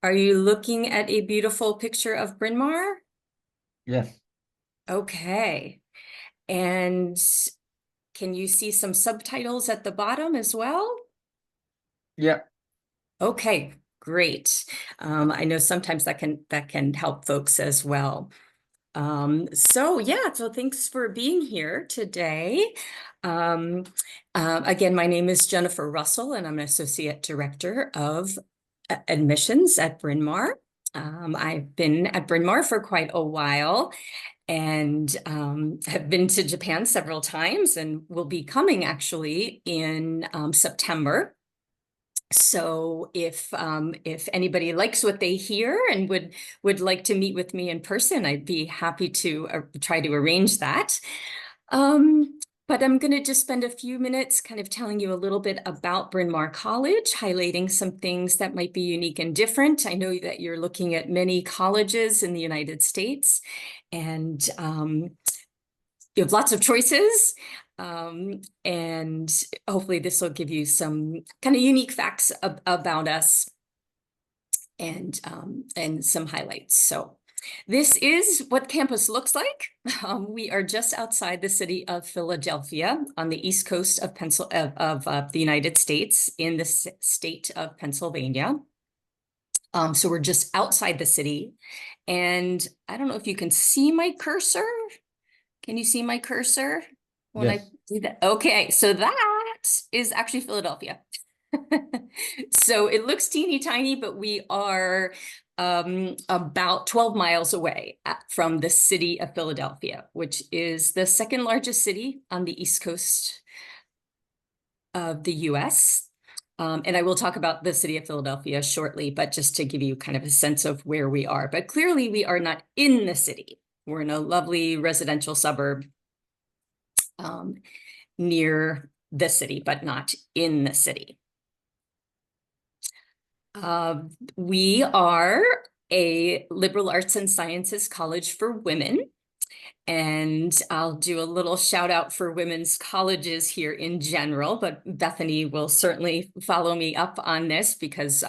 Are you looking at a beautiful picture of Bryn Mawr? Yes. Okay. And can you see some subtitles at the bottom as well? Yeah. Okay, great. I know sometimes that can help folks as well. So thanks for being here today. Um, Again, my name is Jennifer Russell, and I'm an associate director of admissions at Bryn Mawr. I've been at Bryn Mawr for quite a while and have been to Japan several times and will be coming actually in September. So if anybody likes what they hear and would like to meet with me in person, I'd be happy to try to arrange that. But I'm going to just spend a few minutes kind of telling you a little bit about Bryn Mawr College, highlighting some things that might be unique and different. I know that you're looking at many colleges in the United States, and you have lots of choices. And hopefully this will give you some kind of unique facts about us and some highlights. So this is what campus looks like. We are just outside the city of Philadelphia on the east coast of the United States in the state of Pennsylvania. So we're just outside the city. And I don't know if you can see my cursor. Can you see my cursor when I Yes. do that? Okay, so that is actually Philadelphia. So it looks teeny tiny, but we are about 12 miles away from the city of Philadelphia, which is the second largest city on the East Coast of the US. And I will talk about the city of Philadelphia shortly, but just to give you kind of a sense of where we are. But clearly, we are not in the city. We're in a lovely residential suburb near the city, but not in the city. We are a liberal arts and sciences college for women. And I'll do a little shout out for women's colleges here in general, but Bethany will certainly follow me up on this because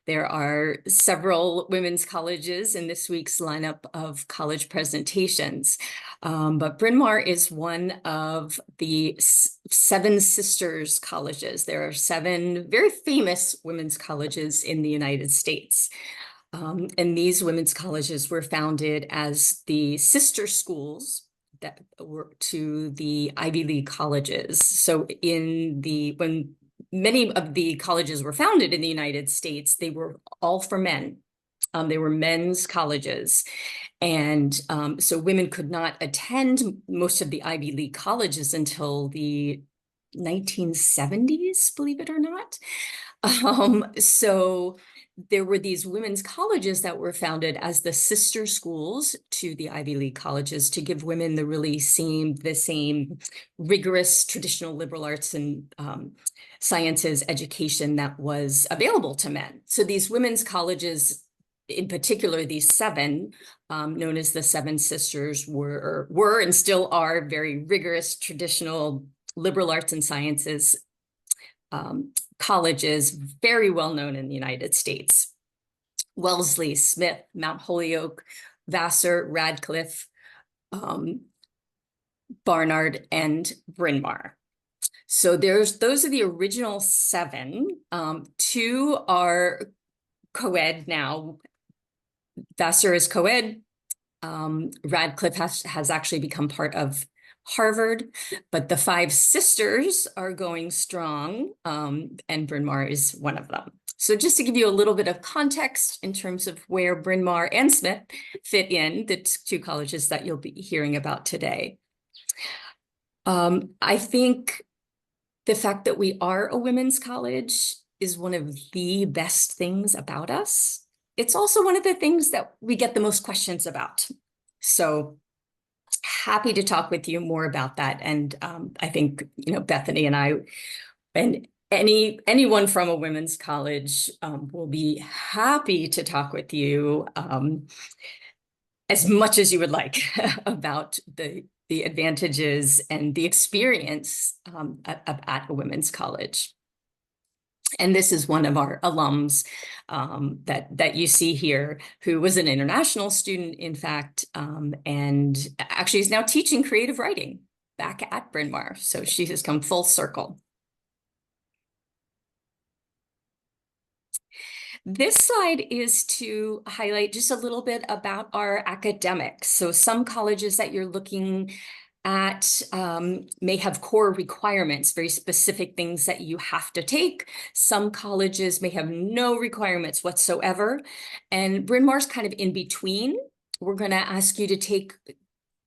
there are several women's colleges in this week's lineup of college presentations. But Bryn Mawr is one of the seven sisters colleges. There are seven very famous women's colleges in the United States. And these women's colleges were founded as the sister schools that were to the Ivy League colleges. So when many of the colleges were founded in the United States, they were all for men. They were men's colleges. And so women could not attend most of the Ivy League colleges until the 1970s, believe it or not. So there were these women's colleges that were founded as the sister schools to the Ivy League colleges to give women the same rigorous traditional liberal arts and sciences education that was available to men. So these women's colleges, in particular, these seven, known as the Seven Sisters, were and still are very rigorous traditional liberal arts and sciences colleges, very well known in the United States. Wellesley, Smith, Mount Holyoke, Vassar, Radcliffe, Barnard, and Bryn Mawr. So those are the original seven. Two are co-ed now. Vassar is co-ed. Radcliffe has actually become part of Harvard, but the five sisters are going strong, and Bryn Mawr is one of them. So just to give you a little bit of context in terms of where Bryn Mawr and Smith fit in, the two colleges that you'll be hearing about today. I think the fact that we are a women's college is one of the best things about us. It's also one of the things that we get the most questions about. So happy to talk with you more about that. And I think, Bethany and I, and anyone from a women's college will be happy to talk with you as much as you would like about the advantages and the experience at a women's college. And this is one of our alums that you see here, who was an international student, in fact, and actually is now teaching creative writing back at Bryn Mawr. So she has come full circle. This slide is to highlight just a little bit about our academics. So some colleges that you're looking at may have core requirements, very specific things that you have to take. Some colleges may have no requirements whatsoever. And Bryn Mawr's kind of in between. We're going to ask you to take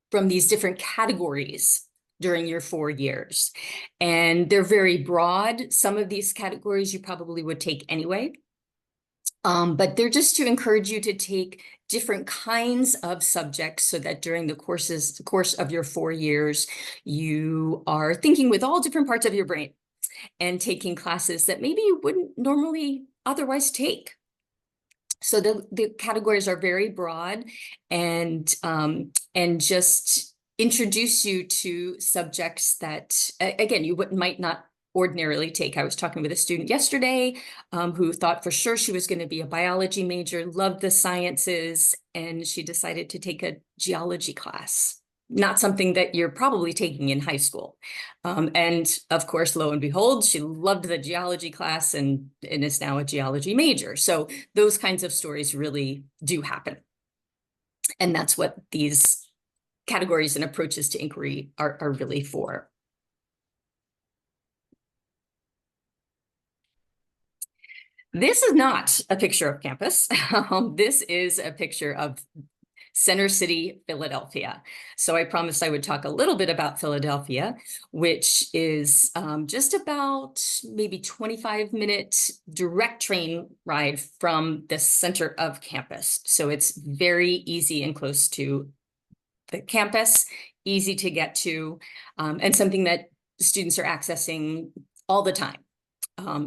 from these different categories during your 4 years. And they're very broad. Some of these categories you probably would take anyway. But they're just to encourage you to take different kinds of subjects so that during the course of your 4 years, you are thinking with all different parts of your brain and taking classes that maybe you wouldn't normally otherwise take. So the categories are very broad and just introduce you to subjects that, again, you might not ordinarily take. I was talking with a student yesterday who thought for sure she was going to be a biology major, loved the sciences, and she decided to take a geology class. Not something that you're probably taking in high school. And of course, lo and behold, she loved the geology class and is now a geology major. So those kinds of stories really do happen. And that's what these categories and approaches to inquiry are really for. This is not a picture of campus. This is a picture of Center City, Philadelphia. So I promised I would talk a little bit about Philadelphia, which is just about maybe 25-minute direct train ride from the center of campus. So it's very easy and close to the campus, easy to get to, and something that students are accessing all the time.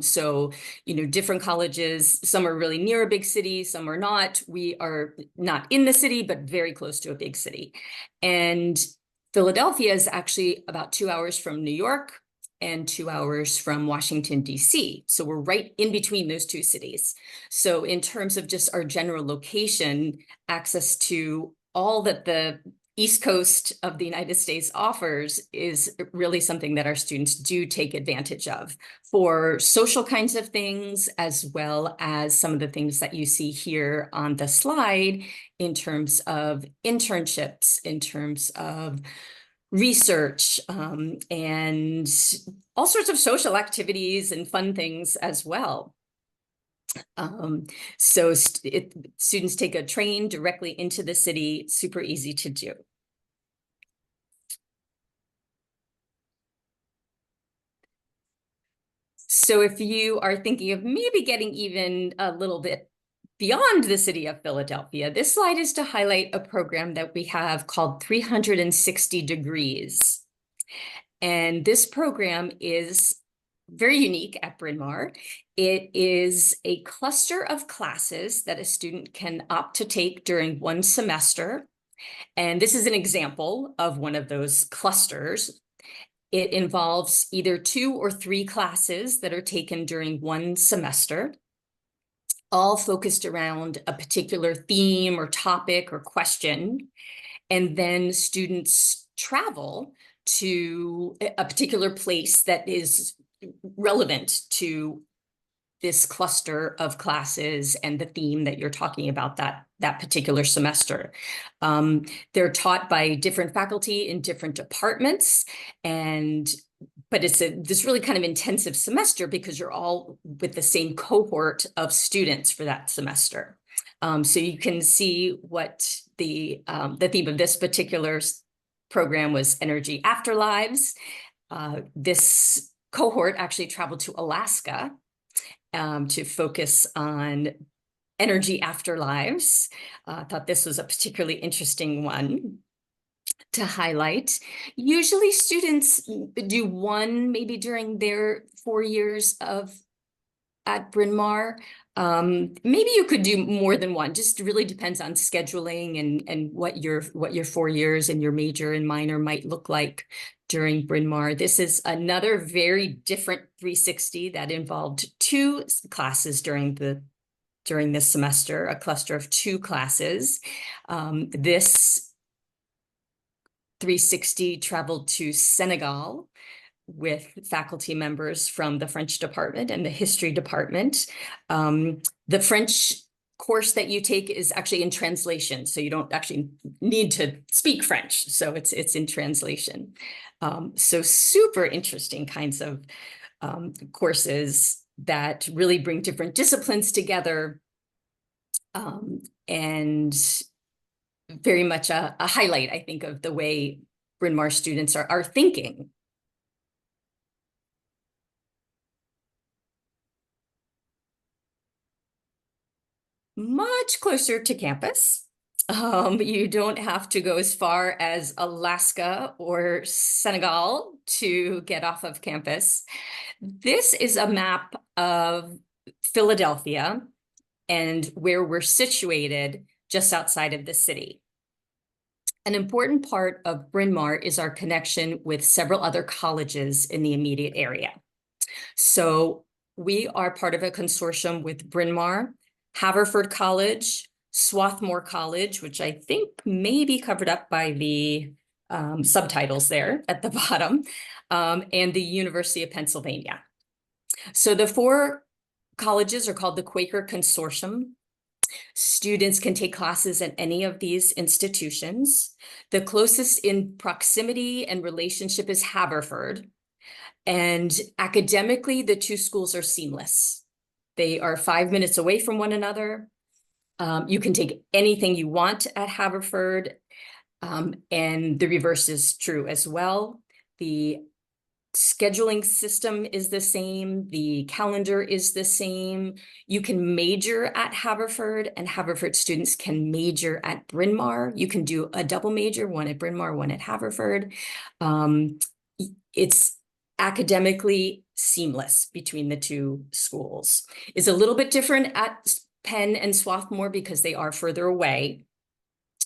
So, different colleges, some are really near a big city, some are not. We are not in the city, but very close to a big city. And Philadelphia is actually about 2 hours from New York and 2 hours from Washington, D.C. So we're right in between those two cities. So in terms of just our general location, access to all that the East Coast of the United States offers is really something that our students do take advantage of for social kinds of things, as well as some of the things that you see here on the slide in terms of internships, in terms of research, and all sorts of social activities and fun things as well. So students take a train directly into the city, super easy to do. So if you are thinking of maybe getting even a little bit beyond the city of Philadelphia, this slide is to highlight a program that we have called 360 Degrees. And this program is very unique at Bryn Mawr. It is a cluster of classes that a student can opt to take during one semester. And this is an example of one of those clusters. It involves either 2 or 3 classes that are taken during one semester, all focused around a particular theme or topic or question. And then students travel to a particular place that is relevant to this cluster of classes and the theme that you're talking about that particular semester. They're taught by different faculty in different departments, but it's this really kind of intensive semester because you're all with the same cohort of students for that semester. So you can see what the theme of this particular program was: energy afterlives. This cohort actually traveled to Alaska to focus on energy afterlives. I thought this was a particularly interesting one to highlight. Usually students do one maybe during their 4 years at Bryn Mawr. Maybe you could do more than one, just really depends on scheduling and what your 4 years and your major and minor might look like during Bryn Mawr. This is another very different 360 that involved two classes during this semester, a cluster of two classes. This 360 traveled to Senegal with faculty members from the French department and the history department. The French course that you take is actually in translation, so you don't actually need to speak French. So it's in translation. So super interesting kinds of courses that really bring different disciplines together, and very much a highlight, I think, of the way Bryn Mawr students are thinking. Much closer to campus. You don't have to go as far as Alaska or Senegal to get off of campus. This is a map of Philadelphia and where we're situated just outside of the city. An important part of Bryn Mawr is our connection with several other colleges in the immediate area. So we are part of a consortium with Bryn Mawr, Haverford College, Swarthmore College, which I think may be covered up by the subtitles there at the bottom, and the University of Pennsylvania. So the four colleges are called the Quaker Consortium. Students can take classes at any of these institutions. The closest in proximity and relationship is Haverford. And academically, the two schools are seamless. They are 5 minutes away from one another. You can take anything you want at Haverford, and the reverse is true as well. The scheduling system is the same. The calendar is the same. You can major at Haverford, and Haverford students can major at Bryn Mawr. You can do a double major, one at Bryn Mawr, one at Haverford. It's academically seamless between the two schools. It's a little bit different at Penn and Swarthmore because they are further away.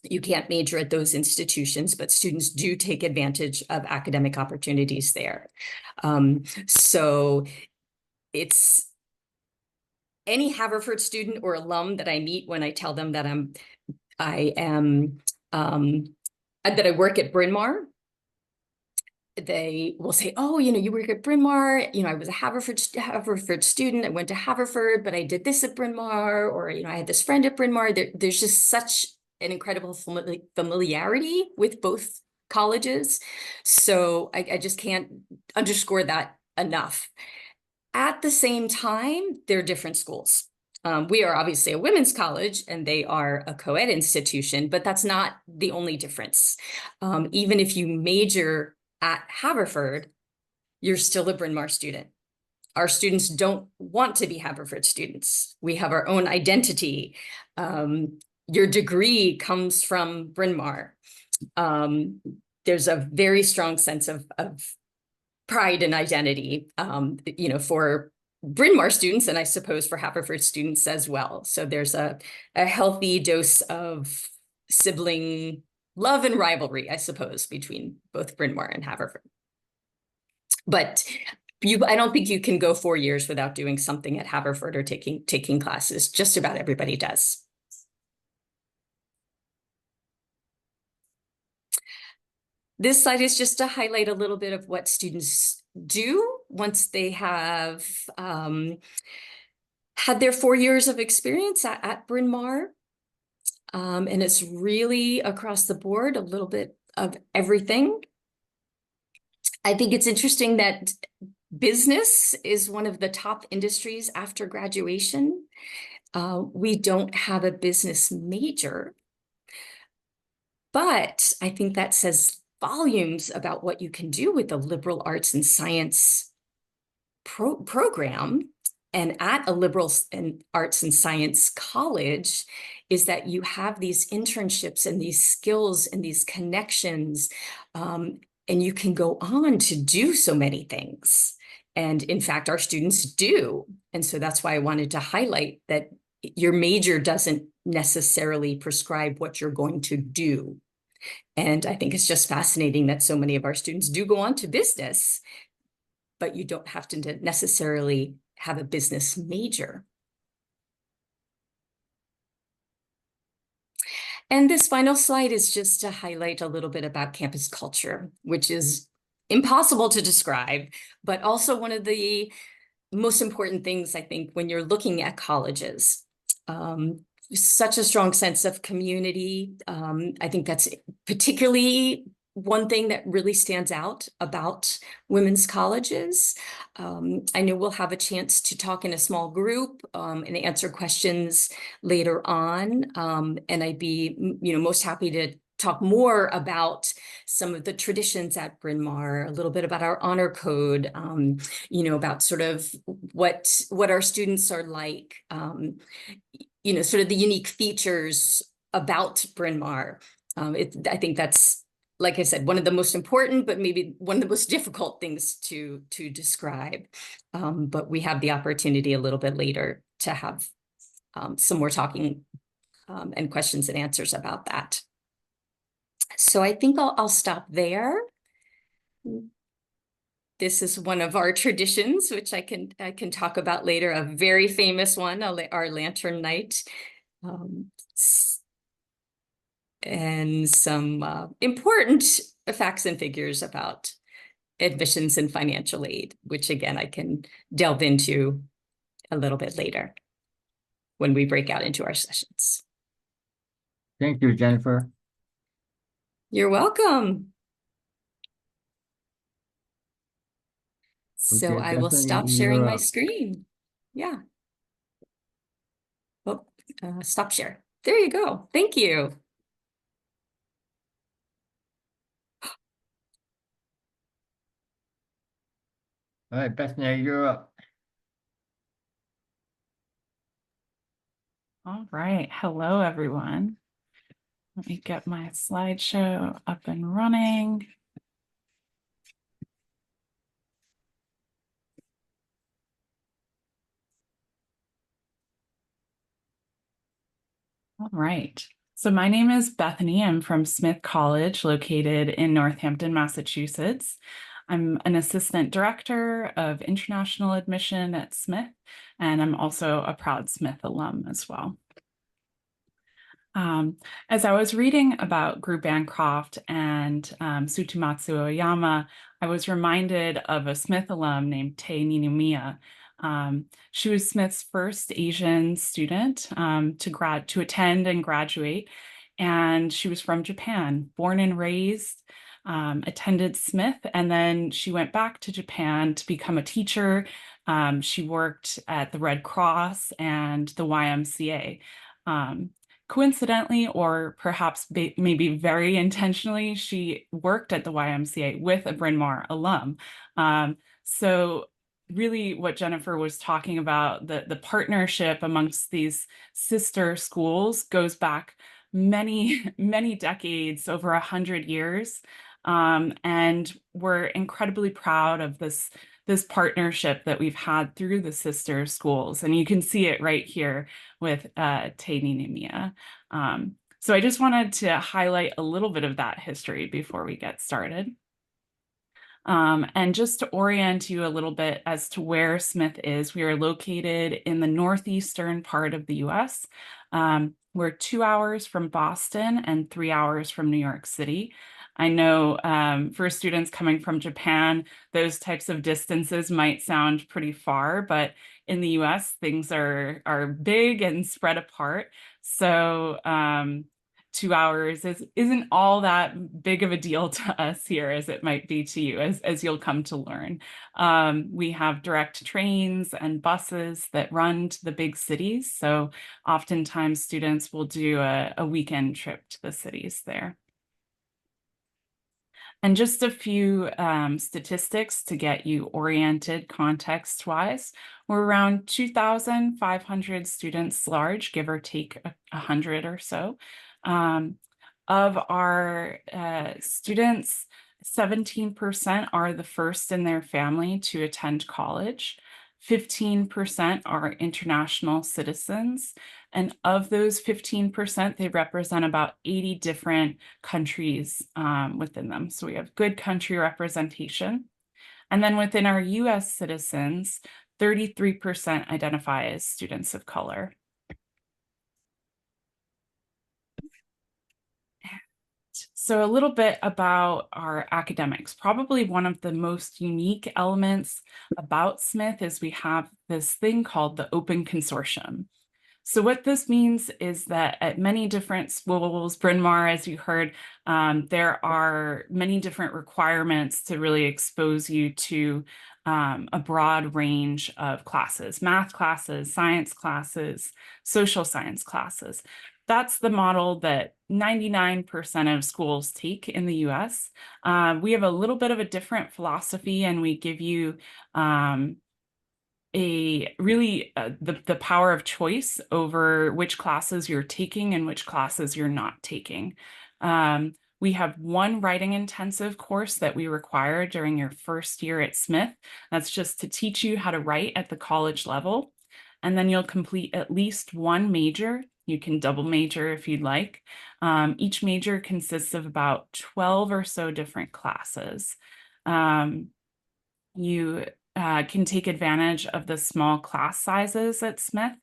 You can't major at those institutions, but students do take advantage of academic opportunities there. So it's any Haverford student or alum that I meet when I tell them that that I work at Bryn Mawr. They will say, oh, you work at Bryn Mawr. I was a Haverford student. I went to Haverford, but I did this at Bryn Mawr, or, I had this friend at Bryn Mawr. There's just such an incredible familiarity with both colleges. So I just can't underscore that enough. At the same time, they're different schools. We are obviously a women's college and they are a co-ed institution, but that's not the only difference. Even if you major at Haverford, you're still a Bryn Mawr student. Our students don't want to be Haverford students. We have our own identity. Your degree comes from Bryn Mawr. There's a very strong sense of pride and identity, for Bryn Mawr students, and I suppose for Haverford students as well. So there's a healthy dose of sibling love and rivalry, I suppose, between both Bryn Mawr and Haverford. But I don't think you can go 4 years without doing something at Haverford or taking classes. Just about everybody does. This slide is just to highlight a little bit of what students do once they have had their 4 years of experience at Bryn Mawr. And it's really across the board, a little bit of everything. I think it's interesting that business is one of the top industries after graduation. We don't have a business major, but I think that says volumes about what you can do with a liberal arts and science program. And at a liberal arts and science college is that you have these internships and these skills and these connections, and you can go on to do so many things. And in fact, our students do. And so that's why I wanted to highlight that your major doesn't necessarily prescribe what you're going to do. And I think it's just fascinating that so many of our students do go on to business, but you don't have to necessarily have a business major. And this final slide is just to highlight a little bit about campus culture, which is impossible to describe, but also one of the most important things, I think, when you're looking at colleges. Such a strong sense of community. I think that's particularly one thing that really stands out about women's colleges. I know we'll have a chance to talk in a small group and answer questions later on. And I'd be, most happy to talk more about some of the traditions at Bryn Mawr, a little bit about our honor code, about sort of what our students are like, sort of the unique features about Bryn Mawr. I think that's, like I said, one of the most important, but maybe one of the most difficult things to describe. But we have the opportunity a little bit later to have some more talking and questions and answers about that. So I think I'll stop there. This is one of our traditions, which I can talk about later, a very famous one, our Lantern Night. And some important facts and figures about admissions and financial aid, which again, I can delve into a little bit later when we break out into our sessions. Thank you, Jennifer. You're welcome. So Okay, I will Bethany, stop sharing you're my up. screen. Yeah. Oh, stop share. There you go. Thank you. All right, Bethany, you're up. All right. Hello, everyone. Let me get my slideshow up and running. All right. So my name is Bethany. I'm from Smith College, located in Northampton, Massachusetts. I'm an assistant director of international admission at Smith, and I'm also a proud Smith alum as well. As I was reading about Group Bancroft and Tsutomatsu Oyama, I was reminded of a Smith alum named Tei Ninomiya. She was Smith's first Asian student to attend and graduate, and she was from Japan, born and raised, attended Smith, and then she went back to Japan to become a teacher. She worked at the Red Cross and the YMCA. Coincidentally, or perhaps maybe very intentionally, she worked at the YMCA with a Bryn Mawr alum. So really what Jennifer was talking about, the partnership amongst these sister schools goes back many, many decades, over 100 years. And we're incredibly proud of this partnership that we've had through the sister schools. And you can see it right here with Tei Ninomiya. So I just wanted to highlight a little bit of that history before we get started. And just to orient you a little bit as to where Smith is, we are located in the northeastern part of the US. We're 2 hours from Boston and 3 hours from New York City. I know for students coming from Japan, those types of distances might sound pretty far, but in the US, things are big and spread apart. So 2 hours isn't all that big of a deal to us here as it might be to you, as you'll come to learn. We have direct trains and buses that run to the big cities. So oftentimes students will do a weekend trip to the cities there. And just a few statistics to get you oriented context-wise. We're around 2,500 students large, give or take 100 or so. Of our students, 17% are the first in their family to attend college. 15% are international citizens. And of those 15%, they represent about 80 different countries within them. So we have good country representation. And then within our US citizens, 33% identify as students of color. So a little bit about our academics. Probably one of the most unique elements about Smith is we have this thing called the Open Consortium. So what this means is that at many different schools, Bryn Mawr, as you heard, there are many different requirements to really expose you to a broad range of classes, math classes, science classes, social science classes. That's the model that 99% of schools take in the US. We have a little bit of a different philosophy, and we give you the power of choice over which classes you're taking and which classes you're not taking. We have one writing intensive course that we require during your first year at Smith. That's just to teach you how to write at the college level. And then you'll complete at least one major. You can double major if you'd like. Each major consists of about 12 or so different classes. You can take advantage of the small class sizes at Smith.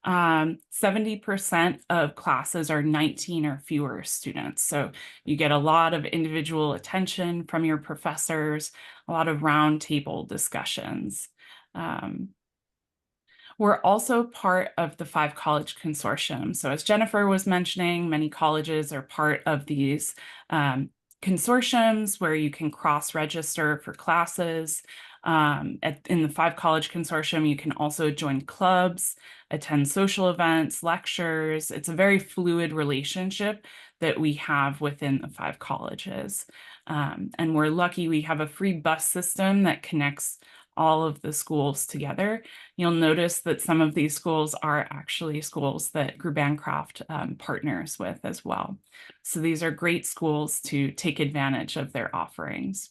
70% of classes are 19 or fewer students. So you get a lot of individual attention from your professors, a lot of roundtable discussions. We're also part of the 5 College Consortium. So as Jennifer was mentioning, many colleges are part of these consortiums where you can cross-register for classes. In the 5 College Consortium, you can also join clubs, attend social events, lectures. It's a very fluid relationship that we have within the 5 colleges. And we're lucky we have a free bus system that connects all of the schools together. You'll notice that some of these schools are actually schools that Group Bancroft partners with as well. So these are great schools to take advantage of their offerings.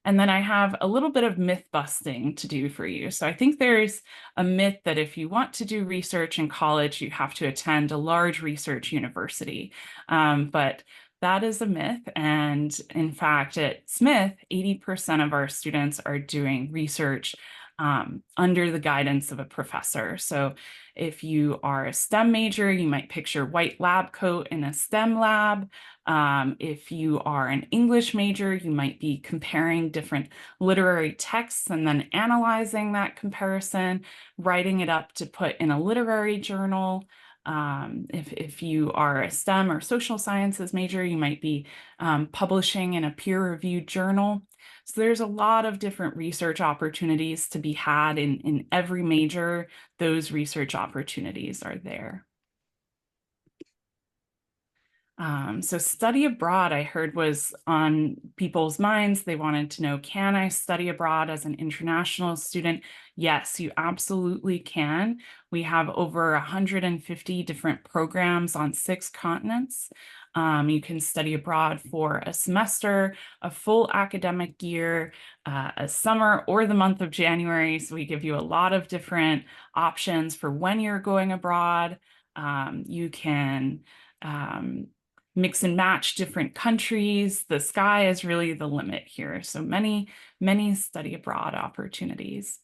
And then I have a little bit of myth busting to do for you. So I think there's a myth that if you want to do research in college, you have to attend a large research university. But that is a myth. And in fact, at Smith, 80% of our students are doing research under the guidance of a professor. So if you are a STEM major, you might picture white lab coat in a STEM lab. If you are an English major, you might be comparing different literary texts and then analyzing that comparison, writing it up to put in a literary journal. If you are a STEM or social sciences major, you might be publishing in a peer-reviewed journal. So there's a lot of different research opportunities to be had in every major. Those research opportunities are there. So study abroad, I heard, was on people's minds. They wanted to know, can I study abroad as an international student? Yes, you absolutely can. We have over 150 different programs on 6 continents. You can study abroad for a semester, a full academic year, a summer, or the month of January. So we give you a lot of different options for when you're going abroad. You can mix and match different countries. The sky is really the limit here. So many, many study abroad opportunities.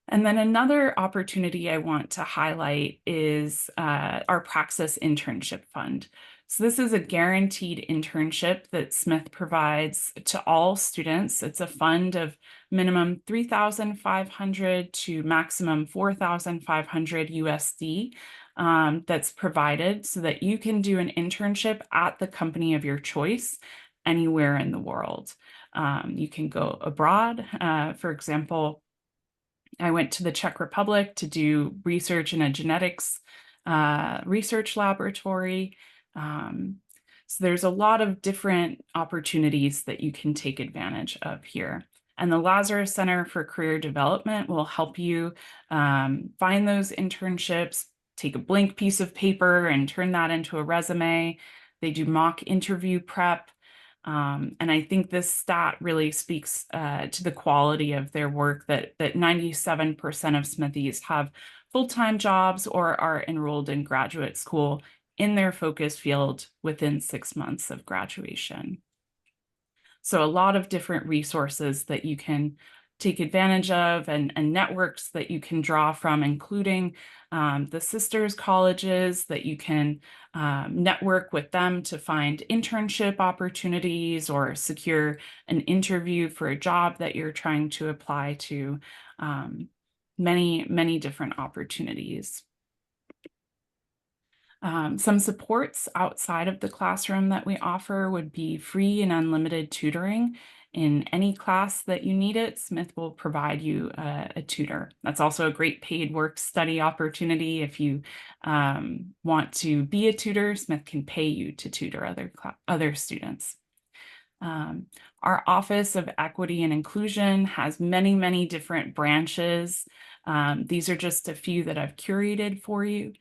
And then another opportunity I want to highlight is our Praxis Internship Fund. So this is a guaranteed internship that Smith provides to all students. It's a fund of minimum $3,500 to maximum $4,500 USD. That's provided so that you can do an internship at the company of your choice anywhere in the world. You can go abroad. For example, I went to the Czech Republic to do research in a genetics research laboratory. So there's a lot of different opportunities that you can take advantage of here. And the Lazarus Center for Career Development will help you find those internships, take a blank piece of paper and turn that into a resume. They do mock interview prep. And I think this stat really speaks to the quality of their work, that 97% of Smithies have full-time jobs or are enrolled in graduate school in their focus field within 6 months of graduation. So a lot of different resources that you can take advantage of, and networks that you can draw from, including the sisters colleges that you can network with them to find internship opportunities or secure an interview for a job that you're trying to apply to. Many different opportunities. Some supports outside of the classroom that we offer would be free and unlimited tutoring. In any class that you need it, Smith will provide you a tutor. That's also a great paid work study opportunity. If you want to be a tutor, Smith can pay you to tutor other students. Our Office of Equity and Inclusion has many different branches. These are just a few that I've curated for you.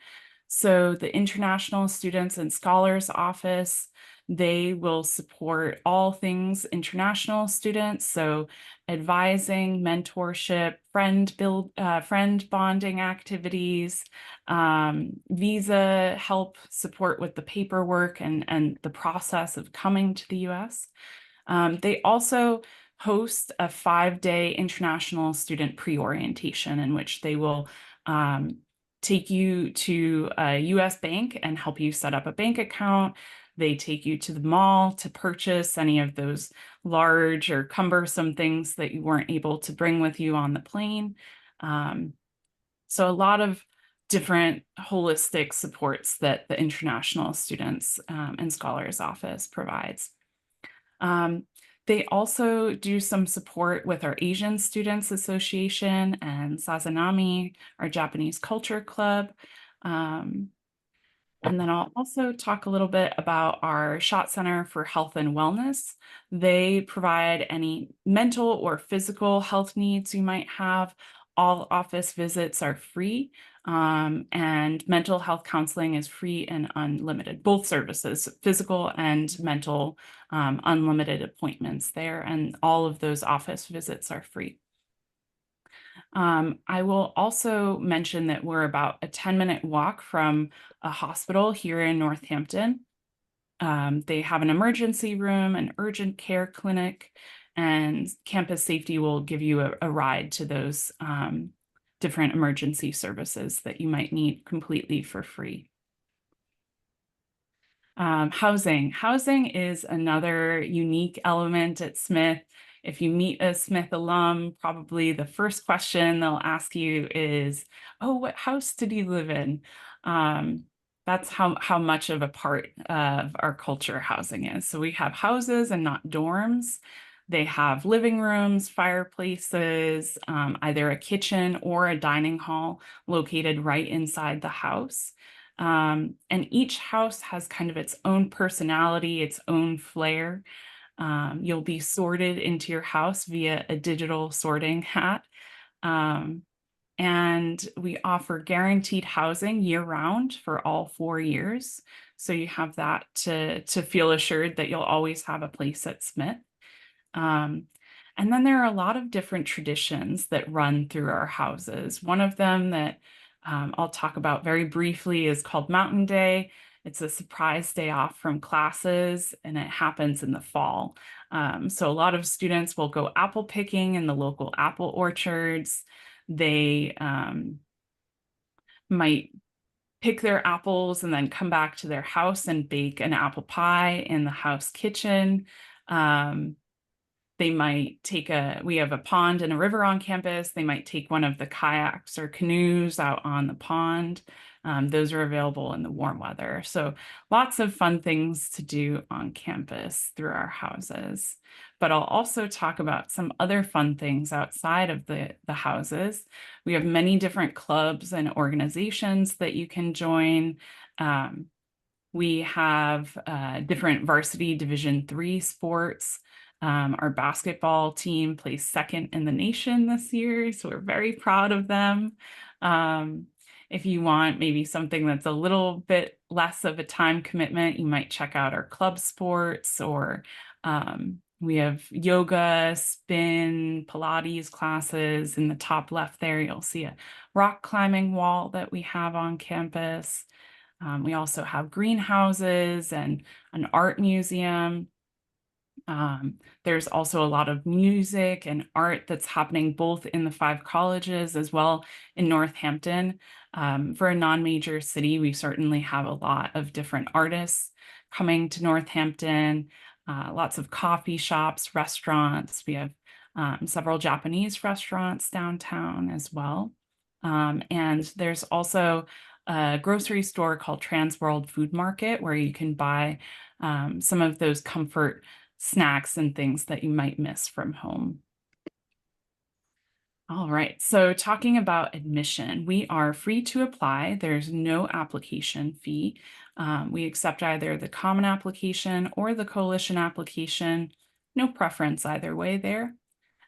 So the International Students and Scholars Office, they will support all things international students. So advising, mentorship, friend bonding activities, visa help, support with the paperwork and the process of coming to the US. They also host a 5-day international student pre-orientation in which they will take you to a US bank and help you set up a bank account. They take you to the mall to purchase any of those large or cumbersome things that you weren't able to bring with you on the plane. So a lot of different holistic supports that the International Students and Scholars Office provides. They also do some support with our Asian Students Association and Sazanami, our Japanese Culture Club. And then I'll also talk a little bit about our Schott Center for Health and Wellness. They provide any mental or physical health needs you might have. All office visits are free, and mental health counseling is free and unlimited. Both services, physical and mental, unlimited appointments there, and all of those office visits are free. I will also mention that we're about a 10-minute walk from a hospital here in Northampton. They have an emergency room, an urgent care clinic, and campus safety will give you a ride to those different emergency services that you might need completely for free. Housing. Housing is another unique element at Smith. If you meet a Smith alum, probably the first question they'll ask you is, oh, what house did you live in? That's how much of a part of our culture housing is. So we have houses and not dorms. They have living rooms, fireplaces, either a kitchen or a dining hall located right inside the house. And each house has kind of its own personality, its own flair. You'll be sorted into your house via a digital sorting hat. And we offer guaranteed housing year-round for all 4 years. So you have that to feel assured that you'll always have a place at Smith. And then there are a lot of different traditions that run through our houses. One of them that I'll talk about very briefly is called Mountain Day. It's a surprise day off from classes, and it happens in the fall. So a lot of students will go apple picking in the local apple orchards. They might pick their apples and then come back to their house and bake an apple pie in the house kitchen. They might take we have a pond and a river on campus. They might take one of the kayaks or canoes out on the pond. Those are available in the warm weather. So lots of fun things to do on campus through our houses. But I'll also talk about some other fun things outside of the houses. We have many different clubs and organizations that you can join. We have different varsity Division III sports. Our basketball team placed second in the nation this year, so we're very proud of them. If you want maybe something that's a little bit less of a time commitment, you might check out our club sports or We have yoga, spin, Pilates classes. In the top left there, you'll see a rock climbing wall that we have on campus. We also have greenhouses and an art museum. There's also a lot of music and art that's happening both in the 5 colleges as well in Northampton. For a non-major city, we certainly have a lot of different artists coming to Northampton, lots of coffee shops, restaurants. We have several Japanese restaurants downtown as well. And there's also a grocery store called Transworld Food Market where you can buy some of those comfort snacks and things that you might miss from home. All right, so talking about admission, we are free to apply. There's no application fee. We accept either the common application or the coalition application. No preference either way there.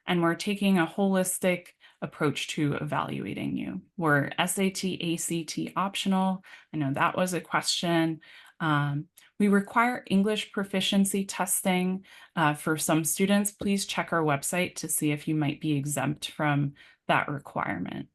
And we're taking a holistic approach to evaluating you. We're SAT, ACT optional. I know that was a question. We require English proficiency testing for some students. Please check our website to see if you might be exempt from that requirement.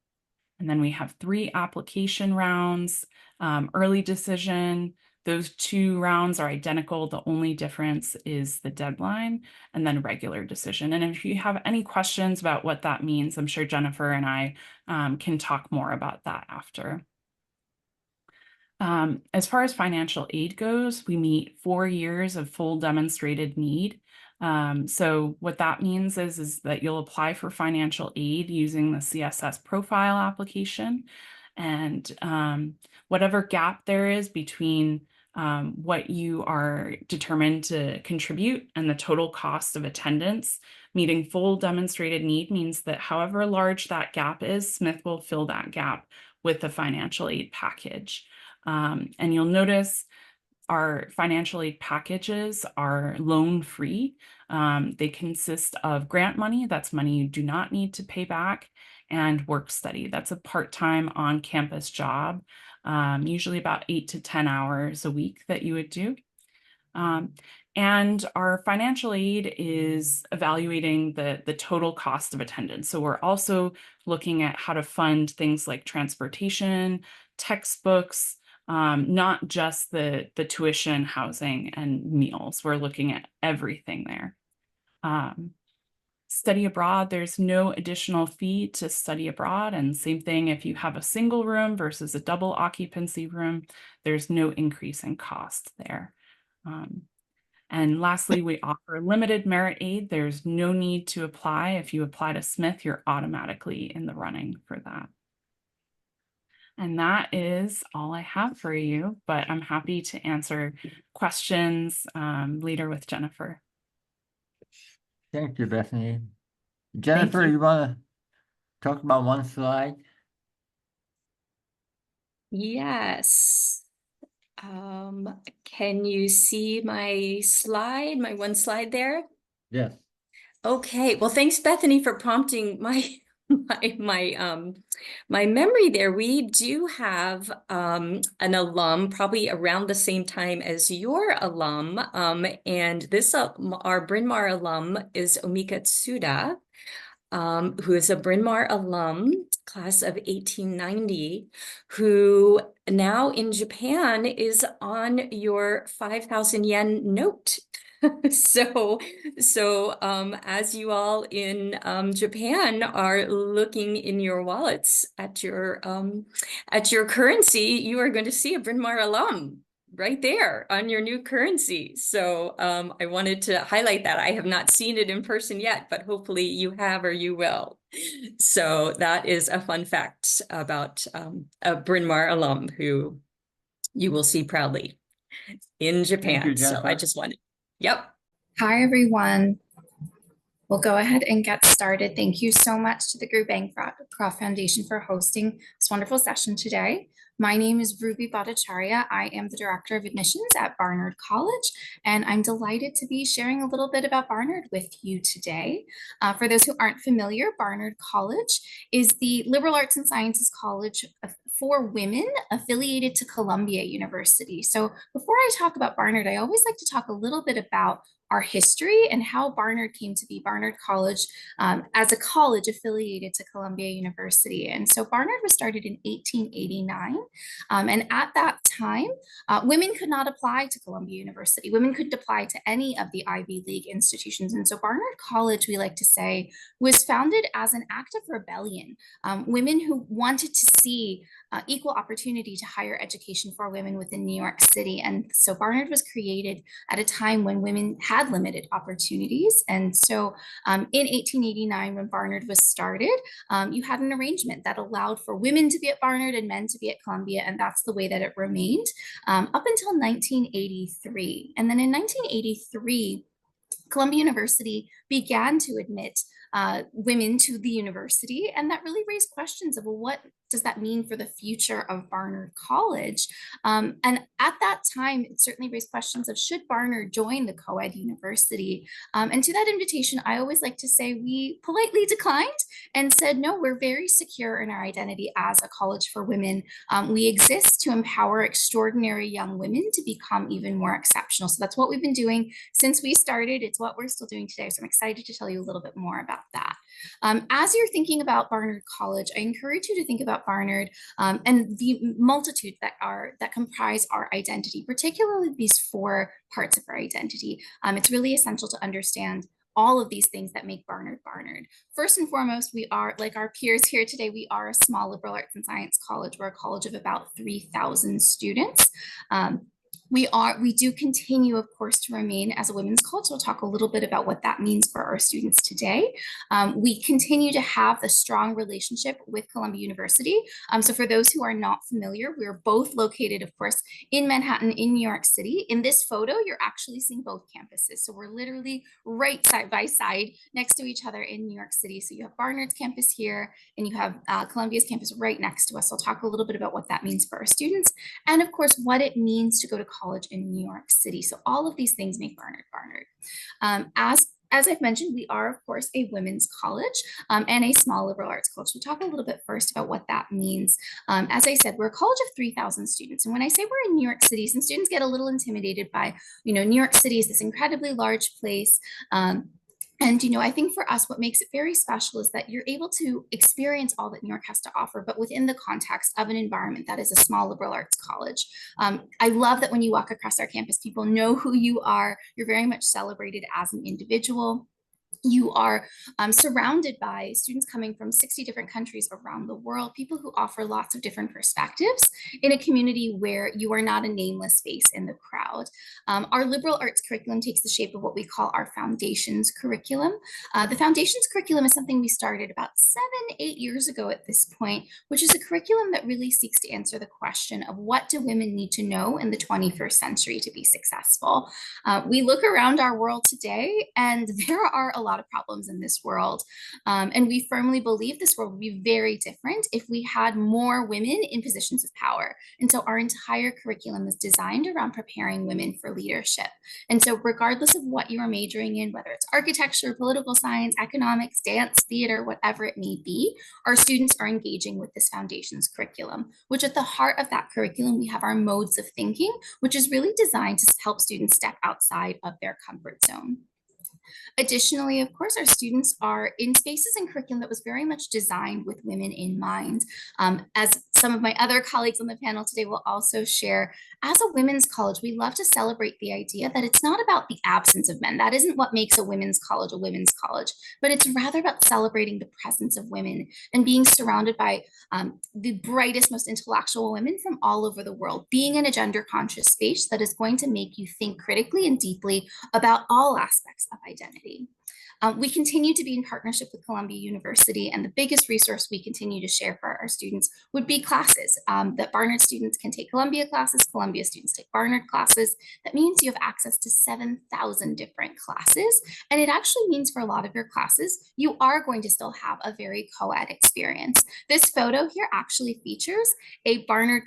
And then we have 3 application rounds, early decision. Those 2 rounds are identical. The only difference is the deadline, and then regular decision. And if you have any questions about what that means, I'm sure Jennifer and I can talk more about that after. As far as financial aid goes, we meet 4 years of full demonstrated need. So what that means is that you'll apply for financial aid using the CSS profile application. And whatever gap there is between what you are determined to contribute and the total cost of attendance, meeting full demonstrated need means that however large that gap is, Smith will fill that gap with the financial aid package. And you'll notice our financial aid packages are loan-free. They consist of grant money, that's money you do not need to pay back, and work study. That's a part-time on-campus job, usually about 8 to 10 hours a week that you would do. And our financial aid is evaluating the total cost of attendance. So we're also looking at how to fund things like transportation, textbooks, not just the tuition, housing, and meals. We're looking at everything there. Study abroad, there's no additional fee to study abroad. And same thing if you have a single room versus a double occupancy room, there's no increase in cost there. And lastly, we offer limited merit aid. There's no need to apply. If you apply to Smith, you're automatically in the running for that. And that is all I have for you, but I'm happy to answer questions later with Jennifer. Thank you, Bethany. Jennifer, you want to talk about one slide? Yes. Can you see my slide, my one slide there? Yes. Okay, well, thanks, Bethany, for prompting my my memory there. We do have an alum probably around the same time as your alum, and this our Bryn Mawr alum is Omika Tsuda, who is a Bryn Mawr alum, class of 1890, who now in Japan is on your 5,000 yen note. So as you all in Japan are looking in your wallets at your currency, you are going to see a Bryn Mawr alum right there on your new currency. So I wanted to highlight that. I have not seen it in person yet, but hopefully you have or you will. So that is a fun fact about a Bryn Mawr alum who you will see proudly in Japan. Thank you, So I Jennifer. just wanted, yep. Hi, everyone. We'll go ahead and get started. Thank you so much to the Group Bancroft Foundation for hosting this wonderful session today. My name is Ruby Bhattacharya. I am the Director of Admissions at Barnard College, and I'm delighted to be sharing a little bit about Barnard with you today. For those who aren't familiar, Barnard College is the liberal arts and sciences college for women affiliated to Columbia University. So before I talk about Barnard, I always like to talk a little bit about our history and how Barnard came to be Barnard College as a college affiliated to Columbia University. And so Barnard was started in 1889. And at that time, women could not apply to Columbia University. Women couldn't apply to any of the Ivy League institutions. And so Barnard College, we like to say, was founded as an act of rebellion. Women who wanted to see equal opportunity to higher education for women within New York City. And so Barnard was created at a time when women had limited opportunities. And so in 1889, when Barnard was started, you had an arrangement that allowed for women to be at Barnard and men to be at Columbia. And that's the way that it remained up until 1983. And then in 1983, Columbia University began to admit women to the university, and that really raised questions of, well, what does that mean for the future of Barnard College? And at that time, it certainly raised questions of, should Barnard join the co-ed university? And to that invitation, I always like to say we politely declined and said, no, we're very secure in our identity as a college for women. We exist to empower extraordinary young women to become even more exceptional. So that's what we've been doing since we started. It's what we're still doing today. So I'm excited to tell you a little bit more about that. As you're thinking about Barnard College, I encourage you to think about Barnard and the multitude that comprise our identity, particularly these 4 parts of our identity. It's really essential to understand all of these things that make Barnard Barnard. First and foremost, we are, like our peers here today, we are a small liberal arts and science college. We're a college of about 3,000 students. We do continue, of course, to remain as a women's college. We'll talk a little bit about what that means for our students today. We continue to have a strong relationship with Columbia University. So for those who are not familiar, we're both located, of course, in Manhattan, in New York City. In this photo, you're actually seeing both campuses. So we're literally right side by side next to each other in New York City. So you have Barnard's campus here, and you have Columbia's campus right next to us. I'll talk a little bit about what that means for our students, and of course, what it means to go to college in New York City. So all of these things make Barnard Barnard. As I've mentioned, we are, of course, a women's college and a small liberal arts college. We'll talk a little bit first about what that means. As I said, we're a college of 3,000 students. And when I say we're in New York City, some students get a little intimidated by, New York City is this incredibly large place. And, I think for us, what makes it very special is that you're able to experience all that New York has to offer, but within the context of an environment that is a small liberal arts college. I love that when you walk across our campus, people know who you are. You're very much celebrated as an individual. You are surrounded by students coming from 60 different countries around the world, people who offer lots of different perspectives in a community where you are not a nameless face in the crowd. Our liberal arts curriculum takes the shape of what we call our foundations curriculum. The foundations curriculum is something we started about 7-8 years ago at this point, which is a curriculum that really seeks to answer the question of, what do women need to know in the 21st century to be successful? We look around our world today, and there are a lot of problems in this world. And we firmly believe this world would be very different if we had more women in positions of power. And so our entire curriculum is designed around preparing women for leadership. And so regardless of what you are majoring in, whether it's architecture, political science, economics, dance, theater, whatever it may be, our students are engaging with this foundations curriculum, which at the heart of that curriculum, we have our modes of thinking, which is really designed to help students step outside of their comfort zone. Additionally, of course, our students are in spaces and curriculum that was very much designed with women in mind. As some of my other colleagues on the panel today will also share, as a women's college, we love to celebrate the idea that it's not about the absence of men. That isn't what makes a women's college, but it's rather about celebrating the presence of women and being surrounded by the brightest, most intellectual women from all over the world, being in a gender-conscious space that is going to make you think critically and deeply about all aspects of identity. We continue to be in partnership with Columbia University, and the biggest resource we continue to share for our students would be classes that Barnard students can take Columbia classes, Columbia students take Barnard classes. That means you have access to 7,000 different classes, and it actually means for a lot of your classes, you are going to still have a very co-ed experience. This photo here actually features a Barnard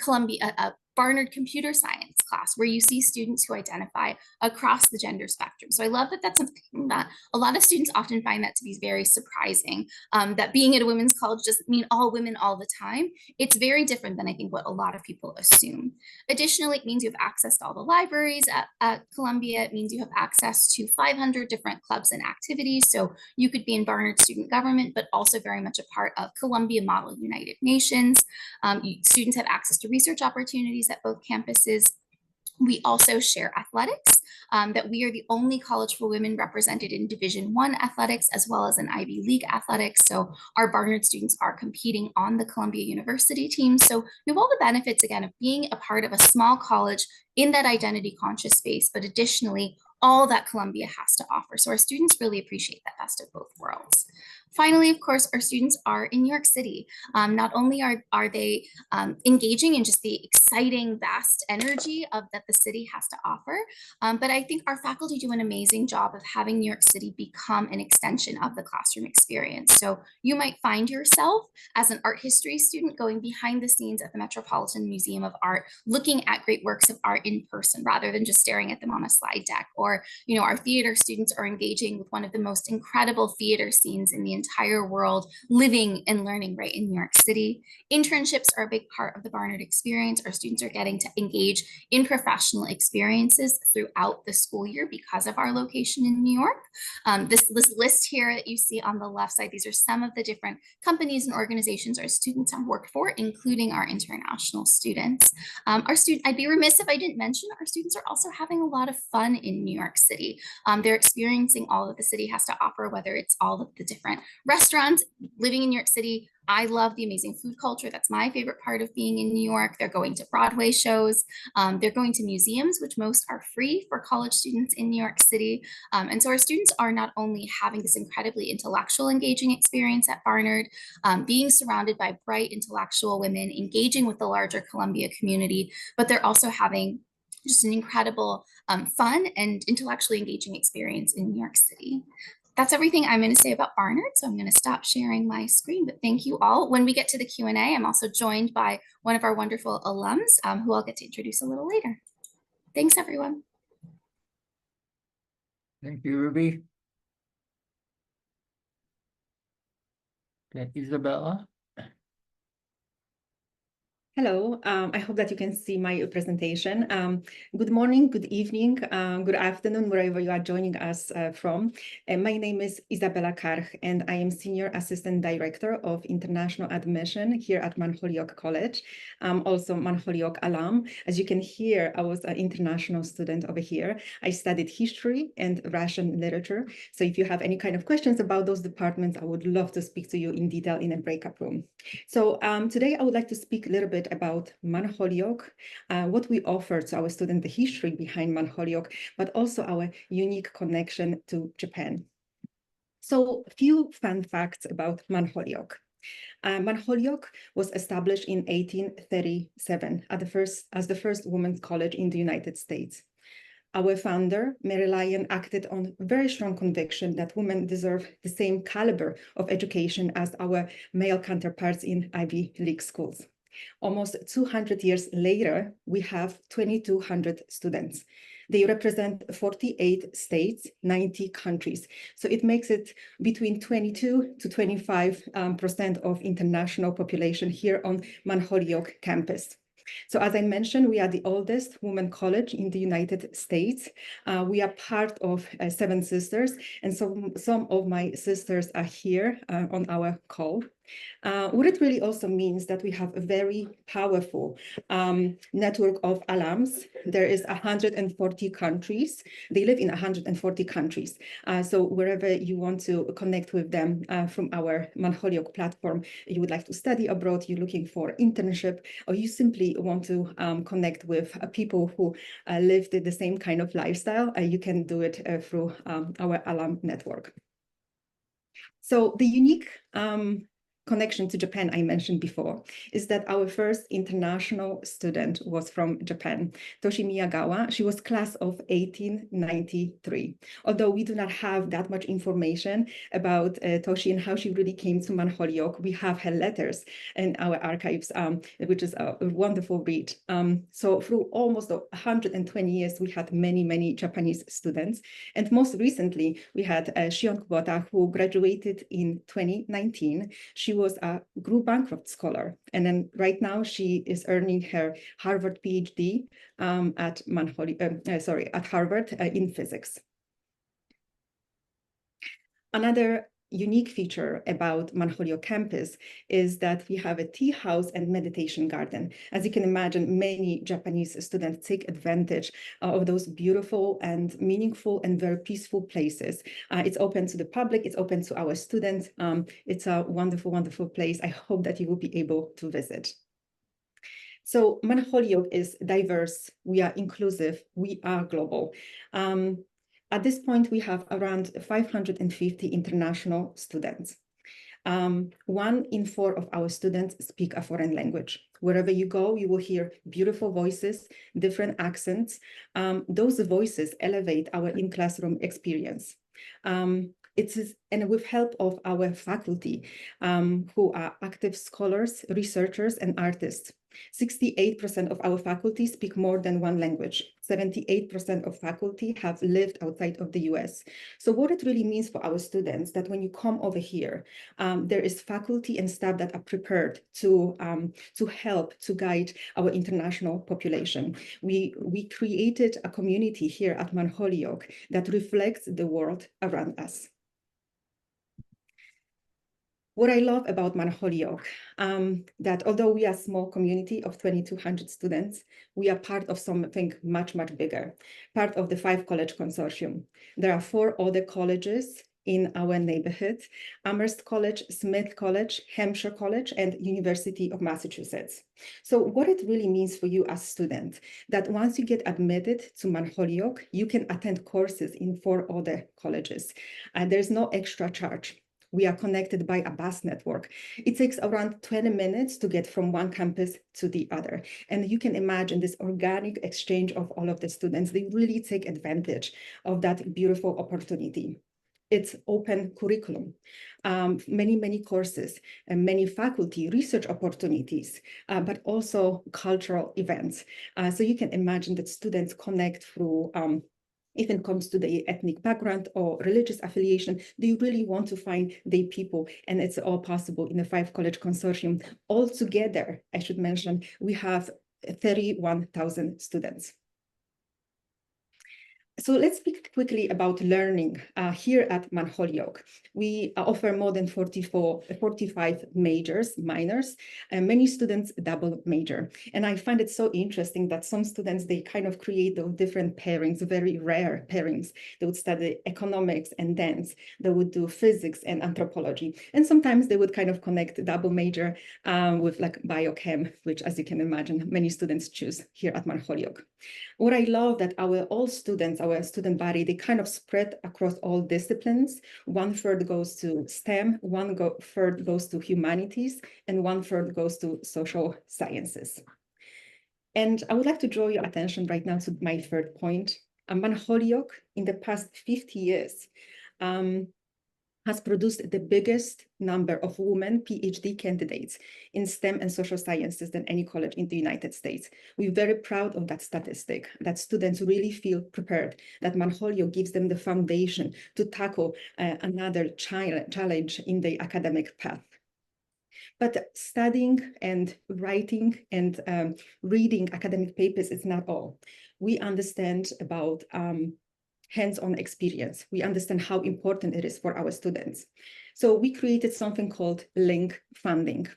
Computer Science class, where you see students who identify across the gender spectrum. So I love that that's something that a lot of students often find that to be very surprising, that being at a women's college doesn't mean all women all the time. It's very different than I think what a lot of people assume. Additionally, it means you have access to all the libraries at Columbia. It means you have access to 500 different clubs and activities. So you could be in Barnard student government, but also very much a part of Columbia Model United Nations. Students have access to research opportunities at both campuses. We also share athletics, that we are the only college for women represented in Division I athletics, as well as in Ivy League athletics. So our Barnard students are competing on the Columbia University team. So you have all the benefits, again, of being a part of a small college in that identity conscious space, but additionally, all that Columbia has to offer. So our students really appreciate that best of both worlds. Finally, of course, our students are in New York City. Not only are they engaging in just the exciting, vast energy that the city has to offer, but I think our faculty do an amazing job of having New York City become an extension of the classroom experience. So you might find yourself as an art history student going behind the scenes at the Metropolitan Museum of Art, looking at great works of art in person rather than just staring at them on a slide deck. Or, our theater students are engaging with one of the most incredible theater scenes in the entire world, living and learning right in New York City. Internships are a big part of the Barnard experience. Our students are getting to engage in professional experiences throughout the school year because of our location in New York. This list here that you see on the left side, these are some of the different companies and organizations our students have worked for, including our international students. I'd be remiss if I didn't mention our students are also having a lot of fun in New York City. They're experiencing all that the city has to offer, whether it's all of the different restaurants. Living in New York City, I love the amazing food culture. That's my favorite part of being in New York. They're going to Broadway shows. They're going to museums, which most are free for college students in New York City. And so our students are not only having this incredibly intellectual engaging experience at Barnard, being surrounded by bright intellectual women, engaging with the larger Columbia community, but they're also having just an incredible fun and intellectually engaging experience in New York City. That's everything I'm going to say about Barnard, so I'm going to stop sharing my screen, but thank you all. When we get to the Q&A, I'm also joined by one of our wonderful alums who I'll get to introduce a little later. Thanks, everyone. Thank you, Ruby. Okay, Isabella. Hello, I hope that you can see my presentation. Good morning, good evening, good afternoon, wherever you are joining us from. My name is Isabella Karch, and I am Senior Assistant Director of International Admission here at Holyoke College. I'm also Holyoke alum. As you can hear, I was an international student over here. I studied history and Russian literature. So if you have any kind of questions about those departments, I would love to speak to you in detail in a breakout room. So today I would like to speak a little bit about Holyoke, what we offer to our students, the history behind Holyoke, but also our unique connection to Japan. So a few fun facts about Holyoke. Holyoke was established in 1837 as the first women's college in the United States. Our founder, Mary Lyon, acted on very strong conviction that women deserve the same caliber of education as our male counterparts in Ivy League schools. Almost 200 years later, we have 2,200 students. They represent 48 states, 90 countries. So it makes it between 22 to 25% of international population here on Holyoke campus. So as I mentioned, we are the oldest women's college in the United States. We are part of Seven Sisters, and so some of my sisters are here on our call. What it really also means that we have a very powerful network of alums. There is 140 countries. They live in 140 countries. So wherever you want to connect with them from our Holyoke platform, you would like to study abroad, you're looking for internship, or you simply want to connect with people who live the same kind of lifestyle, you can do it through our alum network. So the unique connection to Japan I mentioned before is that our first international student was from Japan, Toshi Miyagawa. She was class of 1893. Although we do not have that much information about Toshi and how she really came to Mount Holyoke, we have her letters in our archives, which is a wonderful read. So through almost 120 years, we had many, many Japanese students. And most recently, we had Shion Kubota, who graduated in 2019. She was a Gru Bancroft scholar. And then right now she is earning her Harvard PhD at Harvard in physics. Another unique feature about Mount Holyoke campus is that we have a tea house and meditation garden. As you can imagine, many Japanese students take advantage of those beautiful and meaningful and very peaceful places. It's open to the public, it's open to our students. It's a wonderful, wonderful place. I hope that you will be able to visit. So Mount Holyoke is diverse, we are inclusive, we are global. At this point, we have around 550 international students. 1 in 4 of our students speak a foreign language. Wherever you go, you will hear beautiful voices, different accents. Those voices elevate our in-classroom experience. And with help of our faculty, who are active scholars, researchers, and artists. 68% of our faculty speak more than 1 language. 78% of faculty have lived outside of the US. So what it really means for our students that when you come over here, there is faculty and staff that are prepared to help to guide our international population. We created a community here at Mount Holyoke that reflects the world around us. What I love about Mount Holyoke, that although we are a small community of 2,200 students, we are part of something much, much bigger, part of the 5-college consortium. There are 4 other colleges in our neighborhood: Amherst College, Smith College, Hampshire College, and University of Massachusetts. So what it really means for you as a student, that once you get admitted to Mount Holyoke, you can attend courses in 4 other colleges. There's no extra charge. We are connected by a bus network. It takes around 20 minutes to get from one campus to the other. And you can imagine this organic exchange of all of the students. They really take advantage of that beautiful opportunity. It's open curriculum, many, many courses, and many faculty research opportunities, but also cultural events. So you can imagine that students connect through if it comes to the ethnic background or religious affiliation, they really want to find their people, and it's all possible in the 5-college consortium. Altogether, I should mention, we have 31,000 students. So let's speak quickly about learning here at Mount Holyoke. We offer more than 45 majors, minors, and many students double major. And I find it so interesting that some students, they kind of create those different pairings, very rare pairings. They would study economics and dance. They would do physics and anthropology. And sometimes they would kind of connect double major with like biochem, which, as you can imagine, many students choose here at Mount Holyoke. What I love that our student body, they kind of spread across all disciplines. 1/3 goes to STEM, 1/3 goes to humanities, and 1/3 goes to social sciences. And I would like to draw your attention right now to my 3rd point. Mount Holyoke, in the past 50 years, has produced the biggest number of women PhD candidates in STEM and social sciences than any college in the United States. We're very proud of that statistic, that students really feel prepared, that Mount Holyoke gives them the foundation to tackle another challenge in the academic path. But studying and writing and reading academic papers is not all. We understand about hands-on experience. We understand how important it is for our students. So we created something called link funding.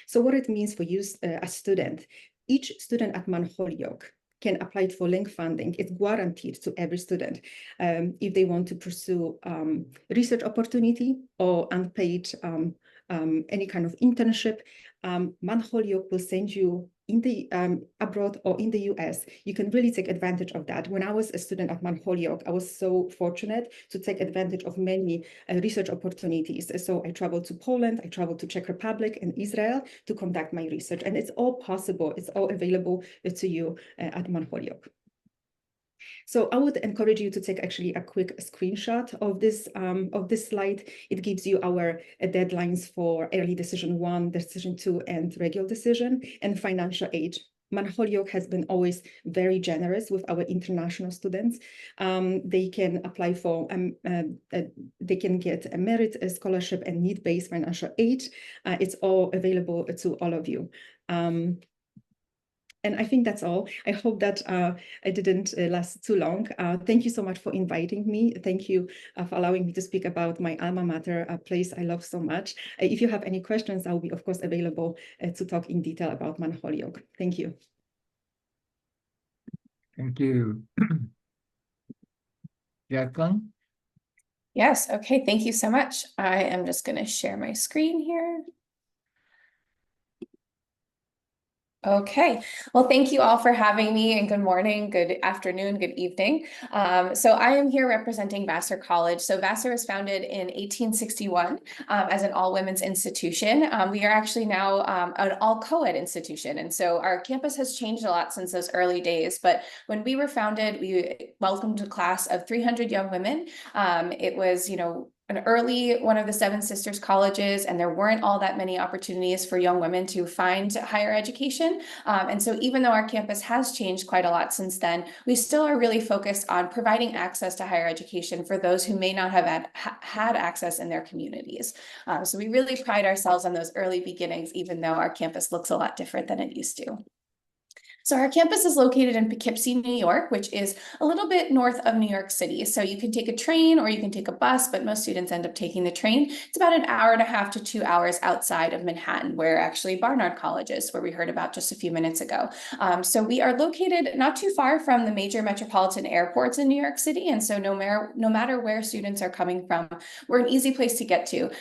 So what it means for you as a student, each student at Mount Holyoke can apply for link funding. It's guaranteed to every student if they want to pursue research opportunity or unpaid any kind of internship. Mount Holyoke will send you in the abroad or in the US, you can really take advantage of that. When I was a student at Holyoke, I was so fortunate to take advantage of many research opportunities. So I traveled to Poland, I traveled to Czech Republic and Israel to conduct my research, and it's all possible. It's all available to you at Holyoke. So I would encourage you to take actually a quick screenshot of this slide. It gives you our deadlines for early decision 1, decision 2, and regular decision, and financial aid. Holyoke has been always very generous with our international students. They can apply for, they can get a merit a scholarship and need-based financial aid. It's all available to all of you. And I think that's all. I hope that I didn't last too long. Thank you so much for inviting me. Thank you for allowing me to speak about my alma mater, a place I love so much. If you have any questions, I will be, of course, available to talk in detail about Holyoke. Thank you. Thank you. Jacqueline? Yes, okay, thank you so much. I am just going to share my screen here. Okay, well, thank you all for having me, and good morning, good afternoon, good evening. So I am here representing Vassar College. So Vassar was founded in 1861 as an all-women's institution. We are actually now an all-co-ed institution, and so our campus has changed a lot since those early days. But when we were founded, we welcomed a class of 300 young women. It was, an early one of the 7 sisters colleges, and there weren't all that many opportunities for young women to find higher education. And so even though our campus has changed quite a lot since then, we still are really focused on providing access to higher education for those who may not have had access in their communities. So we really pride ourselves on those early beginnings, even though our campus looks a lot different than it used to. So our campus is located in Poughkeepsie, New York, which is a little bit north of New York City. So you can take a train or you can take a bus, but most students end up taking the train. It's about an hour and a half to 2 hours outside of Manhattan, where actually Barnard College is, where we heard about just a few minutes ago. So we are located not too far from the major metropolitan airports in New York City. And so no matter where students are coming from, we're an easy place to get to.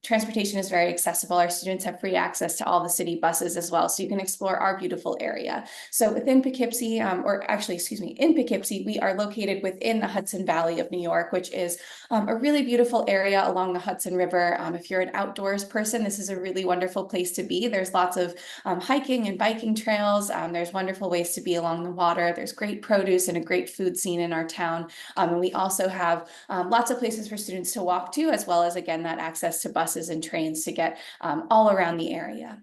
Transportation is very accessible. Our students have free access to all the city buses as well, so you can explore our beautiful area. So within Poughkeepsie, in Poughkeepsie, we are located within the Hudson Valley of New York, which is a really beautiful area along the Hudson River. If you're an outdoors person, this is a really wonderful place to be. There's lots of hiking and biking trails. There's wonderful ways to be along the water. There's great produce and a great food scene in our town. And we also have lots of places for students to walk to, as well as, again, that access to buses and trains to get all around the area.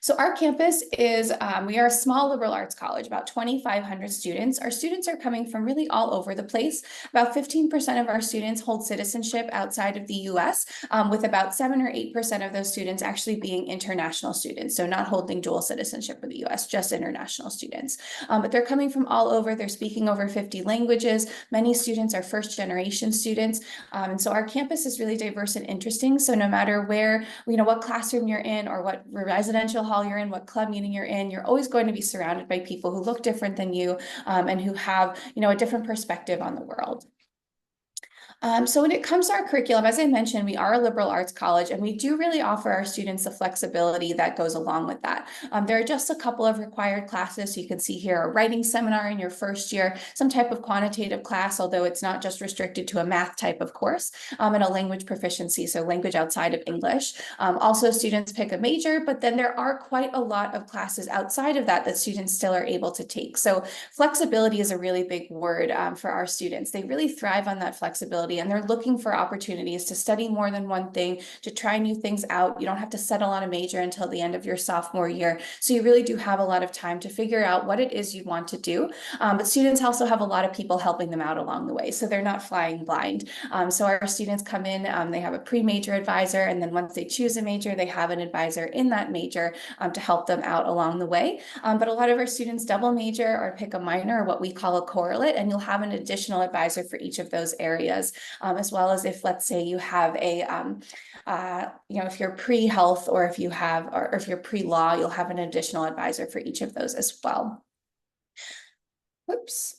So our campus is, we are a small liberal arts college, about 2,500 students. Our students are coming from really all over the place. About 15% of our students hold citizenship outside of the US, with about 7 or 8% of those students actually being international students. So not holding dual citizenship with the US, just international students. But they're coming from all over. They're speaking over 50 languages. Many students are first generation students. And so our campus is really diverse and interesting. So no matter where, what classroom you're in or what residential hall you're in, what club meeting you're in, you're always going to be surrounded by people who look different than you and who have, a different perspective on the world. So when it comes to our curriculum, as I mentioned, we are a liberal arts college, and we do really offer our students the flexibility that goes along with that. There are just a couple of required classes. So you can see here a writing seminar in your first year, some type of quantitative class, although it's not just restricted to a math type of course, and a language proficiency, so language outside of English. Also, students pick a major, but then there are quite a lot of classes outside of that students still are able to take. So flexibility is a really big word for our students. They really thrive on that flexibility, and they're looking for opportunities to study more than one thing, to try new things out. You don't have to settle on a major until the end of your sophomore year. So you really do have a lot of time to figure out what it is you want to do. But students also have a lot of people helping them out along the way, so they're not flying blind. So our students come in, they have a pre-major advisor, and then once they choose a major, they have an advisor in that major to help them out along the way. But a lot of our students double major or pick a minor, or what we call a correlate, and you'll have an additional advisor for each of those areas. As well as if, let's say, you have a, if you're pre-health or if you're pre-law, you'll have an additional advisor for each of those as well. Oops.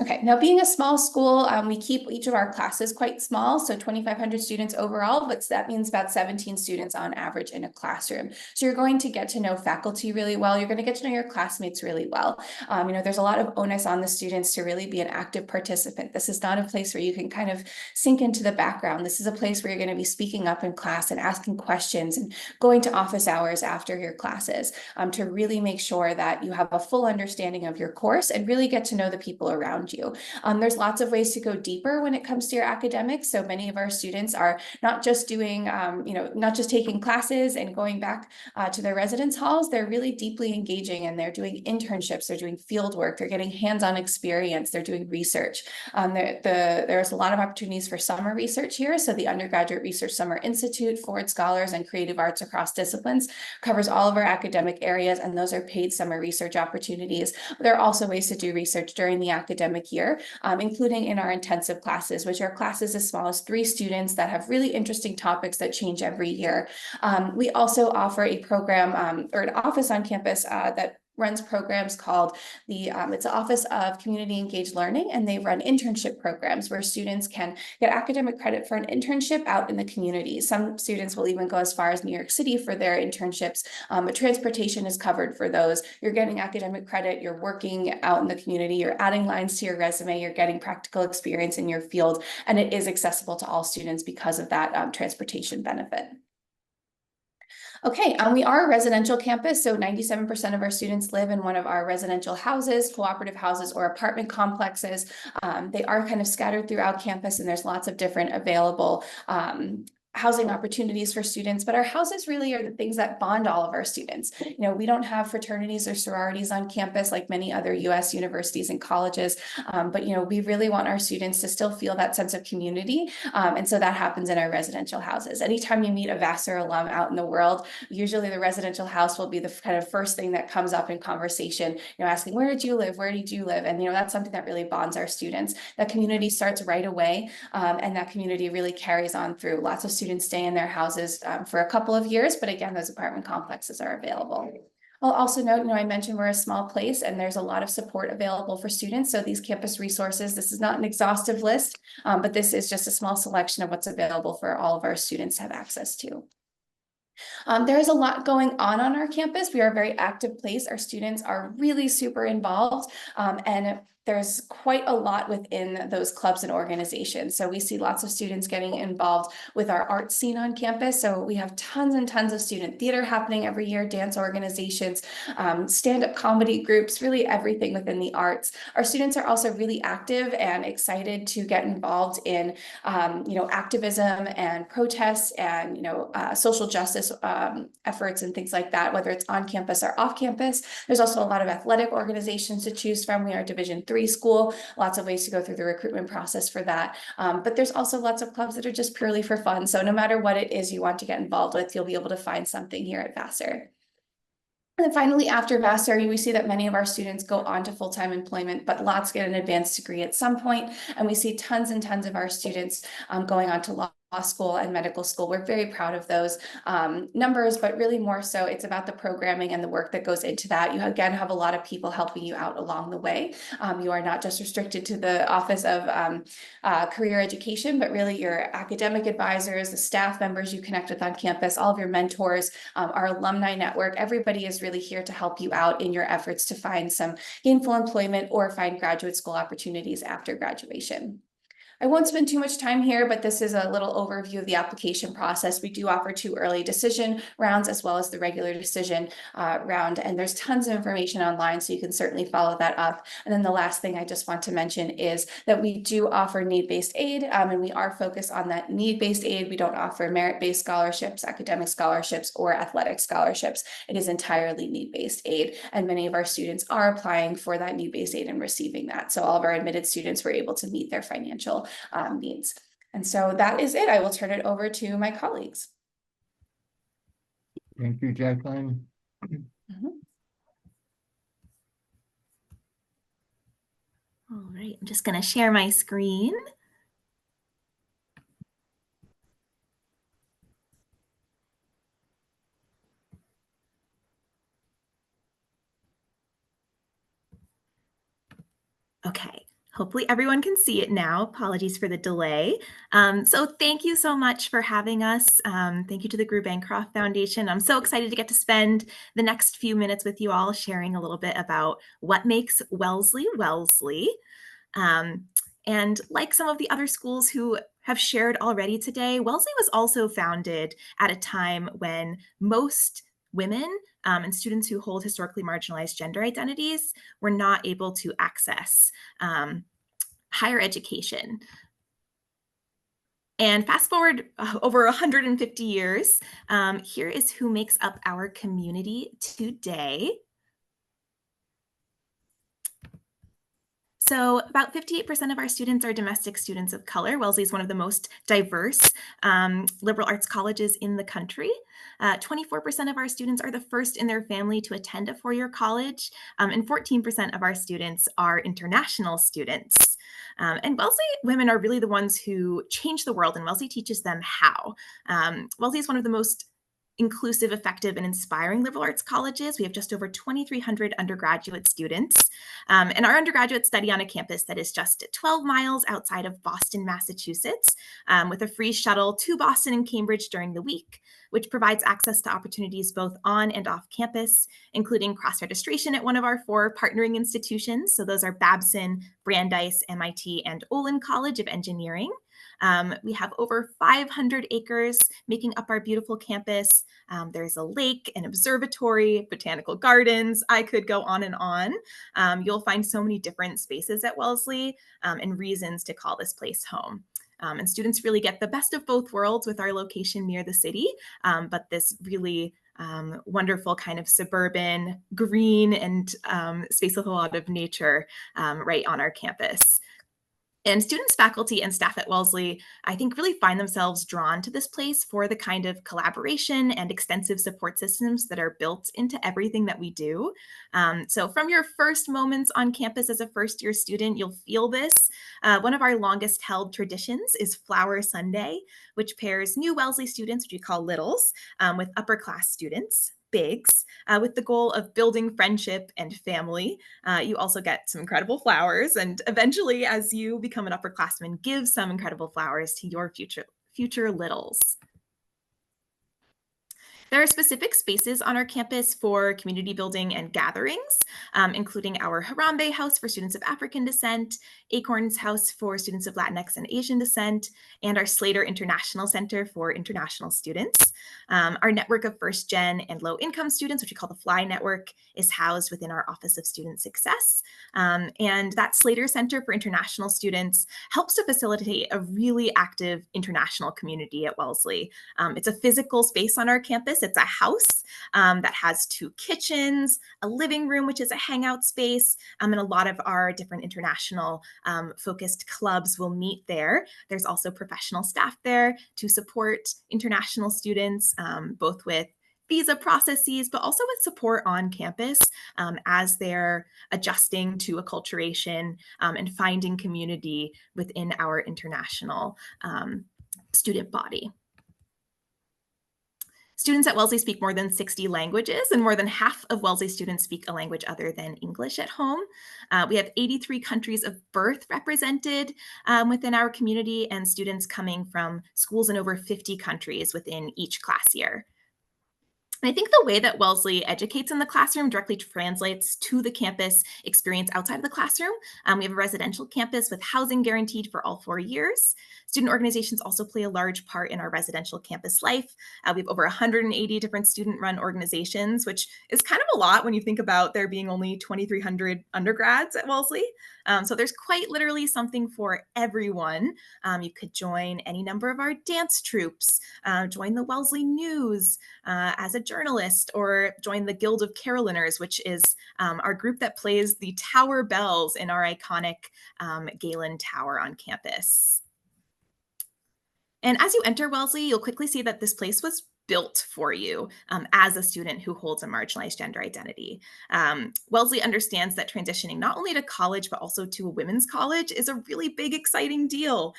Okay, now being a small school, we keep each of our classes quite small, so 2,500 students overall, but that means about 17 students on average in a classroom. So you're going to get to know faculty really well. You're going to get to know your classmates really well. There's a lot of onus on the students to really be an active participant. This is not a place where you can kind of sink into the background. This is a place where you're going to be speaking up in class and asking questions and going to office hours after your classes to really make sure that you have a full understanding of your course and really get to know the people around you. There's lots of ways to go deeper when it comes to your academics. So many of our students are not just doing, not just taking classes and going back to their residence halls. They're really deeply engaging and they're doing internships, they're doing field work, they're getting hands-on experience, they're doing research. There's a lot of opportunities for summer research here. So the Undergraduate Research Summer Institute, Ford Scholars, and Creative Arts Across Disciplines covers all of our academic areas, and those are paid summer research opportunities. There are also ways to do research during the academic year, including in our intensive classes, which are classes as small as 3 students that have really interesting topics that change every year. We also offer a program or an office on campus that runs programs called it's the Office of Community Engaged Learning, and they run internship programs where students can get academic credit for an internship out in the community. Some students will even go as far as New York City for their internships, but transportation is covered for those. You're getting academic credit, you're working out in the community, you're adding lines to your resume, you're getting practical experience in your field, and it is accessible to all students because of that transportation benefit. Okay, we are a residential campus, so 97% of our students live in one of our residential houses, cooperative houses, or apartment complexes. They are kind of scattered throughout campus, and there's lots of different available housing opportunities for students, but our houses really are the things that bond all of our students. We don't have fraternities or sororities on campus like many other US universities and colleges, but we really want our students to still feel that sense of community, and so that happens in our residential houses. Anytime you meet a Vassar alum out in the world, usually the residential house will be the kind of first thing that comes up in conversation, asking, where did you live? Where did you live? And that's something that really bonds our students. That community starts right away, and that community really carries on through. Lots of students stay in their houses for a couple of years, but again, those apartment complexes are available. I'll also note, I mentioned we're a small place and there's a lot of support available for students. So these campus resources, this is not an exhaustive list, but this is just a small selection of what's available for all of our students to have access to. There is a lot going on our campus. We are a very active place. Our students are really super involved, and there's quite a lot within those clubs and organizations. So we see lots of students getting involved with our art scene on campus. So we have tons and tons of student theater happening every year, dance organizations, stand-up comedy groups, really everything within the arts. Our students are also really active and excited to get involved in, activism and protests and, social justice efforts and things like that, whether it's on campus or off campus. There's also a lot of athletic organizations to choose from. We are Division III school, lots of ways to go through the recruitment process for that. But there's also lots of clubs that are just purely for fun. So no matter what it is you want to get involved with, you'll be able to find something here at Vassar. And then finally, after Vassar, we see that many of our students go on to full-time employment, but lots get an advanced degree at some point. And we see tons and tons of our students going on to law school and medical school. We're very proud of those numbers, but really more so it's about the programming and the work that goes into that. You again have a lot of people helping you out along the way. You are not just restricted to the Office of Career Education, but really your academic advisors, the staff members you connect with on campus, all of your mentors, our alumni network, everybody is really here to help you out in your efforts to find some gainful employment or find graduate school opportunities after graduation. I won't spend too much time here, but this is a little overview of the application process. We do offer 2 early decision rounds as well as the regular decision round, and there's tons of information online, so you can certainly follow that up. And then the last thing I just want to mention is that we do offer need-based aid, and we are focused on that need-based aid. We don't offer merit-based scholarships, academic scholarships, or athletic scholarships. It is entirely need-based aid, and many of our students are applying for that need-based aid and receiving that. So all of our admitted students were able to meet their financial needs. And so that is it. I will turn it over to my colleagues. Thank you, Jacqueline. All right, I'm just going to share my screen. Okay. Hopefully everyone can see it now. Apologies for the delay. So thank you so much for having us. Thank you to the Gru Bancroft Foundation. I'm so excited to get to spend the next few minutes with you all sharing a little bit about what makes Wellesley Wellesley. And like some of the other schools who have shared already today, Wellesley was also founded at a time when most women and students who hold historically marginalized gender identities were not able to access higher education. And fast forward over 150 years, here is who makes up our community today. So about 58% of our students are domestic students of color. Wellesley is one of the most diverse liberal arts colleges in the country. 24% of our students are the first in their family to attend a four-year college, and 14% of our students are international students. And Wellesley women are really the ones who change the world, and Wellesley teaches them how. Wellesley is one of the most inclusive, effective, and inspiring liberal arts colleges. We have just over 2,300 undergraduate students, and our undergraduates study on a campus that is just 12 miles outside of Boston, Massachusetts, with a free shuttle to Boston and Cambridge during the week, which provides access to opportunities both on and off campus, including cross-registration at one of our 4 partnering institutions. So those are Babson, Brandeis, MIT, and Olin College of Engineering. We have over 500 acres making up our beautiful campus. There's a lake, an observatory, botanical gardens. I could go on and on. You'll find so many different spaces at Wellesley and reasons to call this place home. And students really get the best of both worlds with our location near the city, but this really wonderful kind of suburban, green, and space with a lot of nature right on our campus. And students, faculty, and staff at Wellesley, I think, really find themselves drawn to this place for the kind of collaboration and extensive support systems that are built into everything that we do. So from your first moments on campus as a first-year student, you'll feel this. One of our longest held traditions is Flower Sunday, which pairs new Wellesley students, which we call littles, with upper-class students, bigs, with the goal of building friendship and family. You also get some incredible flowers, and eventually, as you become an upperclassman, give some incredible flowers to your future littles. There are specific spaces on our campus for community building and gatherings, including our Harambe House for students of African descent, Acorns House for students of Latinx and Asian descent, and our Slater International Center for international students. Our network of first-gen and low-income students, which we call the FLY Network, is housed within our Office of Student Success. And that Slater Center for international students helps to facilitate a really active international community at Wellesley. It's a physical space on our campus. It's a house that has 2 kitchens, a living room, which is a hangout space, and a lot of our different international focused clubs will meet there. There's also professional staff there to support international students, both with visa processes, but also with support on campus as they're adjusting to acculturation and finding community within our international student body. Students at Wellesley speak more than 60 languages, and more than half of Wellesley students speak a language other than English at home. We have 83 countries of birth represented within our community, and students coming from schools in over 50 countries within each class year. And I think the way that Wellesley educates in the classroom directly translates to the campus experience outside of the classroom. We have a residential campus with housing guaranteed for all 4 years. Student organizations also play a large part in our residential campus life. We have over 180 different student-run organizations, which is kind of a lot when you think about there being only 2,300 undergrads at Wellesley. So there's quite literally something for everyone. You could join any number of our dance troupes, join the Wellesley News as a journalist, or join the Guild of Caroliners, which is our group that plays the tower bells in our iconic Galen Tower on campus. And as you enter Wellesley, you'll quickly see that this place was built for you as a student who holds a marginalized gender identity. Wellesley understands that transitioning not only to college, but also to a women's college is a really big, exciting deal.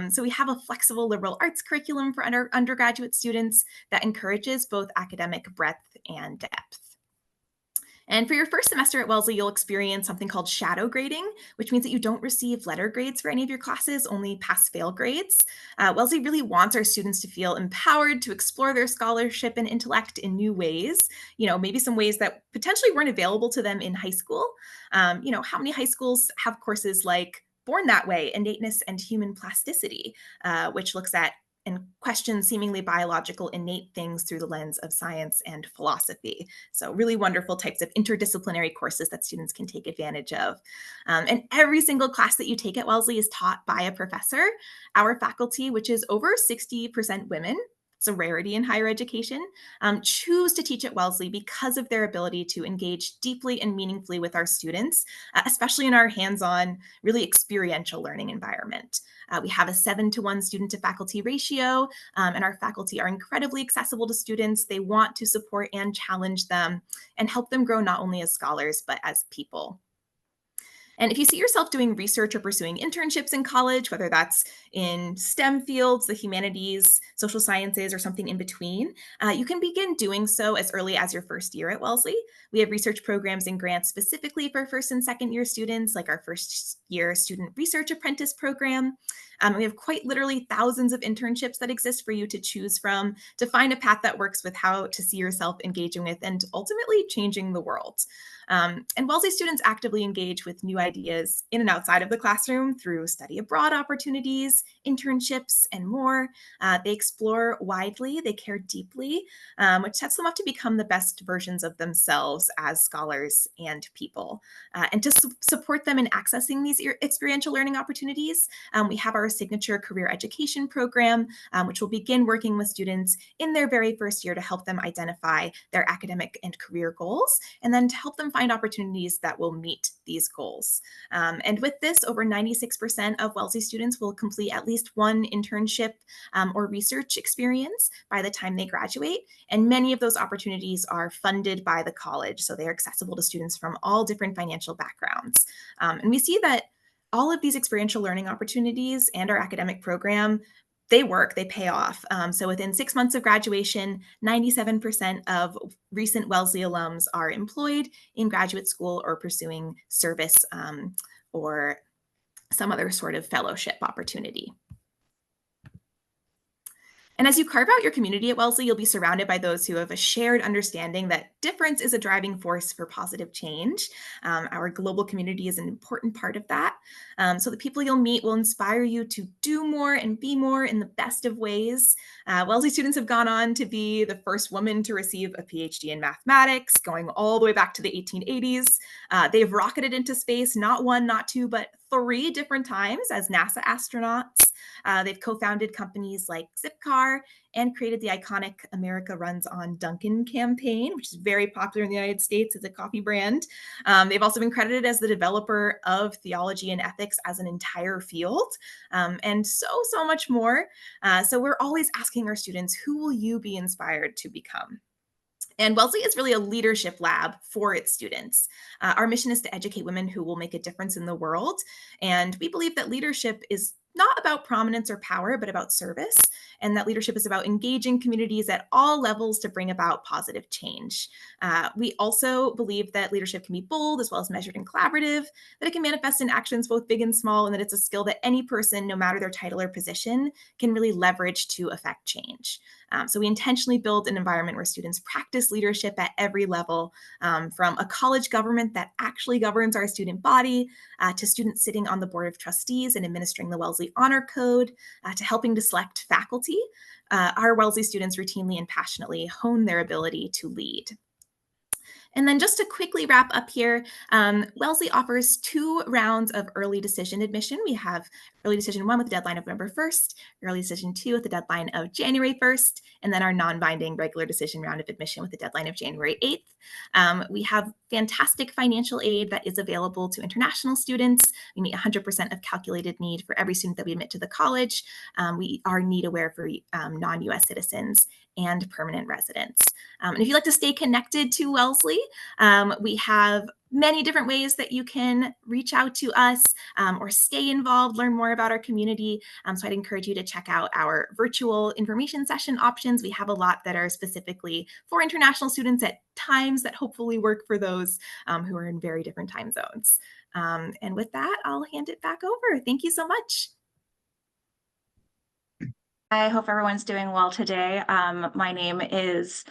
So we have a flexible liberal arts curriculum for undergraduate students that encourages both academic breadth and depth. And for your first semester at Wellesley, you'll experience something called shadow grading, which means that you don't receive letter grades for any of your classes, only pass-fail grades. Wellesley really wants our students to feel empowered to explore their scholarship and intellect in new ways, maybe some ways that potentially weren't available to them in high school. How many high schools have courses like Born That Way, Innateness and Human Plasticity, which looks at and questions seemingly biological innate things through the lens of science and philosophy. So really wonderful types of interdisciplinary courses that students can take advantage of. And every single class that you take at Wellesley is taught by a professor. Our faculty, which is over 60% women, it's a rarity in higher education, choose to teach at Wellesley because of their ability to engage deeply and meaningfully with our students, especially in our hands-on, really experiential learning environment. We have a 7-to-1 student to faculty ratio, and our faculty are incredibly accessible to students. They want to support and challenge them and help them grow not only as scholars, but as people. And if you see yourself doing research or pursuing internships in college, whether that's in STEM fields, the humanities, social sciences, or something in between, you can begin doing so as early as your first year at Wellesley. We have research programs and grants specifically for first and second year students, like our first year student research apprentice program. We have quite literally thousands of internships that exist for you to choose from to find a path that works with how to see yourself engaging with and ultimately changing the world. And Wellesley students actively engage with new ideas in and outside of the classroom through study abroad opportunities, internships, and more. They explore widely, they care deeply, which sets them up to become the best versions of themselves as scholars and people. And to support them in accessing these experiential learning opportunities, we have our signature career education program, which will begin working with students in their very first year to help them identify their academic and career goals, and then to help them find opportunities that will meet these goals. And with this, over 96% of Wellesley students will complete at least one internship or research experience by the time they graduate. And many of those opportunities are funded by the college, so they are accessible to students from all different financial backgrounds. And we see that all of these experiential learning opportunities and our academic program, they work, they pay off. So within 6 months of graduation, 97% of recent Wellesley alums are employed in graduate school or pursuing service or some other sort of fellowship opportunity. And as you carve out your community at Wellesley, you'll be surrounded by those who have a shared understanding that difference is a driving force for positive change. Our global community is an important part of that. So the people you'll meet will inspire you to do more and be more in the best of ways. Wellesley students have gone on to be the first woman to receive a PhD in mathematics, going all the way back to the 1880s. They've rocketed into space, not one, not two, but 3 different times as NASA astronauts. They've co-founded companies like Zipcar and created the iconic America Runs on Dunkin' campaign, which is very popular in the United States as a coffee brand. They've also been credited as the developer of theology and ethics as an entire field, and so much more. So we're always asking our students, who will you be inspired to become? And Wellesley is really a leadership lab for its students. Our mission is to educate women who will make a difference in the world. And we believe that leadership is not about prominence or power, but about service. And that leadership is about engaging communities at all levels to bring about positive change. We also believe that leadership can be bold as well as measured and collaborative, that it can manifest in actions both big and small, and that it's a skill that any person, no matter their title or position, can really leverage to affect change. So we intentionally build an environment where students practice leadership at every level, from a college government that actually governs our student body, to students sitting on the board of trustees and administering the Wellesley Honor Code, to helping to select faculty. Our Wellesley students routinely and passionately hone their ability to lead. And then just to quickly wrap up here, Wellesley offers 2 rounds of early decision admission. We have early decision 1 with a deadline of November 1st, early decision 2 with a deadline of January 1st, and then our non-binding regular decision round of admission with a deadline of January 8th. We have fantastic financial aid that is available to international students. We meet 100% of calculated need for every student that we admit to the college. We are need aware for non-US citizens and permanent residents. And if you'd like to stay connected to Wellesley, we have many different ways that you can reach out to us or stay involved, learn more about our community. So I'd encourage you to check out our virtual information session options. We have a lot that are specifically for international students at times that hopefully work for those who are in very different time zones. And with that, I'll hand it back over. Thank you so much. I hope everyone's doing well today. My name is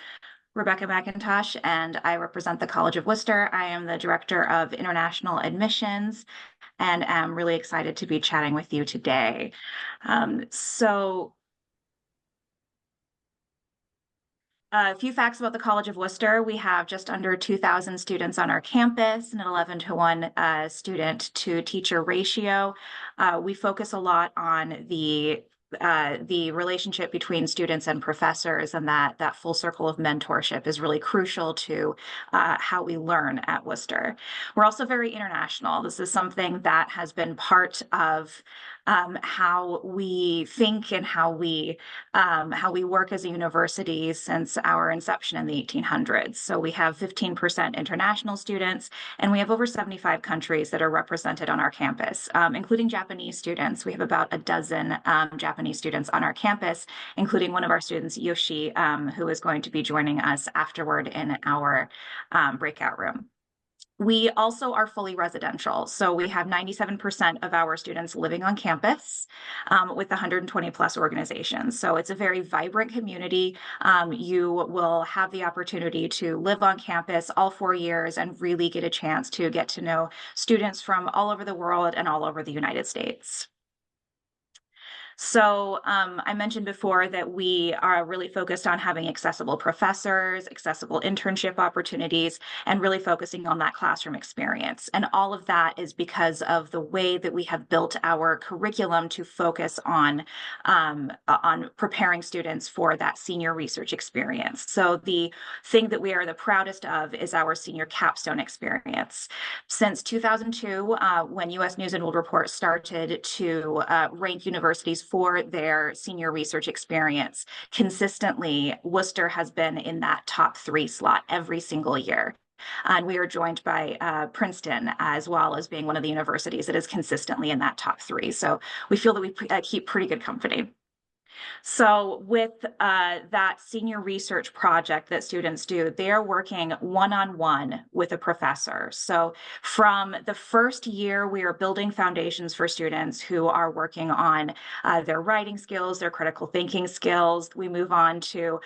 Rebecca McIntosh, and I represent the College of Wooster. I am the Director of International Admissions, and am really excited to be chatting with you today. A few facts about the College of Wooster. We have just under 2,000 students on our campus and an 11-to-1 student to teacher ratio. We focus a lot on the relationship between students and professors, and that full circle of mentorship is really crucial to how we learn at Wooster. We're also very international. This is something that has been part of how we think and how we work as a university since our inception in the 1800s. So we have 15% international students, and we have over 75 countries that are represented on our campus, including Japanese students. We have about a dozen Japanese students on our campus, including one of our students, Yoshi, who is going to be joining us afterward in our breakout room. We also are fully residential. So we have 97% of our students living on campus with 120 plus organizations. So it's a very vibrant community. You will have the opportunity to live on campus all 4 years and really get a chance to get to know students from all over the world and all over the United States. So I mentioned before that we are really focused on having accessible professors, accessible internship opportunities, and really focusing on that classroom experience. And all of that is because of the way that we have built our curriculum to focus on preparing students for that senior research experience. So the thing that we are the proudest of is our senior capstone experience. Since 2002, when U.S. News and World Report started to rank universities for their senior research experience, consistently, Wooster has been in that top 3 slot every single year. And we are joined by Princeton as well as being one of the universities that is consistently in that top 3. So we feel that we keep pretty good company. So with that senior research project that students do, they are working one-on-one with a professor. So from the first year, we are building foundations for students who are working on their writing skills, their critical thinking skills. We move on to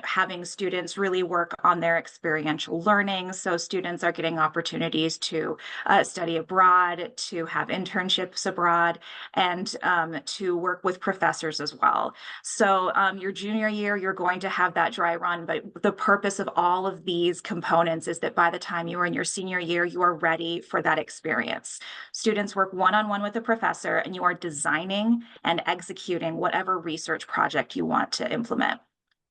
having students really work on their experiential learning. So students are getting opportunities to study abroad, to have internships abroad, and to work with professors as well. So your junior year, you're going to have that dry run, but the purpose of all of these components is that by the time you are in your senior year, you are ready for that experience. Students work one-on-one with a professor, and you are designing and executing whatever research project you want to implement.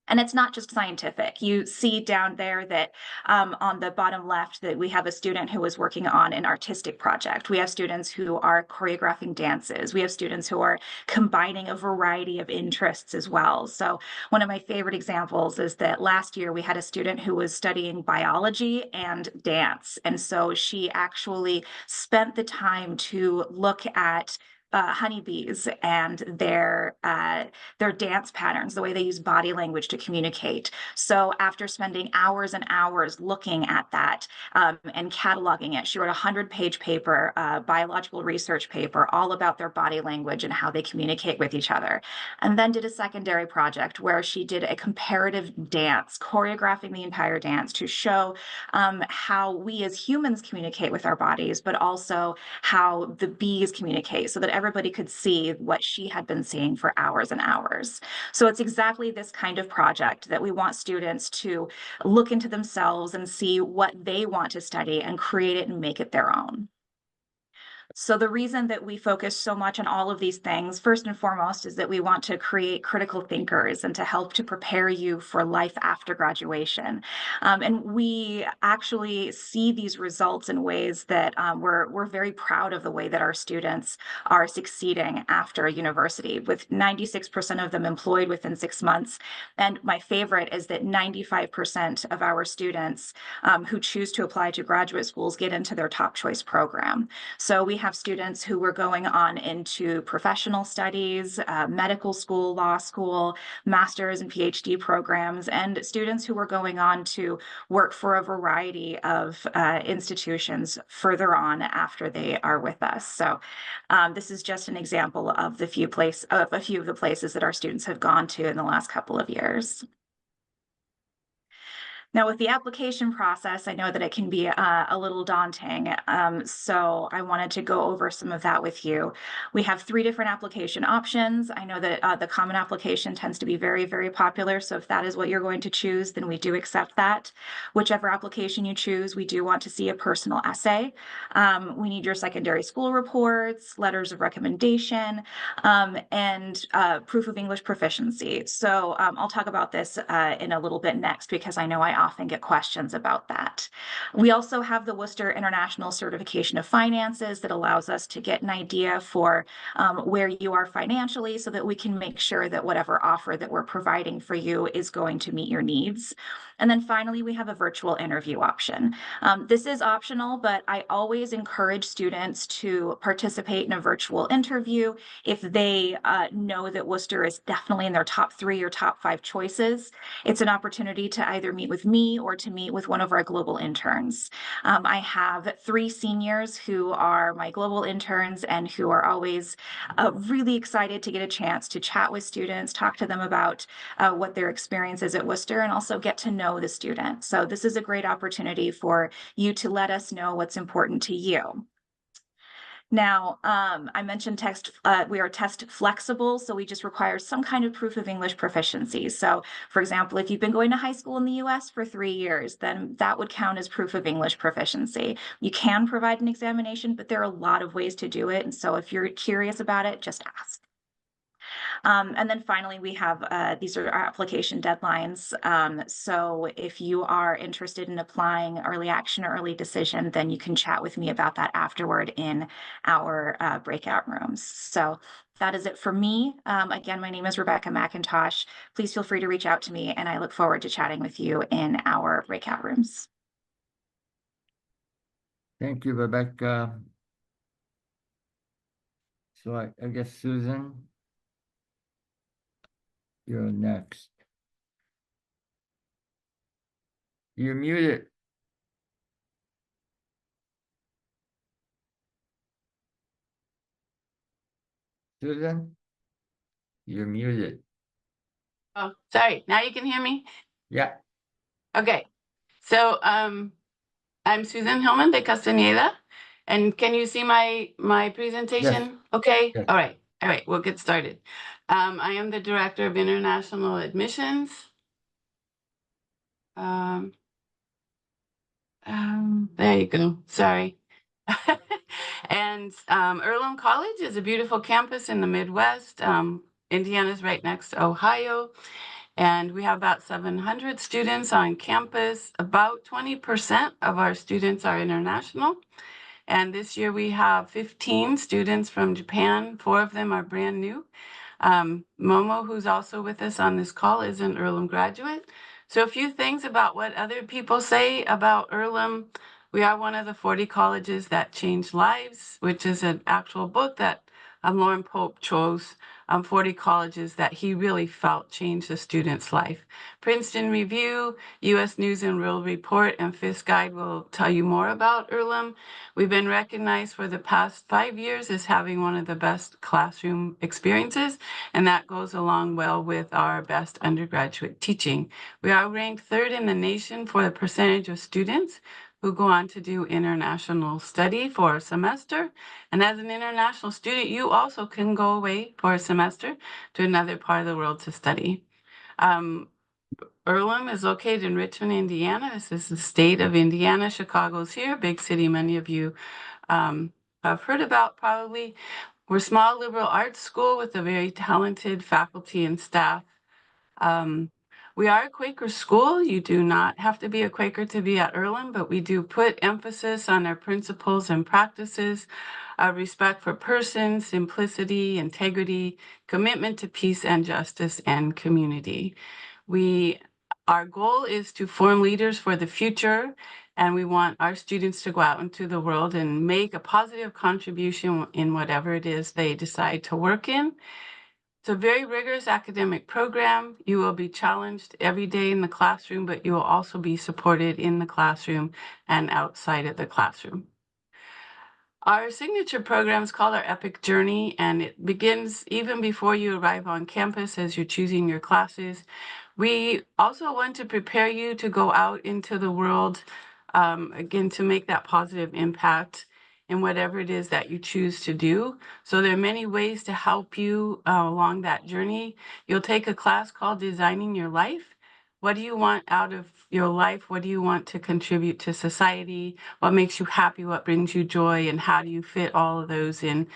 And it's not just scientific. You see down there that on the bottom left that we have a student who is working on an artistic project. We have students who are choreographing dances. We have students who are combining a variety of interests as well. So one of my favorite examples is that last year we had a student who was studying biology and dance. And so she actually spent the time to look at honeybees and their dance patterns, the way they use body language to communicate. So after spending hours and hours looking at that and cataloging it, she wrote a 100-page paper, biological research paper, all about their body language and how they communicate with each other. And then did a secondary project where she did a comparative dance, choreographing the entire dance to show how we as humans communicate with our bodies, but also how the bees communicate, so that everybody could see what she had been seeing for hours and hours. So it's exactly this kind of project that we want students to look into themselves and see what they want to study and create it and make it their own. So the reason that we focus so much on all of these things, first and foremost, is that we want to create critical thinkers and to help to prepare you for life after graduation. And we actually see these results in ways that we're very proud of the way that our students are succeeding after university, with 96% of them employed within 6 months. And my favorite is that 95% of our students who choose to apply to graduate schools get into their top choice program. So we have students who were going on into professional studies, medical school, law school, master's and PhD programs, and students who were going on to work for a variety of institutions further on after they are with us. So this is just an example of a few of the places that our students have gone to in the last couple of years. Now, with the application process, I know that it can be a little daunting, so I wanted to go over some of that with you. We have 3 different application options. I know that the common application tends to be very, very popular, so if that is what you're going to choose, then we do accept that. Whichever application you choose, we do want to see a personal essay. We need your secondary school reports, letters of recommendation, and proof of English proficiency. So I'll talk about this in a little bit next, because I know I often get questions about that. We also have the Wooster International Certification of Finances that allows us to get an idea for where you are financially, so that we can make sure that whatever offer that we're providing for you is going to meet your needs. And then finally, we have a virtual interview option. This is optional, but I always encourage students to participate in a virtual interview if they know that Wooster is definitely in their top 3 or top 5 choices. It's an opportunity to either meet with me or to meet with one of our global interns. I have 3 seniors who are my global interns and who are always really excited to get a chance to chat with students, talk to them about what their experience is at Wooster, and also get to know the student. So this is a great opportunity for you to let us know what's important to you. Now, I mentioned we are test flexible, so we just require some kind of proof of English proficiency. So, for example, if you've been going to high school in the US for 3 years, then that would count as proof of English proficiency. You can provide an examination, but there are a lot of ways to do it. And so if you're curious about it, just ask. And then finally, we have these are our application deadlines. So if you are interested in applying early action or early decision, then you can chat with me about that afterward in our breakout rooms. So that is it for me. Again, my name is Rebecca McIntosh. Please feel free to reach out to me, and I look forward to chatting with you in our breakout rooms. Thank you, Rebecca. So I guess Susan, you're next. You're muted. Susan, you're muted. Oh, sorry. Now you can hear me? Yeah. Okay. So I'm Susan Hillman de Castañeda. And can you see my presentation? Yes. Okay. Yes. All right. All right. We'll get started. I am the Director of International Admissions. There you go. Sorry. And Earlham College is a beautiful campus in the Midwest. Indiana's right next to Ohio. And we have about 700 students on campus. About 20% of our students are international. And this year we have 15 students from Japan. 4 of them are brand new. Momo, who's also with us on this call, is an Earlham graduate. So a few things about what other people say about Earlham. We are one of the 40 colleges that change lives, which is an actual book that Lauren Pope chose. 40 colleges that he really felt changed the student's life. Princeton Review, U.S. News and World Report, and Fisk Guide will tell you more about Earlham. We've been recognized for the past 5 years as having one of the best classroom experiences, and that goes along well with our best undergraduate teaching. We are ranked 3rd in the nation for the percentage of students who go on to do international study for a semester. And as an international student, you also can go away for a semester to another part of the world to study. Earlham is located in Richmond, Indiana. This is the state of Indiana. Chicago's here, big city. Many of you have heard about probably. We're a small liberal arts school with a very talented faculty and staff. We are a Quaker school. You do not have to be a Quaker to be at Earlham, but we do put emphasis on our principles and practices, respect for persons, simplicity, integrity, commitment to peace and justice and community. Our goal is to form leaders for the future, and we want our students to go out into the world and make a positive contribution in whatever it is they decide to work in. It's a very rigorous academic program. You will be challenged every day in the classroom, but you will also be supported in the classroom and outside of the classroom. Our signature program is called our Epic Journey, and it begins even before you arrive on campus as you're choosing your classes. We also want to prepare you to go out into the world, again, to make that positive impact in whatever it is that you choose to do. So there are many ways to help you along that journey. You'll take a class called Designing Your Life. What do you want out of your life? What do you want to contribute to society? What makes you happy? What brings you joy? And how do you fit all of those in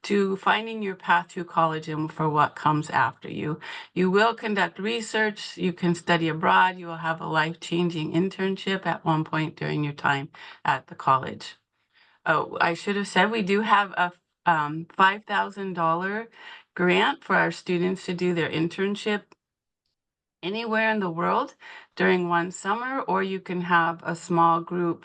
to finding your path through college and for what comes after you? You will conduct research. You can study abroad. You will have a life-changing internship at one point during your time at the college. Oh, I should have said we do have a $5,000 grant for our students to do their internship anywhere in the world during one summer, or you can have a small group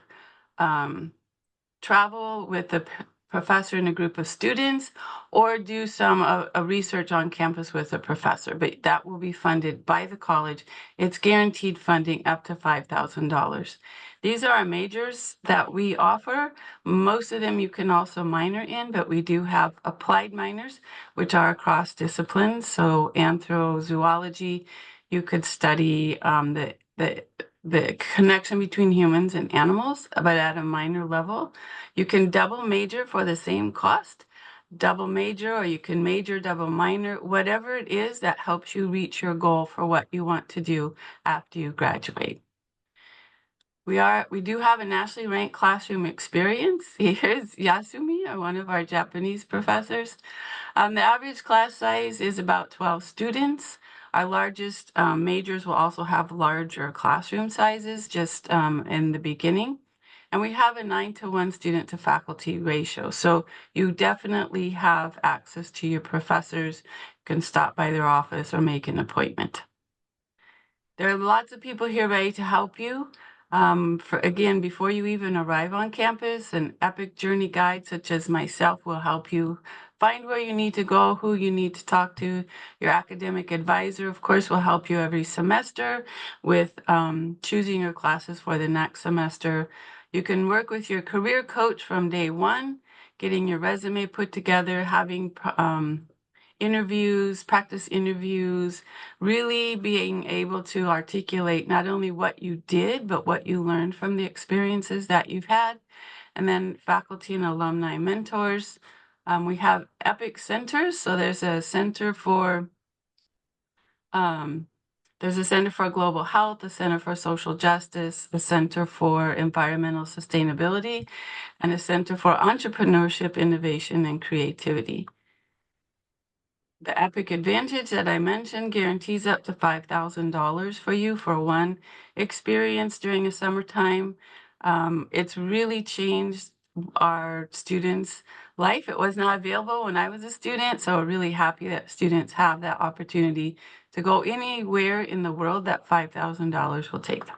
travel with a professor and a group of students, or do some research on campus with a professor, but that will be funded by the college. It's guaranteed funding up to $5,000. These are our majors that we offer. Most of them you can also minor in, but we do have applied minors, which are across disciplines. So anthrozoology, you could study the connection between humans and animals, but at a minor level. You can double major for the same cost, double major, or you can major, double minor, whatever it is that helps you reach your goal for what you want to do after you graduate. We do have a nationally ranked classroom experience. Here's Yasumi, one of our Japanese professors. The average class size is about 12 students. Our largest majors will also have larger classroom sizes just in the beginning. And we have a 9-to-1 student to faculty ratio. So you definitely have access to your professors. You can stop by their office or make an appointment. There are lots of people here ready to help you. Again, before you even arrive on campus, an epic journey guide such as myself will help you find where you need to go, who you need to talk to. Your academic advisor, of course, will help you every semester with choosing your classes for the next semester. You can work with your career coach from day one, getting your resume put together, having interviews, practice interviews, really being able to articulate not only what you did, but what you learned from the experiences that you've had. And then faculty and alumni mentors. We have EPIC centers. So there's a center for global health, a center for social justice, a center for environmental sustainability, and a center for entrepreneurship, innovation, and creativity. The EPIC Advantage that I mentioned guarantees up to $5,000 for you for one experience during a summertime. It's really changed our students' life. It was not available when I was a student, so we're really happy that students have that opportunity to go anywhere in the world that $5,000 will take them.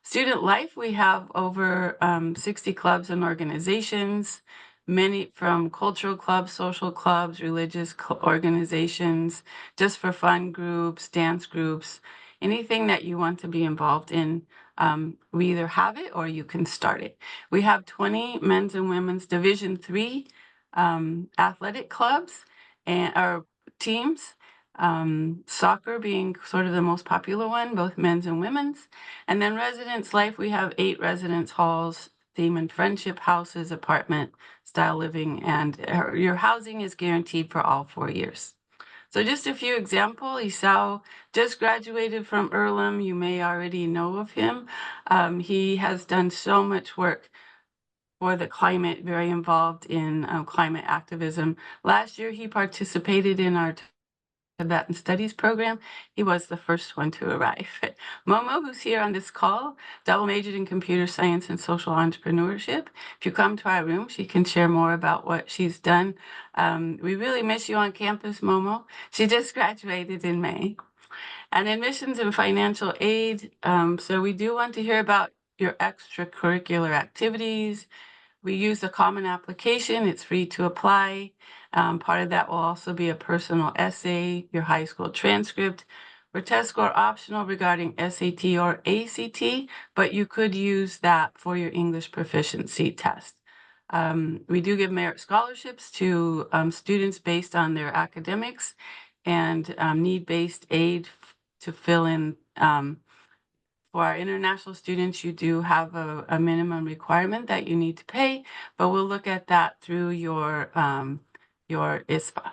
Student life, we have over 60 clubs and organizations, many from cultural clubs, social clubs, religious organizations, just for fun groups, dance groups, anything that you want to be involved in. We either have it or you can start it. We have 20 men's and women's Division III athletic clubs or teams. Soccer being sort of the most popular one, both men's and women's. And then residence life, we have 8 residence halls, theme and friendship houses, apartment style living, and your housing is guaranteed for all 4 years. So just a few examples. Isao just graduated from Earlham. You may already know of him. He has done so much work for the climate, very involved in climate activism. Last year, he participated in our Tibetan Studies program. He was the first one to arrive. Momo, who's here on this call, double majored in computer science and social entrepreneurship. If you come to our room, she can share more about what she's done. We really miss you on campus, Momo. She just graduated in May. And admissions and financial aid. So we do want to hear about your extracurricular activities. We use a common application. It's free to apply. Part of that will also be a personal essay, your high school transcript. For test score optional regarding SAT or ACT, but you could use that for your English proficiency test. We do give merit scholarships to students based on their academics and need-based aid to fill in. For our international students, you do have a minimum requirement that you need to pay, but we'll look at that through your ISPA.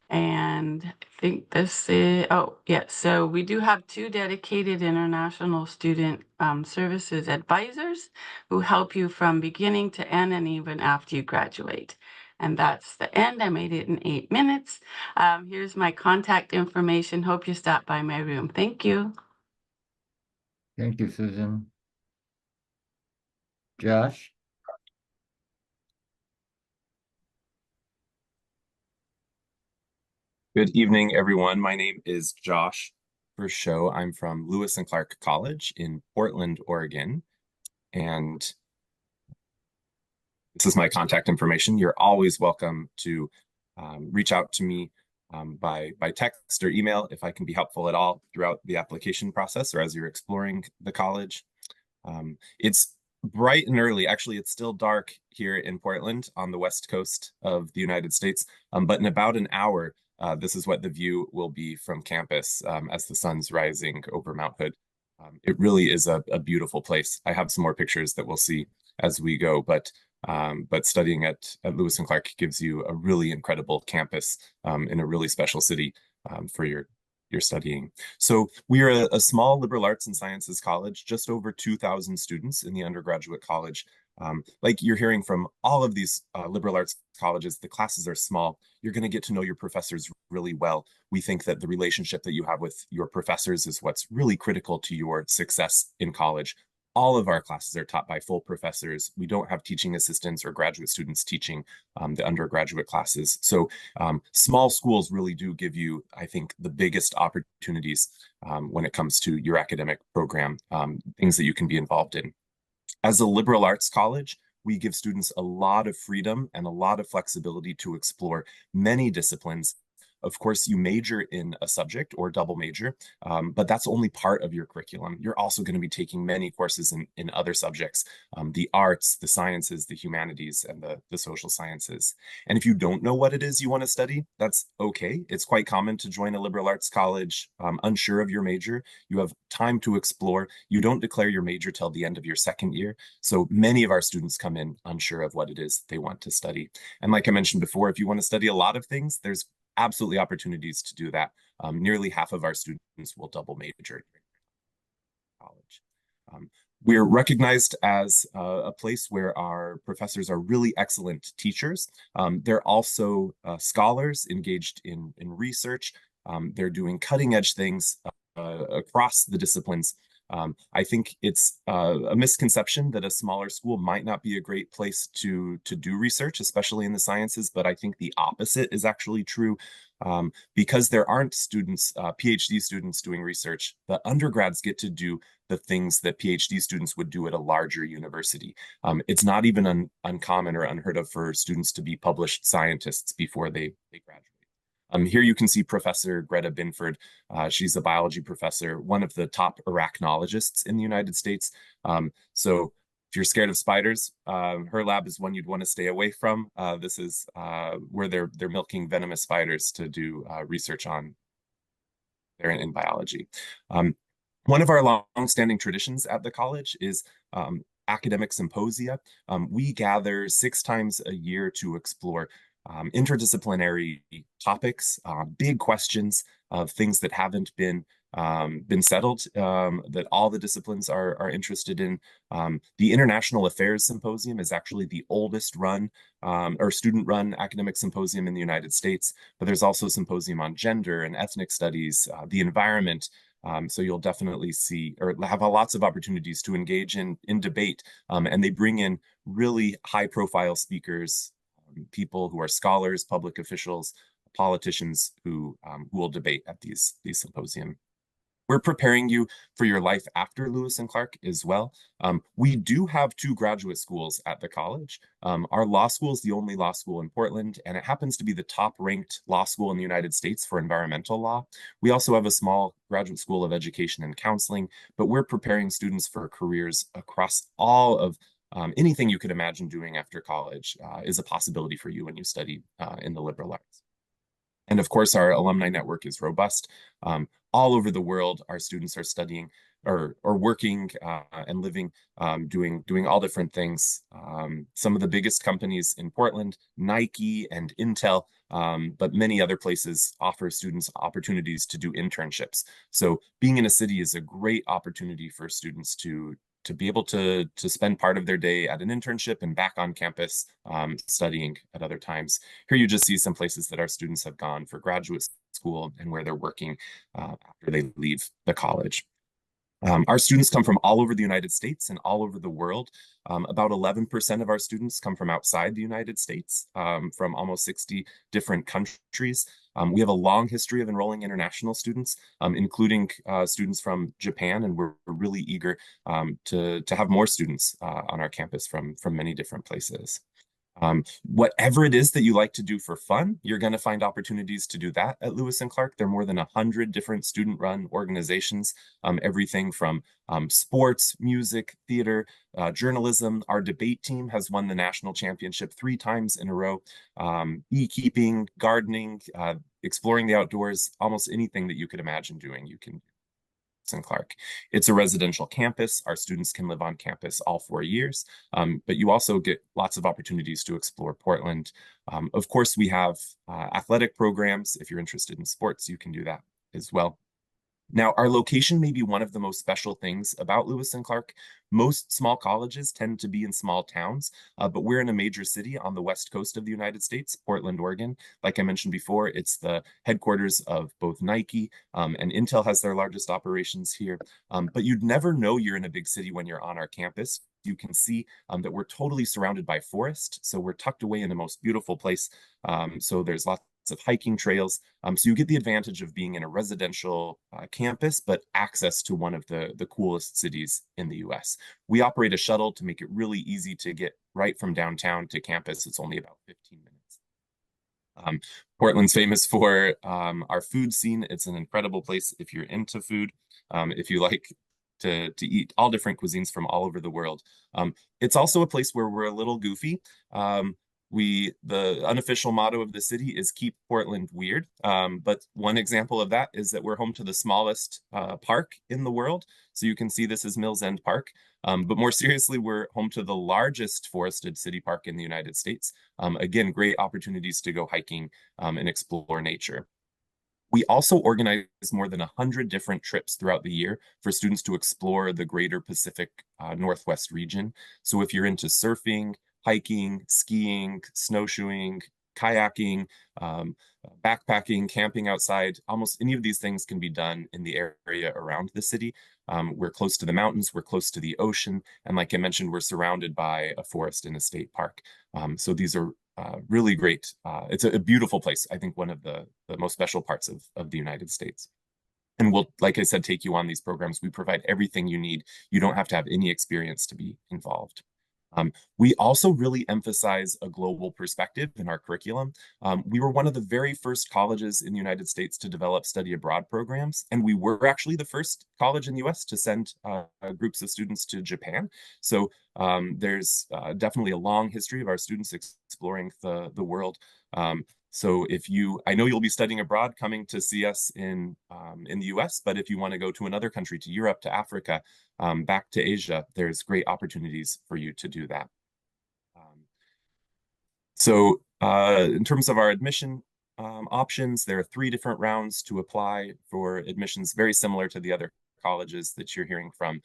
And I think this is, oh, yeah, so we do have 2 dedicated international student services advisors who help you from beginning to end and even after you graduate. And that's the end. I made it in 8 minutes. Here's my contact information. Hope you stop by my room. Thank you. Thank you, Susan. Josh? Good evening, everyone. My name is Josh. For show, I'm from Lewis and Clark College in Portland, Oregon. And this is my contact information. You're always welcome to reach out to me by text or email if I can be helpful at all throughout the application process or as you're exploring the college. It's bright and early. Actually, it's still dark here in Portland on the west coast of the United States, but in about an hour, this is what the view will be from campus as the sun's rising over Mount Hood. It really is a beautiful place. I have some more pictures that we'll see as we go, but studying at Lewis and Clark gives you a really incredible campus in a really special city for your studying. So we are a small liberal arts and sciences college, just over 2,000 students in the undergraduate college. Like you're hearing from all of these liberal arts colleges, the classes are small. You're going to get to know your professors really well. We think that the relationship that you have with your professors is what's really critical to your success in college. All of our classes are taught by full professors. We don't have teaching assistants or graduate students teaching the undergraduate classes. So small schools really do give you, I think, the biggest opportunities when it comes to your academic program, things that you can be involved in. As a liberal arts college, we give students a lot of freedom and a lot of flexibility to explore many disciplines. Of course, you major in a subject or double major, but that's only part of your curriculum. You're also going to be taking many courses in other subjects, the arts, the sciences, the humanities, and the social sciences. And if you don't know what it is you want to study, that's okay. It's quite common to join a liberal arts college unsure of your major. You have time to explore. You don't declare your major till the end of your second year. So many of our students come in unsure of what it is they want to study. And like I mentioned before, if you want to study a lot of things, there's absolutely opportunities to do that. Nearly half of our students will double major during college. We're recognized as a place where our professors are really excellent teachers. They're also scholars engaged in research. They're doing cutting edge things across the disciplines. I think it's a misconception that a smaller school might not be a great place to do research, especially in the sciences, but I think the opposite is actually true. Because there aren't students, PhD students doing research, the undergrads get to do the things that PhD students would do at a larger university. It's not even uncommon or unheard of for students to be published scientists before they graduate. Here you can see Professor Greta Binford. She's a biology professor, one of the top arachnologists in the United States. So if you're scared of spiders, her lab is one you'd want to stay away from. This is where they're milking venomous spiders to do research on there in biology. One of our long-standing traditions at the college is academic symposia. We gather 6 times a year to explore interdisciplinary topics, big questions of things that haven't been been settled, that all the disciplines are interested in. The International Affairs Symposium is actually the oldest run or student-run academic symposium in the United States, but there's also a symposium on gender and ethnic studies, the environment. So you'll definitely see or have lots of opportunities to engage in debate, and they bring in really high-profile speakers, people who are scholars, public officials, politicians who will debate at these symposium. We're preparing you for your life after Lewis and Clark as well. We do have 2 graduate schools at the college. Our law school is the only law school in Portland, and it happens to be the top-ranked law school in the United States for environmental law. We also have a small graduate school of education and counseling, but we're preparing students for careers across all of anything you could imagine doing after college is a possibility for you when you study in the liberal arts. And of course, our alumni network is robust. All over the world, our students are studying or working and living, doing all different things. Some of the biggest companies in Portland, Nike and Intel, but many other places offer students opportunities to do internships. So being in a city is a great opportunity for students to be able to spend part of their day at an internship and back on campus studying at other times. Here you just see some places that our students have gone for graduate school and where they're working after they leave the college. Our students come from all over the United States and all over the world. About 11% of our students come from outside the United States, from almost 60 different countries. We have a long history of enrolling international students, including students from Japan, and we're really eager to have more students on our campus from many different places. Whatever it is that you like to do for fun, you're going to find opportunities to do that at Lewis and Clark. There are more than 100 different student-run organizations, everything from sports, music, theater, journalism. Our debate team has won the national championship 3 times in a row. Beekeeping, gardening, exploring the outdoors, almost anything that you could imagine doing, you can do. And Clark. It's a residential campus. Our students can live on campus all 4 years, but you also get lots of opportunities to explore Portland. Of course, we have athletic programs. If you're interested in sports, you can do that as well. Now, our location may be one of the most special things about Lewis and Clark. Most small colleges tend to be in small towns, but we're in a major city on the west coast of the United States, Portland, Oregon. Like I mentioned before, it's the headquarters of both Nike and Intel has their largest operations here. But you'd never know you're in a big city when you're on our campus. You can see that we're totally surrounded by forest. So we're tucked away in the most beautiful place. So there's lots of hiking trails. So you get the advantage of being in a residential campus, but access to one of the coolest cities in the US. We operate a shuttle to make it really easy to get right from downtown to campus. It's only about 15 minutes. Portland's famous for our food scene. It's an incredible place if you're into food, if you like to eat all different cuisines from all over the world. It's also a place where we're a little goofy. The unofficial motto of the city is keep Portland weird. But one example of that is that we're home to the smallest park in the world. So you can see this is Mills End Park. But more seriously, we're home to the largest forested city park in the United States. Again, great opportunities to go hiking and explore nature. We also organize more than 100 different trips throughout the year for students to explore the greater Pacific Northwest region. So if you're into surfing, hiking, skiing, snowshoeing, kayaking, backpacking, camping outside, almost any of these things can be done in the area around the city. We're close to the mountains, we're close to the ocean, and like I mentioned, we're surrounded by a forest and a state park. So these are really great. It's a beautiful place. I think one of the most special parts of the United States. And we'll, like I said, take you on these programs. We provide everything you need. You don't have to have any experience to be involved. We also really emphasize a global perspective in our curriculum. We were one of the very first colleges in the United States to develop study abroad programs, and we were actually the first college in the US to send groups of students to Japan. So there's definitely a long history of our students exploring the world. So I know you'll be studying abroad, coming to see us in the US, but if you want to go to another country, to Europe, to Africa, back to Asia, there's great opportunities for you to do that. So in terms of our admission options. There are 3 different rounds to apply for admissions, very similar to the other colleges that you're hearing from.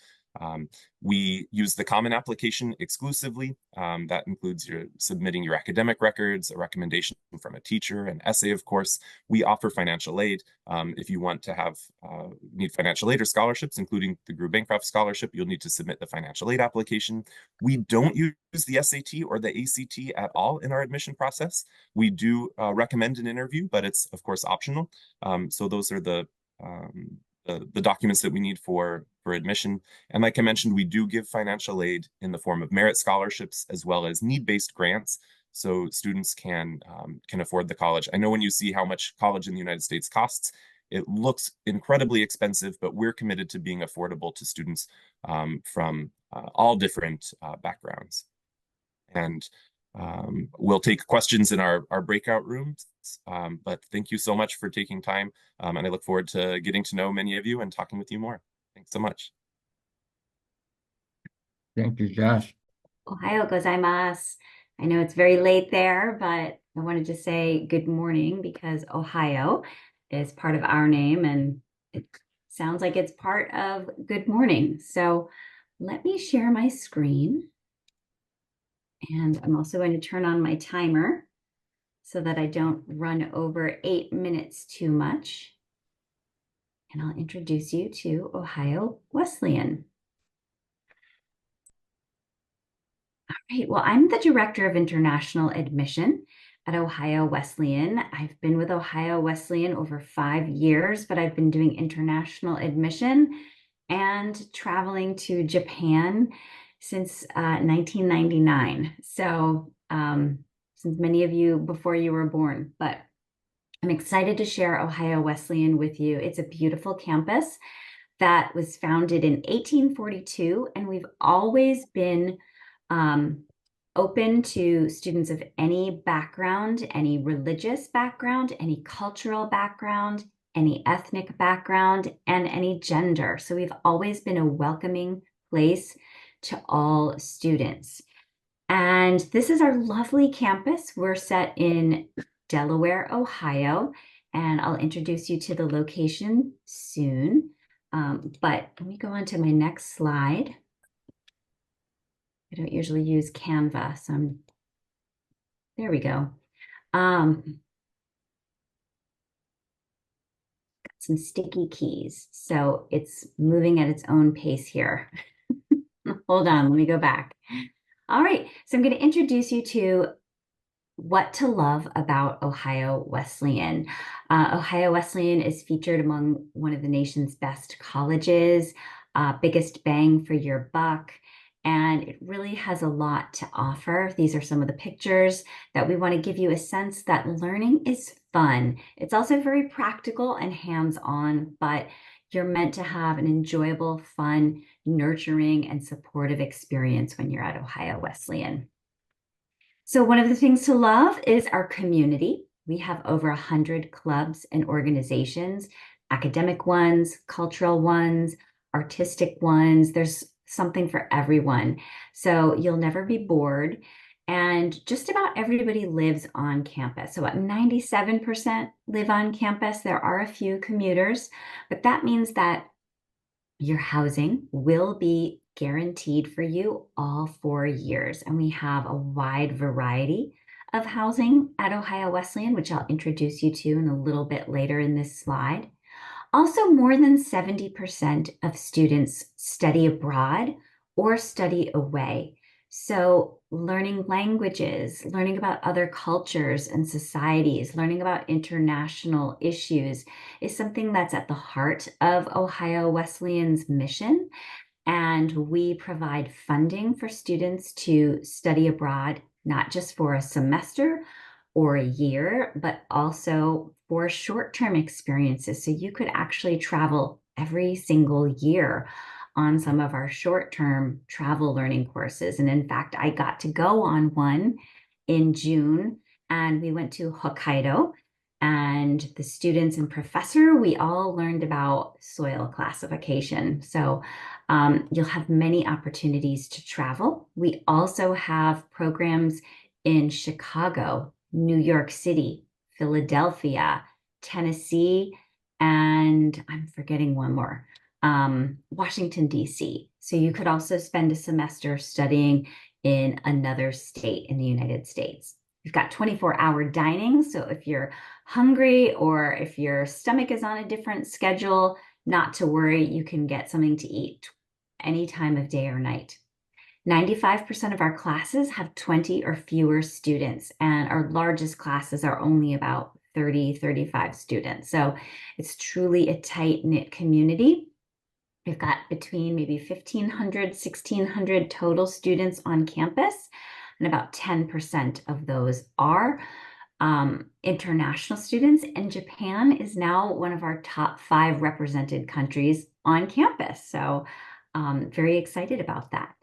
We use the common application exclusively. That includes submitting your academic records, a recommendation from a teacher, an essay, of course. We offer financial aid. If you want to need financial aid or scholarships, including the Gru Bancroft Scholarship, you'll need to submit the financial aid application. We don't use the SAT or the ACT at all in our admission process. We do recommend an interview, but it's, of course, optional. So those are the documents that we need for admission. And like I mentioned, we do give financial aid in the form of merit scholarships as well as need-based grants, so students can afford the college. I know when you see how much college in the United States costs, it looks incredibly expensive, but we're committed to being affordable to students from all different backgrounds. And we'll take questions in our breakout rooms, but thank you so much for taking time, and I look forward to getting to know many of you and talking with you more. Thanks so much. Thank you, Josh. Ohayou gozaimasu. I know it's very late there, but I wanted to say good morning because Ohio is part of our name and it sounds like it's part of good morning. So let me share my screen. And I'm also going to turn on my timer so that I don't run over 8 minutes too much. And I'll introduce you to Ohio Wesleyan. All right, well, I'm the Director of International Admission at Ohio Wesleyan. I've been with Ohio Wesleyan over 5 years, but I've been doing international admission and traveling to Japan since 1999. So since many of you before you were born, but I'm excited to share Ohio Wesleyan with you. It's a beautiful campus that was founded in 1842, and we've always been open to students of any background, any religious background, any cultural background, any ethnic background, and any gender. So we've always been a welcoming place to all students. And this is our lovely campus. We're set in Delaware, Ohio, and I'll introduce you to the location soon. But let me go on to my next slide. I don't usually use Canva, so there we go. Got some sticky keys, so it's moving at its own pace here. Hold on, let me go back. All right, so I'm going to introduce you to what to love about Ohio Wesleyan. Ohio Wesleyan is featured among one of the nation's best colleges, biggest bang for your buck, and it really has a lot to offer. These are some of the pictures that we want to give you a sense that learning is fun. It's also very practical and hands-on, but you're meant to have an enjoyable, fun, nurturing, and supportive experience when you're at Ohio Wesleyan. So one of the things to love is our community. We have over 100 clubs and organizations, academic ones, cultural ones, artistic ones. There's something for everyone. So you'll never be bored. And just about everybody lives on campus. So about 97% live on campus. There are a few commuters, but that means that your housing will be guaranteed for you all 4 years. And we have a wide variety of housing at Ohio Wesleyan, which I'll introduce you to in a little bit later in this slide. Also, more than 70% of students study abroad or study away. So learning languages, learning about other cultures and societies, learning about international issues is something that's at the heart of Ohio Wesleyan's mission. And we provide funding for students to study abroad, not just for a semester or a year, but also for short-term experiences. So you could actually travel every single year on some of our short-term travel learning courses. And in fact, I got to go on one in June, and we went to Hokkaido, and the students and professor, we all learned about soil classification. So you'll have many opportunities to travel. We also have programs in Chicago, New York City, Philadelphia, Tennessee, and I'm forgetting one more, Washington, D.C. So you could also spend a semester studying in another state in the United States. We've got 24-hour dining. So if you're hungry or if your stomach is on a different schedule, not to worry, you can get something to eat any time of day or night. 95% of our classes have 20 or fewer students, and our largest classes are only about 30, 35 students. So it's truly a tight-knit community. We've got between maybe 1,500, 1,600 total students on campus, and about 10% of those are international students. And Japan is now one of our top 5 represented countries on campus. So very excited about that.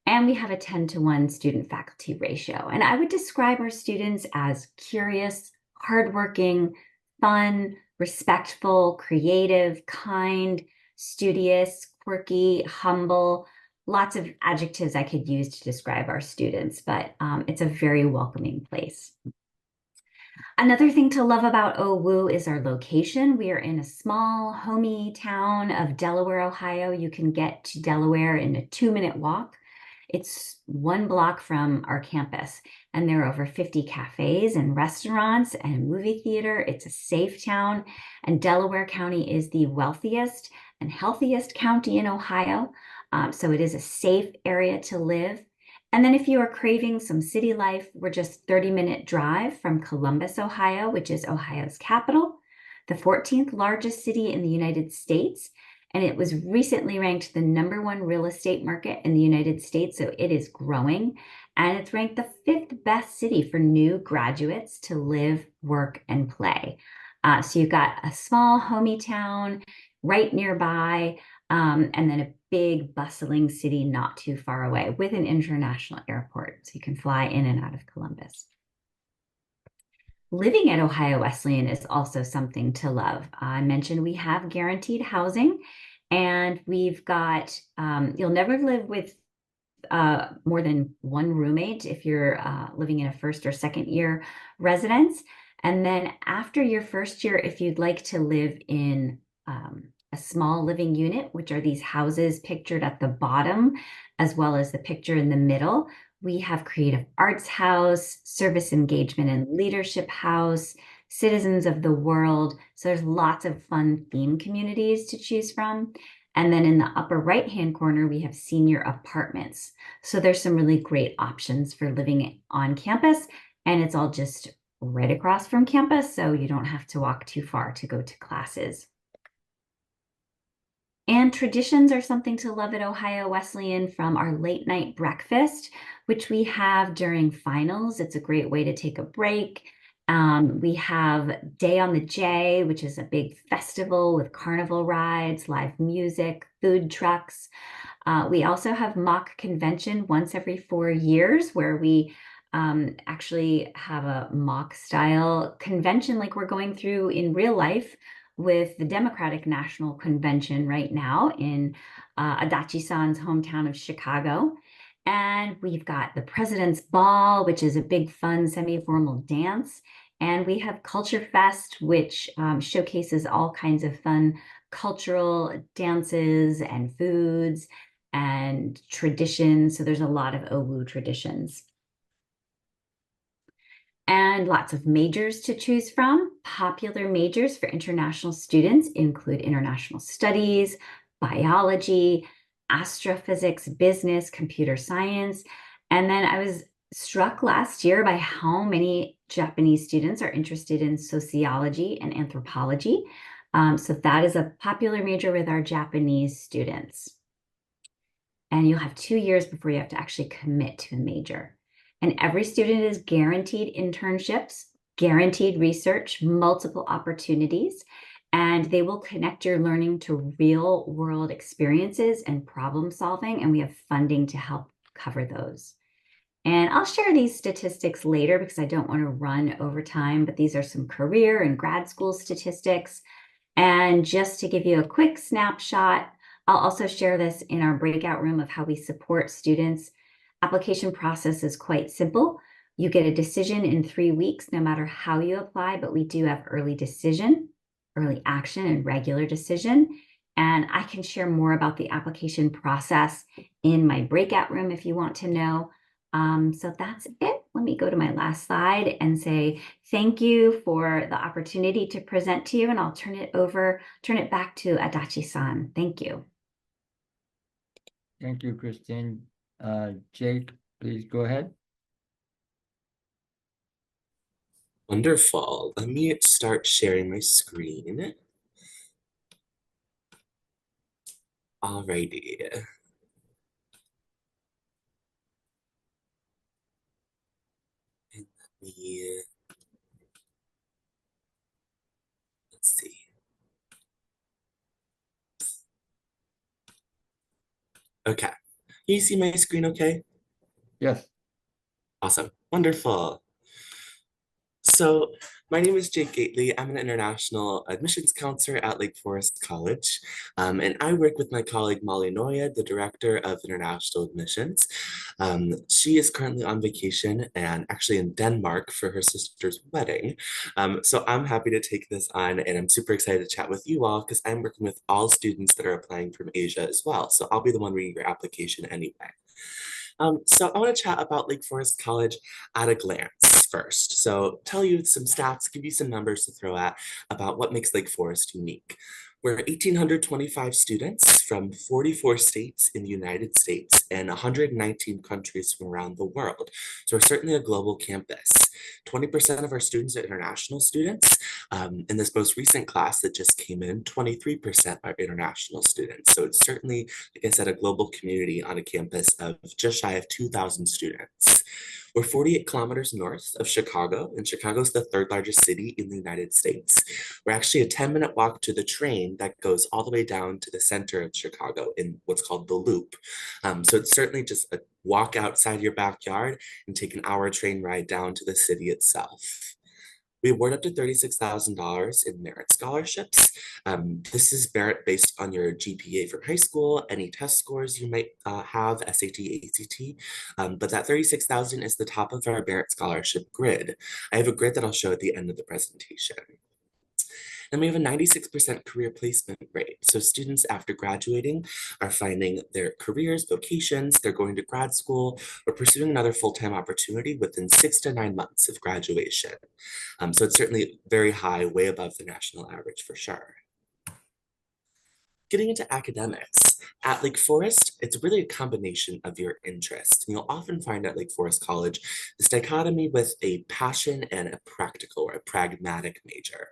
And we have a 10-to-1 student-faculty ratio. And I would describe our students as curious, hardworking, fun, respectful, creative, kind, studious, quirky, humble, lots of adjectives I could use to describe our students, but it's a very welcoming place. Another thing to love about OWU is our location. We are in a small, homey town of Delaware, Ohio. You can get to Delaware in a 2-minute walk. It's 1 block from our campus, and there are over 50 cafes and restaurants and movie theater. It's a safe town, and Delaware County is the wealthiest and healthiest county in Ohio. So it is a safe area to live. And then if you are craving some city life, we're just 30-minute drive from Columbus, Ohio, which is Ohio's capital, the 14th largest city in the United States. And it was recently ranked the #1 real estate market in the United States. So it is growing. And it's ranked the 5th best city for new graduates to live, work, and play. So you've got a small homey town right nearby, and then a big bustling city not too far away with an international airport. So you can fly in and out of Columbus. Living at Ohio Wesleyan is also something to love. I mentioned we have guaranteed housing, and we've got, you'll never live with more than 1 roommate if you're living in a first or second year residence. And then after your first year, if you'd like to live in a small living unit, which are these houses pictured at the bottom, as well as the picture in the middle, we have Creative Arts House, Service Engagement and Leadership House, Citizens of the World. So there's lots of fun theme communities to choose from. And then in the upper right-hand corner, we have senior apartments. So there's some really great options for living on campus, and it's all just right across from campus, so you don't have to walk too far to go to classes. And traditions are something to love at Ohio Wesleyan, from our late night breakfast, which we have during finals. It's a great way to take a break. We have Day on the J, which is a big festival with carnival rides, live music, food trucks. We also have mock convention once every 4 years, where we actually have a mock style convention like we're going through in real life with the Democratic National Convention right now in Adachi-san's hometown of Chicago. And we've got the President's Ball, which is a big, fun, semi-formal dance. And we have Culture Fest, which showcases all kinds of fun cultural dances and foods and traditions. So there's a lot of OWU traditions. And lots of majors to choose from. Popular majors for international students include international studies, biology, astrophysics, business, computer science. And then I was struck last year by how many Japanese students are interested in sociology and anthropology. So that is a popular major with our Japanese students. And you'll have 2 years before you have to actually commit to a major. And every student is guaranteed internships, guaranteed research, multiple opportunities, and they will connect your learning to real world experiences and problem solving. And we have funding to help cover those. And I'll share these statistics later because I don't want to run over time, but these are some career and grad school statistics. And just to give you a quick snapshot, I'll also share this in our breakout room of how we support students. Application process is quite simple. You get a decision in 3 weeks, no matter how you apply, but we do have early decision, early action, and regular decision. And I can share more about the application process in my breakout room if you want to know. So that's it. Let me go to my last slide and say thank you for the opportunity to present to you, and I'll turn it back to Adachi-san. Thank you. Thank you, Christine. Jake, please go ahead. Wonderful. Let me start sharing my screen. Alrighty. And let's see. Okay. Can you see my screen okay? Yes. Awesome. Wonderful. So my name is Jake Gately. I'm an international admissions counselor at Lake Forest College, and I work with my colleague Molly Noya, the director of international admissions. She is currently on vacation and actually in Denmark for her sister's wedding. So I'm happy to take this on, and I'm super excited to chat with you all because I'm working with all students that are applying from Asia as well. So I'll be the one reading your application anyway. So I want to chat about Lake Forest College at a glance first. So tell you some stats, give you some numbers to throw at about what makes Lake Forest unique. We're 1,825 students from 44 states in the United States and 119 countries from around the world. So we're certainly a global campus. 20% of our students are international students. In this most recent class that just came in, 23% are international students. So it's certainly, like I said, a global community on a campus of just shy of 2,000 students. We're 48 kilometers north of Chicago, and Chicago is the third largest city in the United States. We're actually a 10-minute walk to the train that goes all the way down to the center of Chicago in what's called the Loop. So it's certainly just a walk outside your backyard and take an hour train ride down to the city itself. We award up to $36,000 in merit scholarships. This is merit based on your GPA from high school, any test scores you might have, SAT, ACT, but that $36,000 is the top of our merit scholarship grid. I have a grid that I'll show at the end of the presentation. And we have a 96% career placement rate. So students after graduating are finding their careers, vocations, they're going to grad school, or pursuing another full-time opportunity within 6 to 9 months of graduation. So it's certainly very high, way above the national average for sure. Getting into academics, at Lake Forest, it's really a combination of your interests. And you'll often find at Lake Forest College this dichotomy with a passion and a practical or a pragmatic major.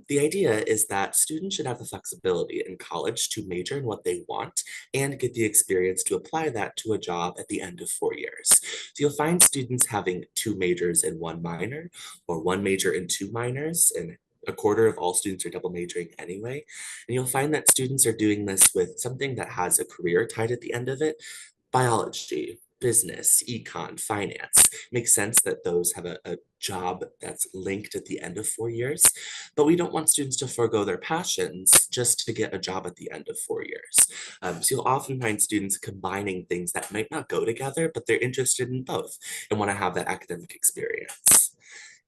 The idea is that students should have the flexibility in college to major in what they want and get the experience to apply that to a job at the end of 4 years. So you'll find students having 2 majors and 1 minor, or 1 major and 2 minors, and a quarter of all students are double majoring anyway. And you'll find that students are doing this with something that has a career tied at the end of it. Biology, business, econ, finance. Makes sense that those have a job that's linked at the end of 4 years, but we don't want students to forego their passions just to get a job at the end of 4 years. So you'll often find students combining things that might not go together, but they're interested in both and want to have that academic experience.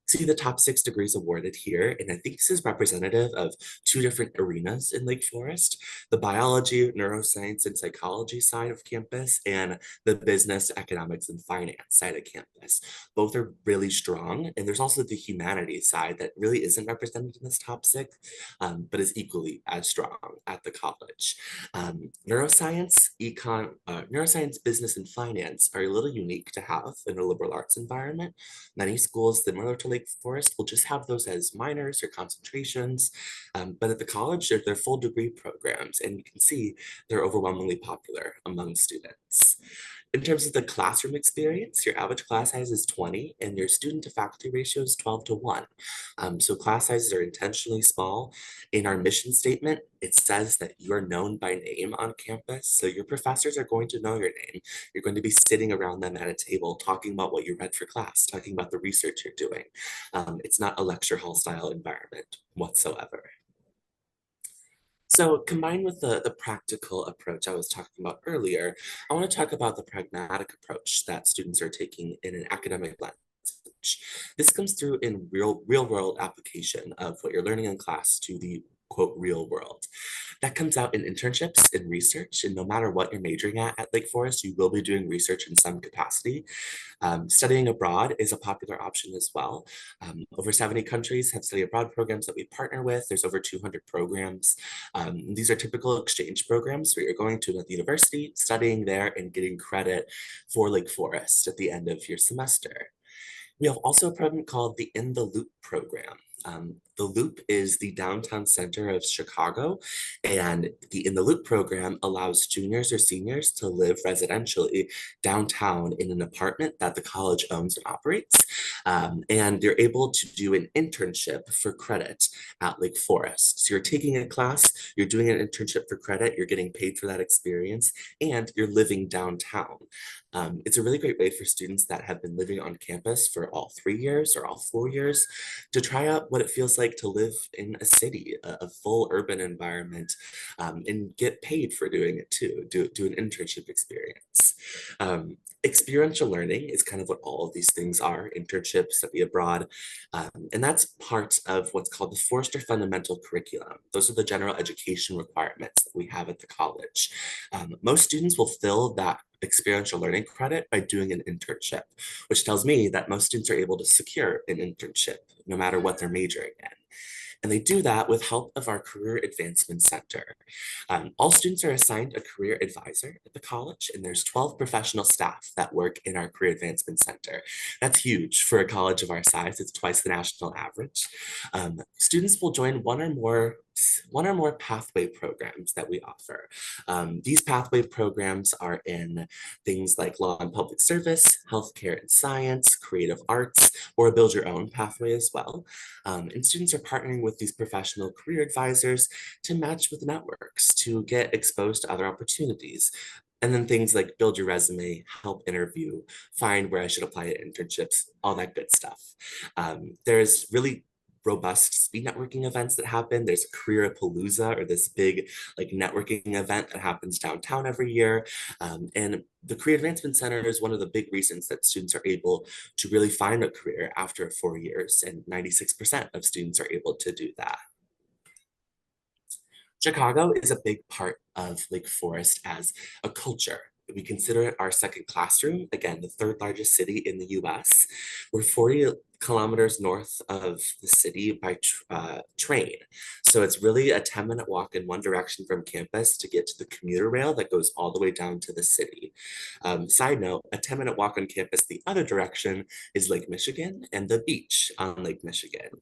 See the top 6 degrees awarded here, and I think this is representative of 2 different arenas in Lake Forest: the biology, neuroscience, and psychology side of campus, and the business, economics, and finance side of campus. Both are really strong, and there's also the humanities side that really isn't represented in this top 6, but is equally as strong at the college. Neuroscience, neuroscience, business, and finance are a little unique to have in a liberal arts environment. Many schools similar to Lake Forest will just have those as minors or concentrations, but at the college, they're full degree programs, and you can see they're overwhelmingly popular among students. In terms of the classroom experience, your average class size is 20 and your student to faculty ratio is 12 to 1. So class sizes are intentionally small. In our mission statement, it says that you are known by name on campus. So your professors are going to know your name. You're going to be sitting around them at a table talking about what you read for class, talking about the research you're doing. It's not a lecture hall style environment whatsoever. So combined with the practical approach I was talking about earlier, I want to talk about the pragmatic approach that students are taking in an academic lens college. This comes through in real world application of what you're learning in class to the quote real world. That comes out in internships, in research, and no matter what you're majoring at Lake Forest, you will be doing research in some capacity. Studying abroad is a popular option as well. Over 70 countries have study abroad programs that we partner with. There's over 200 programs. These are typical exchange programs where you're going to another university, studying there, and getting credit for Lake Forest at the end of your semester. We have also a program called the In the Loop program. The Loop is the downtown center of Chicago, and the In the Loop program allows juniors or seniors to live residentially downtown in an apartment that the college owns and operates. And you're able to do an internship for credit at Lake Forest. So you're taking a class, you're doing an internship for credit, you're getting paid for that experience, and you're living downtown. It's a really great way for students that have been living on campus for all 3 years or all 4 years to try out what it feels like to live in a city, a full urban environment, and get paid for doing it too, do an internship experience. Experiential learning is kind of what all of these things are, internships, study abroad, and that's part of what's called the Forster Fundamental Curriculum. Those are the general education requirements that we have at the college. Most students will fill that experiential learning credit by doing an internship, which tells me that most students are able to secure an internship no matter what they're majoring in. And they do that with help of our Career Advancement Center. All students are assigned a career advisor at the college, and there's 12 professional staff that work in our Career Advancement Center. That's huge for a college of our size. It's twice the national average. Students will join one or more pathway programs that we offer. These pathway programs are in things like law and public service, healthcare and science, creative arts, or a build your own pathway as well. And students are partnering with these professional career advisors to match with networks, to get exposed to other opportunities. And then things like build your resume, help interview, find where I should apply to internships, all that good stuff. There's really robust speed networking events that happen. There's Career-a-Palooza, or this big like networking event that happens downtown every year. And the Career Advancement Center is one of the big reasons that students are able to really find a career after 4 years, and 96% of students are able to do that. Chicago is a big part of Lake Forest as a culture. We consider it our second classroom, again, the third largest city in the US. We're 40 kilometers north of the city by train. So it's really a 10-minute walk in one direction from campus to get to the commuter rail that goes all the way down to the city. Side note, a 10-minute walk on campus the other direction is Lake Michigan and the beach on Lake Michigan.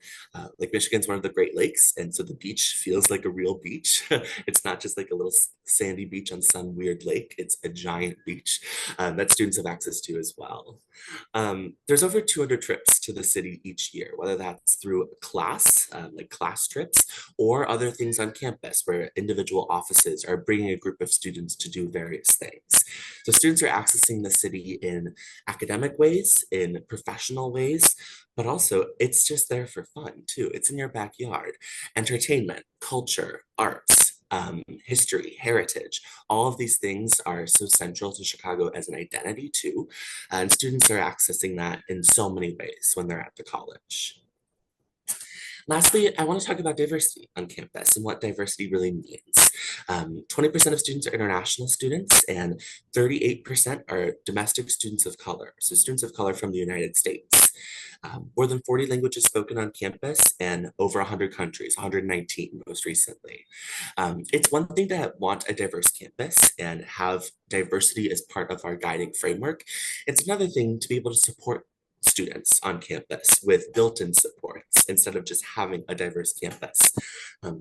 Lake Michigan is one of the Great Lakes, and so the beach feels like a real beach. It's not just like a little sandy beach on some weird lake. It's a giant beach that students have access to as well. There's over 200 trips to the city each year, whether that's through class, like class trips, or other things on campus where individual offices are bringing a group of students to do various things. So students are accessing the city in academic ways, in professional ways, but also it's just there for fun too. It's in your backyard. Entertainment, culture, arts, history, heritage, all of these things are so central to Chicago as an identity too. And students are accessing that in so many ways when they're at the college. Lastly, I want to talk about diversity on campus and what diversity really means. 20% of students are international students, and 38% are domestic students of color, so students of color from the United States. More than 40 languages spoken on campus, and over 100 countries, 119 most recently. It's one thing to want a diverse campus and have diversity as part of our guiding framework. It's another thing to be able to support students on campus with built-in supports instead of just having a diverse campus.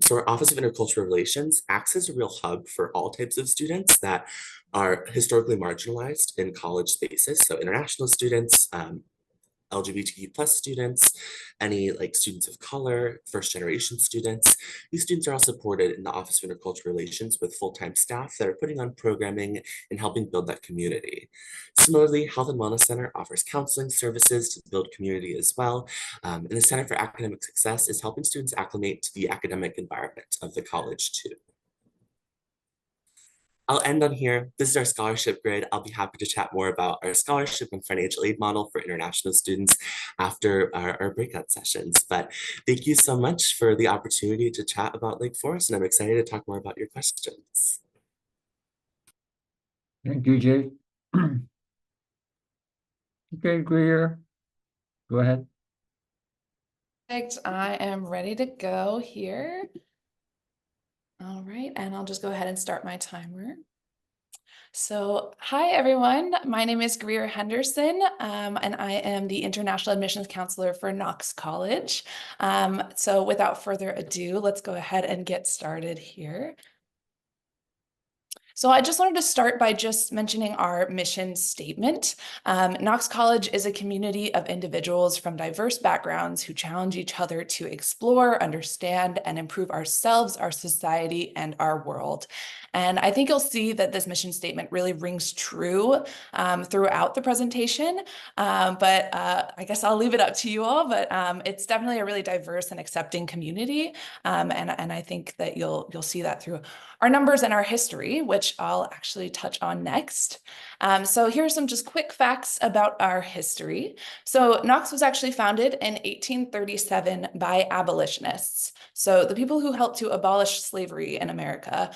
So our Office of Intercultural Relations acts as a real hub for all types of students that are historically marginalized in college spaces. So international students, LGBTQ plus students, any like students of color, first generation students. These students are all supported in the Office of Intercultural Relations with full-time staff that are putting on programming and helping build that community. Similarly, Health and Wellness Center offers counseling services to build community as well. And the Center for Academic Success is helping students acclimate to the academic environment of the college too. I'll end on here. This is our scholarship grid. I'll be happy to chat more about our scholarship and financial aid model for international students after our breakout sessions. But thank you so much for the opportunity to chat about Lake Forest, and I'm excited to talk more about your questions. Thank you, Jake. Okay, Greer, go ahead. Perfect. I am ready to go here. All right, and I'll just go ahead and start my timer. So, hi everyone. My name is Greer Henderson, and I am the International Admissions Counselor for Knox College. So without further ado, let's go ahead and get started here. So I just wanted to start by just mentioning our mission statement. Knox College is a community of individuals from diverse backgrounds who challenge each other to explore, understand, and improve ourselves, our society, and our world. And I think you'll see that this mission statement really rings true throughout the presentation. But I guess I'll leave it up to you all, but it's definitely a really diverse and accepting community. And I think that you'll see that through our numbers and our history, which I'll actually touch on next. So here are some just quick facts about our history. So Knox was actually founded in 1837 by abolitionists. So the people who helped to abolish slavery in America,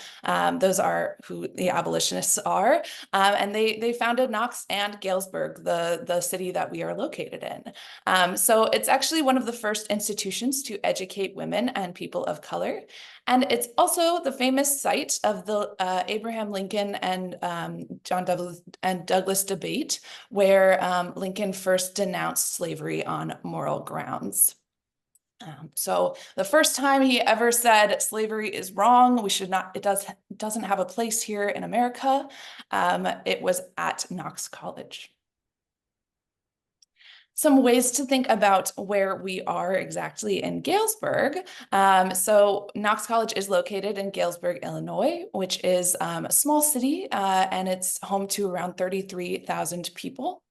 those are who the abolitionists are. And they founded Knox and Galesburg, the city that we are located in. So it's actually one of the first institutions to educate women and people of color. And it's also the famous site of the Abraham Lincoln and John Douglas debate, where Lincoln first denounced slavery on moral grounds. So the first time he ever said slavery is wrong, we should not, it doesn't have a place here in America, it was at Knox College. Some ways to think about where we are exactly in Galesburg. So Knox College is located in Galesburg, Illinois, which is a small city, and it's home to around 33,000 people.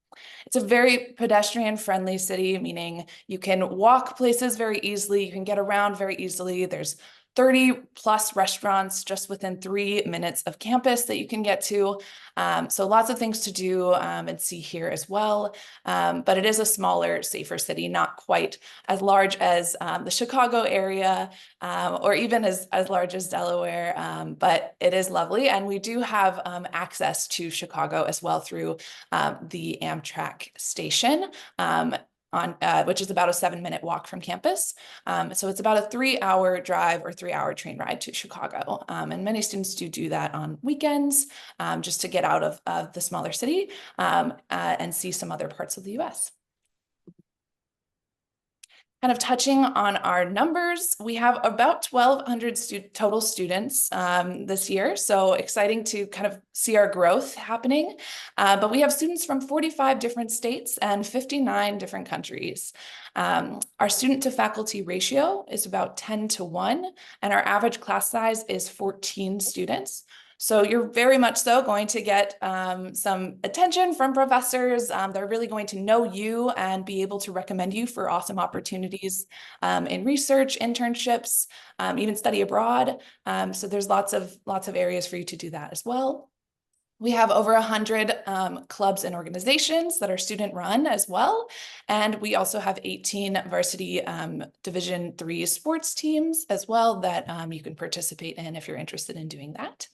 It's a very pedestrian-friendly city, meaning you can walk places very easily, you can get around very easily. There's 30 plus restaurants just within 3 minutes of campus that you can get to. So lots of things to do and see here as well. But it is a smaller, safer city, not quite as large as the Chicago area or even as large as Delaware, but it is lovely. And we do have access to Chicago as well through the Amtrak station. Which is about a 7-minute walk from campus. So it's about a 3-hour drive or 3-hour train ride to Chicago. And many students do that on weekends just to get out of the smaller city and see some other parts of the US. Kind of touching on our numbers, we have about 1,200 total students this year. So exciting to kind of see our growth happening. But we have students from 45 different states and 59 different countries. Our student to faculty ratio is about 10:1, and our average class size is 14 students. So you're very much so going to get some attention from professors. They're really going to know you and be able to recommend you for awesome opportunities in research, internships, even study abroad. So there's lots of areas for you to do that as well. We have over 100 clubs and organizations that are student run as well. And we also have 18 varsity Division III sports teams as well that you can participate in if you're interested in doing that.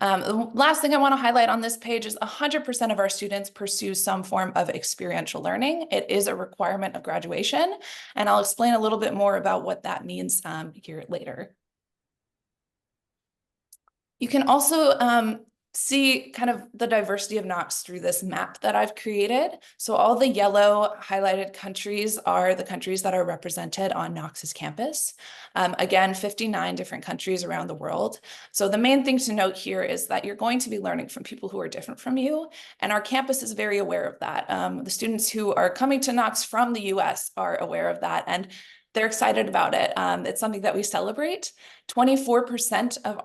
The last thing I want to highlight on this page is 100% of our students pursue some form of experiential learning. It is a requirement of graduation, and I'll explain a little bit more about what that means here later. You can also see kind of the diversity of Knox through this map that I've created. So all the yellow highlighted countries are the countries that are represented on Knox's campus. Again, 59 different countries around the world. So the main thing to note here is that you're going to be learning from people who are different from you. And our campus is very aware of that. The students who are coming to Knox from the US are aware of that. And they're excited about it. It's something that we celebrate. 24% of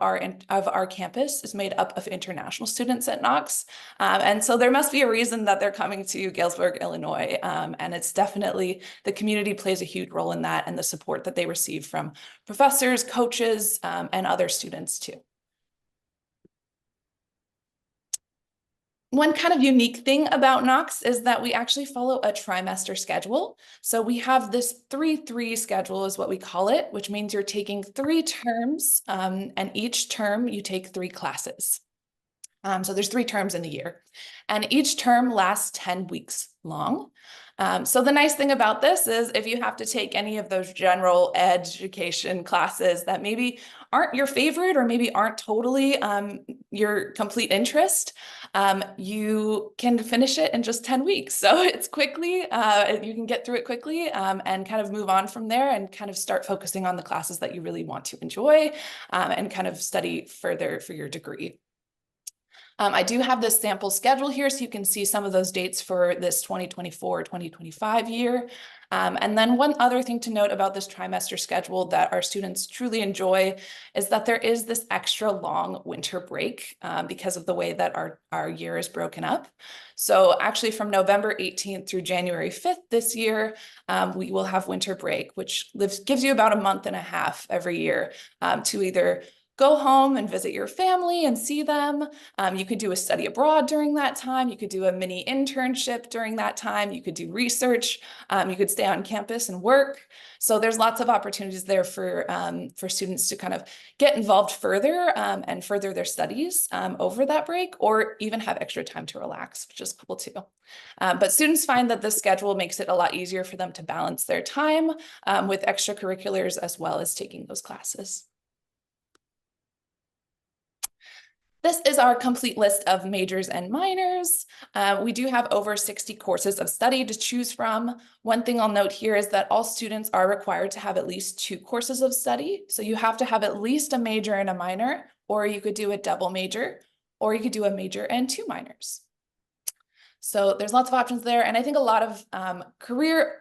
our campus is made up of international students at Knox. And so there must be a reason that they're coming to Galesburg, Illinois. And it's definitely, the community plays a huge role in that and the support that they receive from professors, coaches, and other students too. One kind of unique thing about Knox is that we actually follow a trimester schedule. So we have this 3-3 schedule is what we call it, which means you're taking 3 terms, and each term you take 3 classes. So there's 3 terms in the year, and each term lasts 10 weeks long. So the nice thing about this is if you have to take any of those general education classes that maybe aren't your favorite or maybe aren't totally your complete interest, you can finish it in just 10 weeks. So it's quickly, you can get through it quickly and kind of move on from there and kind of start focusing on the classes that you really want to enjoy and kind of study further for your degree. I do have this sample schedule here so you can see some of those dates for this 2024-2025 year. And then one other thing to note about this trimester schedule that our students truly enjoy is that there is this extra long winter break because of the way that our year is broken up. So actually from November 18th through January 5th this year, we will have winter break, which gives you about a month and a half every year to either go home and visit your family and see them. You could do a study abroad during that time. You could do a mini internship during that time. You could do research. You could stay on campus and work. So there's lots of opportunities there for students to kind of get involved further and further their studies over that break, or even have extra time to relax, which is cool too. But students find that this schedule makes it a lot easier for them to balance their time with extracurriculars as well as taking those classes. This is our complete list of majors and minors. We do have over 60 courses of study to choose from. One thing I'll note here is that all students are required to have at least 2 courses of study. So you have to have at least a major and a minor, or you could do a double major, or you could do a major and 2 minors. So there's lots of options there. And I think a lot of career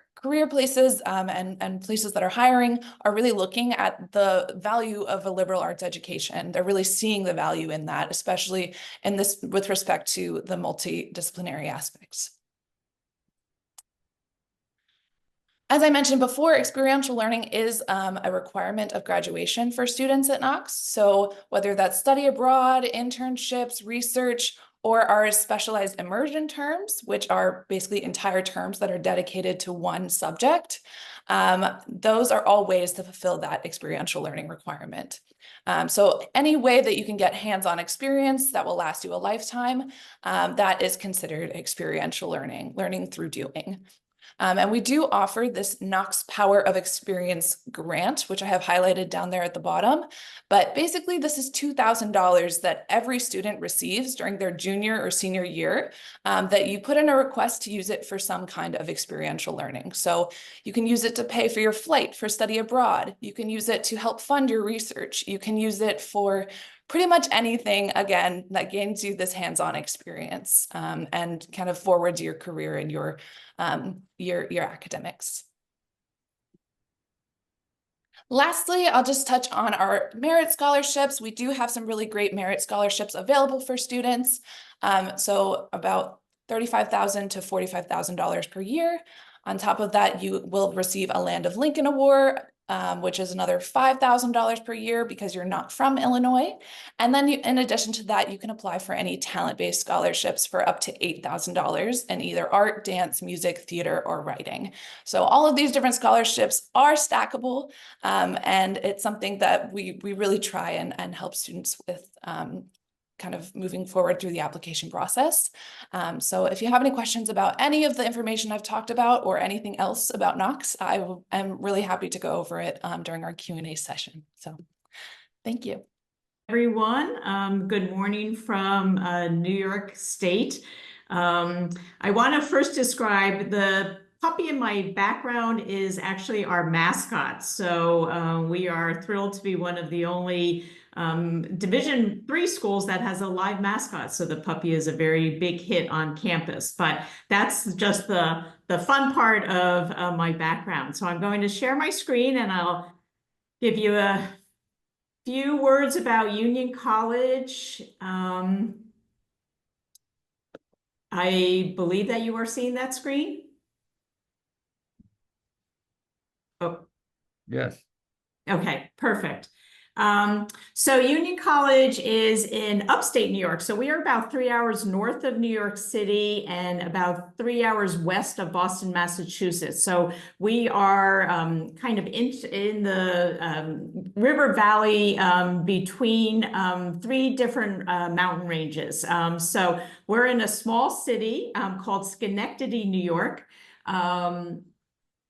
places and places that are hiring are really looking at the value of a liberal arts education. They're really seeing the value in that, especially in this with respect to the multidisciplinary aspects. As I mentioned before, experiential learning is a requirement of graduation for students at Knox. So whether that's study abroad, internships, research, or our specialized immersion terms, which are basically entire terms that are dedicated to one subject. Those are all ways to fulfill that experiential learning requirement. So any way that you can get hands-on experience that will last you a lifetime, that is considered experiential learning, learning through doing. And we do offer this Knox Power of Experience grant, which I have highlighted down there at the bottom. But basically, this is $2,000 that every student receives during their junior or senior year that you put in a request to use it for some kind of experiential learning. So you can use it to pay for your flight for study abroad. You can use it to help fund your research. You can use it for pretty much anything, again, that gains you this hands-on experience and kind of forwards your career and your academics. Lastly, I'll just touch on our merit scholarships. We do have some really great merit scholarships available for students. So about $35,000 to $45,000 per year. On top of that, you will receive a Land of Lincoln Award, which is another $5,000 per year because you're not from Illinois. And then in addition to that, you can apply for any talent-based scholarships for up to $8,000 in either art, dance, music, theater, or writing. So all of these different scholarships are stackable, and it's something that we really try and help students with kind of moving forward through the application process. So if you have any questions about any of the information I've talked about or anything else about Knox, I'm really happy to go over it during our Q&A session. So thank you. Everyone, good morning from New York State. I want to first describe the puppy in my background is actually our mascot. So we are thrilled to be one of the only Division III schools that has a live mascot. So the puppy is a very big hit on campus, but that's just the fun part of my background. So I'm going to share my screen and I'll give you a few words about Union College. I believe that you are seeing that screen. Oh, yes. Okay, perfect. So Union College is in upstate New York. So we are about 3 hours north of New York City and about 3 hours west of Boston, Massachusetts. So we are kind of in the river valley between 3 different mountain ranges. So we're in a small city called Schenectady, New York.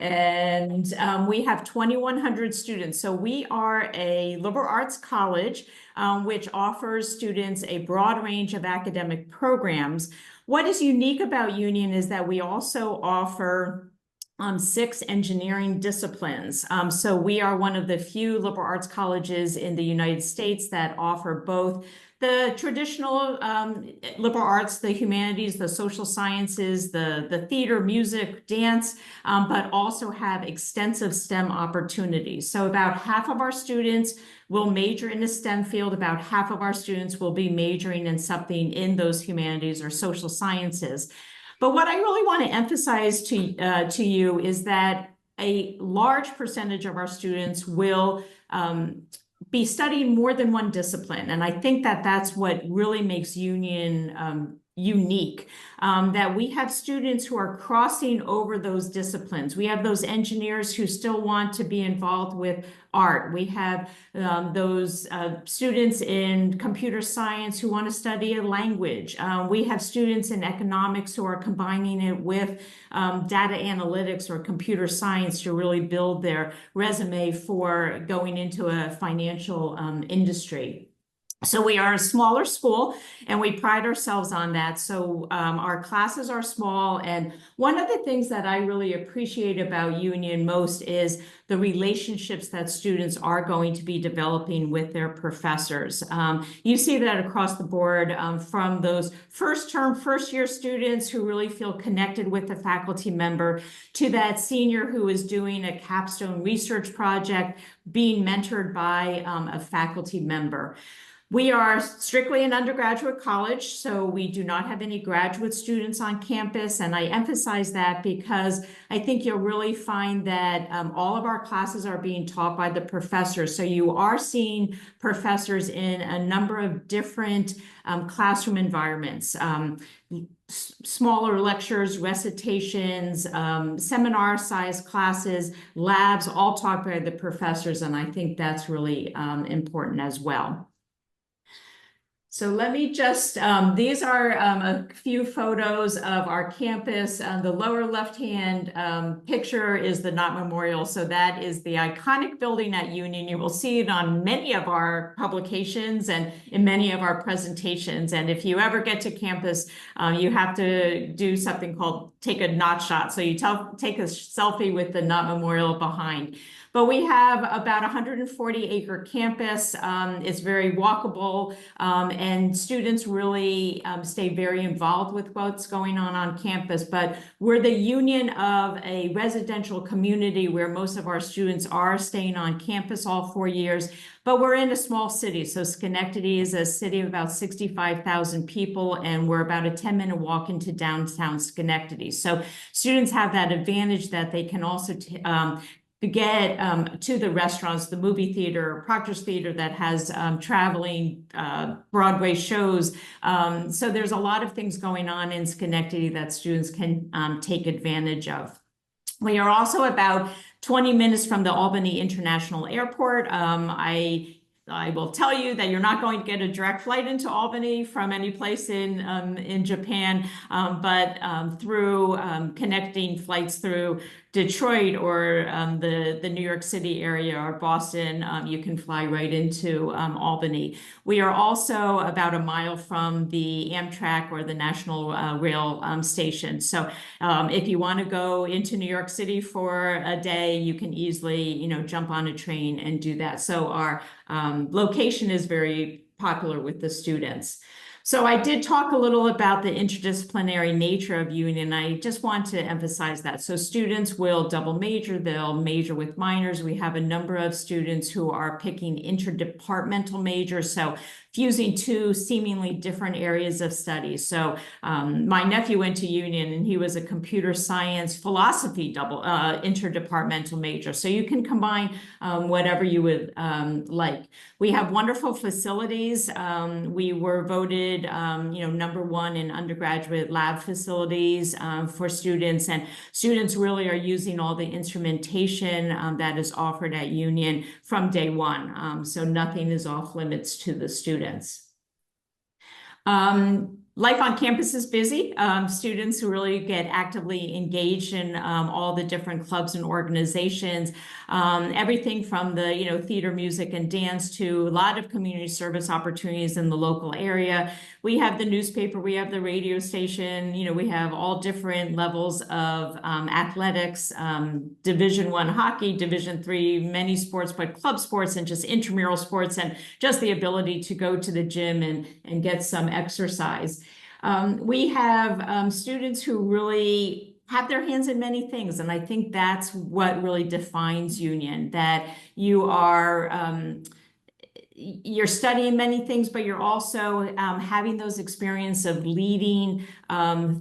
And we have 2,100 students. So we are a liberal arts college, which offers students a broad range of academic programs. What is unique about Union is that we also offer 6 engineering disciplines. So we are one of the few liberal arts colleges in the United States that offer both the traditional liberal arts, the humanities, the social sciences, the theater, music, dance, but also have extensive STEM opportunities. So about half of our students will major in a STEM field, about half of our students will be majoring in something in those humanities or social sciences. But what I really want to emphasize to you is that a large percentage of our students will be studying more than one discipline. And I think that that's what really makes Union unique, that we have students who are crossing over those disciplines. We have those engineers who still want to be involved with art. We have those students in computer science who want to study a language. We have students in economics who are combining it with data analytics or computer science to really build their resume for going into a financial industry. So we are a smaller school and we pride ourselves on that. So our classes are small. And one of the things that I really appreciate about Union most is the relationships that students are going to be developing with their professors. You see that across the board from those first year students who really feel connected with the faculty member to that senior who is doing a capstone research project being mentored by a faculty member. We are strictly an undergraduate college, so we do not have any graduate students on campus. And I emphasize that because I think you'll really find that all of our classes are being taught by the professors. So you are seeing professors in a number of different classroom environments. Smaller lectures, recitations, seminar-sized classes, labs, all taught by the professors. And I think that's really important as well. So let me just, these are a few photos of our campus. The lower left-hand picture is the Knott Memorial. So that is the iconic building at Union. You will see it on many of our publications and in many of our presentations. And if you ever get to campus, you have to do something called take a Knott shot. So you take a selfie with the Knott Memorial behind. But we have about 140-acre campus. It's very walkable, and students really stay very involved with what's going on campus. But we're the union of a residential community where most of our students are staying on campus all 4 years. But we're in a small city. So Schenectady is a city of about 65,000 people, and we're about a 10-minute walk into downtown Schenectady. So students have that advantage that they can also to get to the restaurants, the movie theater, Proctor's Theater that has traveling Broadway shows. So there's a lot of things going on in Schenectady that students can take advantage of. We are also about 20 minutes from the Albany International Airport. I will tell you that you're not going to get a direct flight into Albany from any place in Japan, but through connecting flights through Detroit or the New York City area or Boston, you can fly right into Albany. We are also about a mile from the Amtrak or the National Rail station. So if you want to go into New York City for a day, you can easily, jump on a train and do that. So our location is very popular with the students. So I did talk a little about the interdisciplinary nature of Union. I just want to emphasize that. So students will double major, they'll major with minors. We have a number of students who are picking interdepartmental majors, so fusing two seemingly different areas of study. So my nephew went to Union and he was a computer science philosophy interdepartmental major. So you can combine whatever you would like. We have wonderful facilities. We were voted, #1 in undergraduate lab facilities for students, and students really are using all the instrumentation that is offered at Union from day one. So nothing is off limits to the students. Life on campus is busy. Students who really get actively engaged in all the different clubs and organizations, everything from the theater, music, and dance to a lot of community service opportunities in the local area. We have the newspaper, we have the radio station, we have all different levels of athletics, Division I hockey, Division III many sports, but club sports and just intramural sports, and just the ability to go to the gym and get some exercise. We have students who really have their hands in many things, and I think that's what really defines Union, that you're studying many things, but you're also having those experiences of leading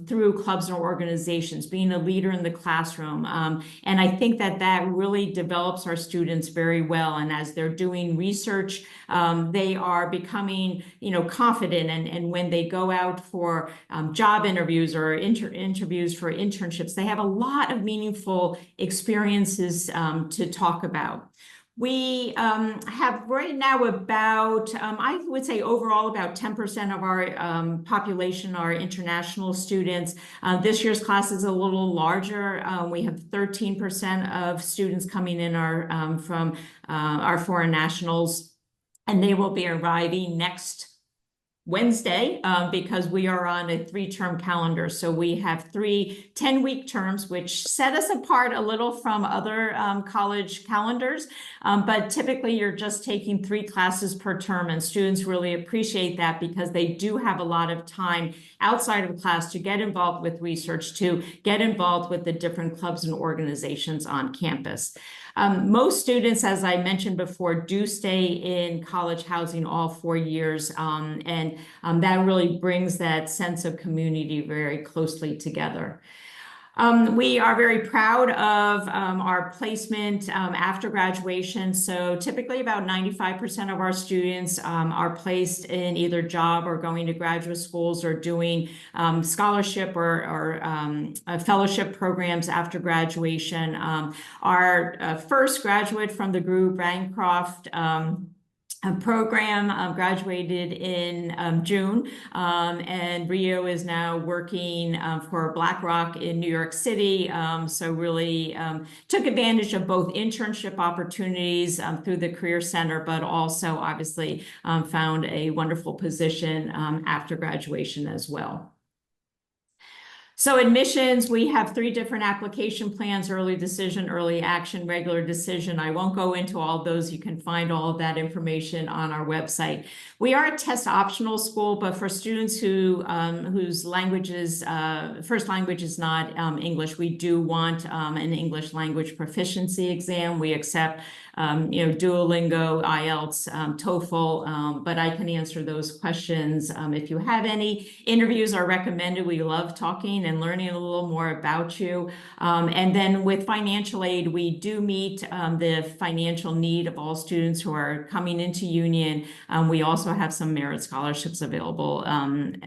through clubs or organizations, being a leader in the classroom. And I think that really develops our students very well. And as they're doing research, they are becoming, confident. And when they go out for job interviews or interviews for internships, they have a lot of meaningful experiences to talk about. We have right now about, I would say overall about 10% of our population are international students. This year's class is a little larger. We have 13% of students coming in from our foreign nationals, and they will be arriving next Wednesday because we are on a 3-term calendar. So we have 3 10-week terms, which set us apart a little from other college calendars. But typically you're just taking 3 classes per term, and students really appreciate that because they do have a lot of time outside of class to get involved with research, to get involved with the different clubs and organizations on campus. Most students, as I mentioned before, do stay in college housing all 4 years, and that really brings that sense of community very closely together. We are very proud of our placement after graduation. So typically about 95% of our students are placed in either job or going to graduate schools or doing scholarship or fellowship programs after graduation. Our first graduate from the Grew Bancroft program graduated in June, and Rio is now working for BlackRock in New York City. So really took advantage of both internship opportunities through the Career Center, but also obviously found a wonderful position after graduation as well. So admissions, we have 3 different application plans: early decision, early action, regular decision. I won't go into all those. You can find all of that information on our website. We are a test optional school, but for students whose first language is not English, we do want an English language proficiency exam. We accept Duolingo, IELTS, TOEFL, but I can answer those questions if you have any. Interviews are recommended. We love talking and learning a little more about you. And then with financial aid, we do meet the financial need of all students who are coming into Union. We also have some merit scholarships available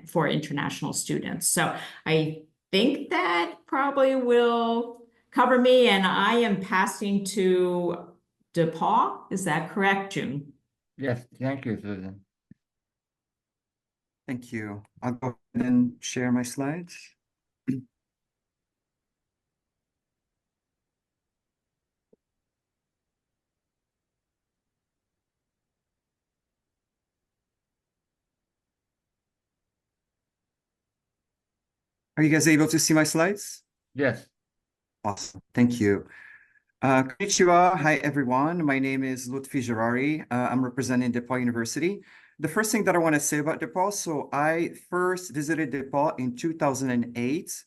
for international students. So I think that probably will cover me, and I am passing to DePauw. Is that correct, June? Yes, thank you, Susan. Thank you. I'll go ahead and share my slides. Are you guys able to see my slides? Yes. Awesome. Thank you. Konnichiwa. Hi, everyone. My name is Lutfi Jarari. I'm representing DePauw University. the first thing that I want to say about DePauw, so I first visited DePauw in 2008,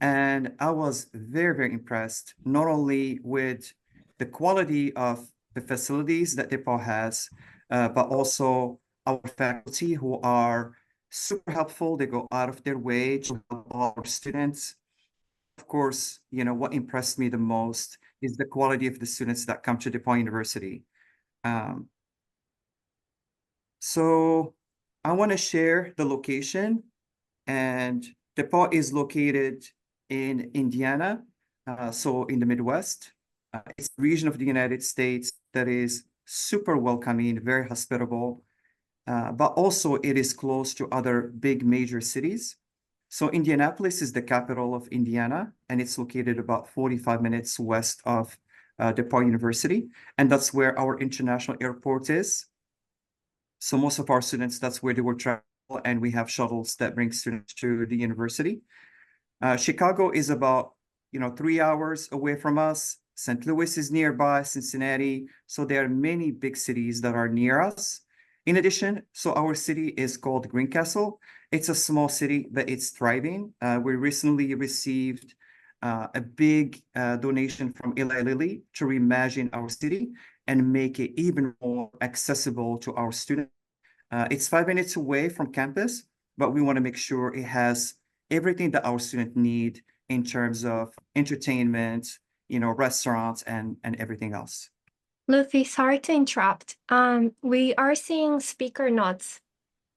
and I was very, very impressed, not only with the quality of the facilities that DePauw has, but also our faculty who are super helpful. They go out of their way to help all our students. Of course, you know, what impressed me the most is the quality of the students that come to DePauw University. So I want to share the location, and DePauw is located in Indiana, so in the Midwest. It's a region of the United States that is super welcoming, very hospitable, but also it is close to other big major cities. So Indianapolis is the capital of Indiana, and it's located about 45 minutes west of DePauw University, and that's where our international airport is. So most of our students, that's where they will travel, and we have shuttles that bring students to the university. Chicago is about 3 hours away from us. St. Louis is nearby, Cincinnati. So there are many big cities that are near us. In addition, so our city is called Greencastle. It's a small city, but it's thriving. We recently received a big donation from Eli Lilly to reimagine our city and make it even more accessible to our students. It's 5 minutes away from campus, but we want to make sure it has everything that our students need in terms of entertainment, restaurants and everything else. Luffy, sorry to interrupt. We are seeing speaker notes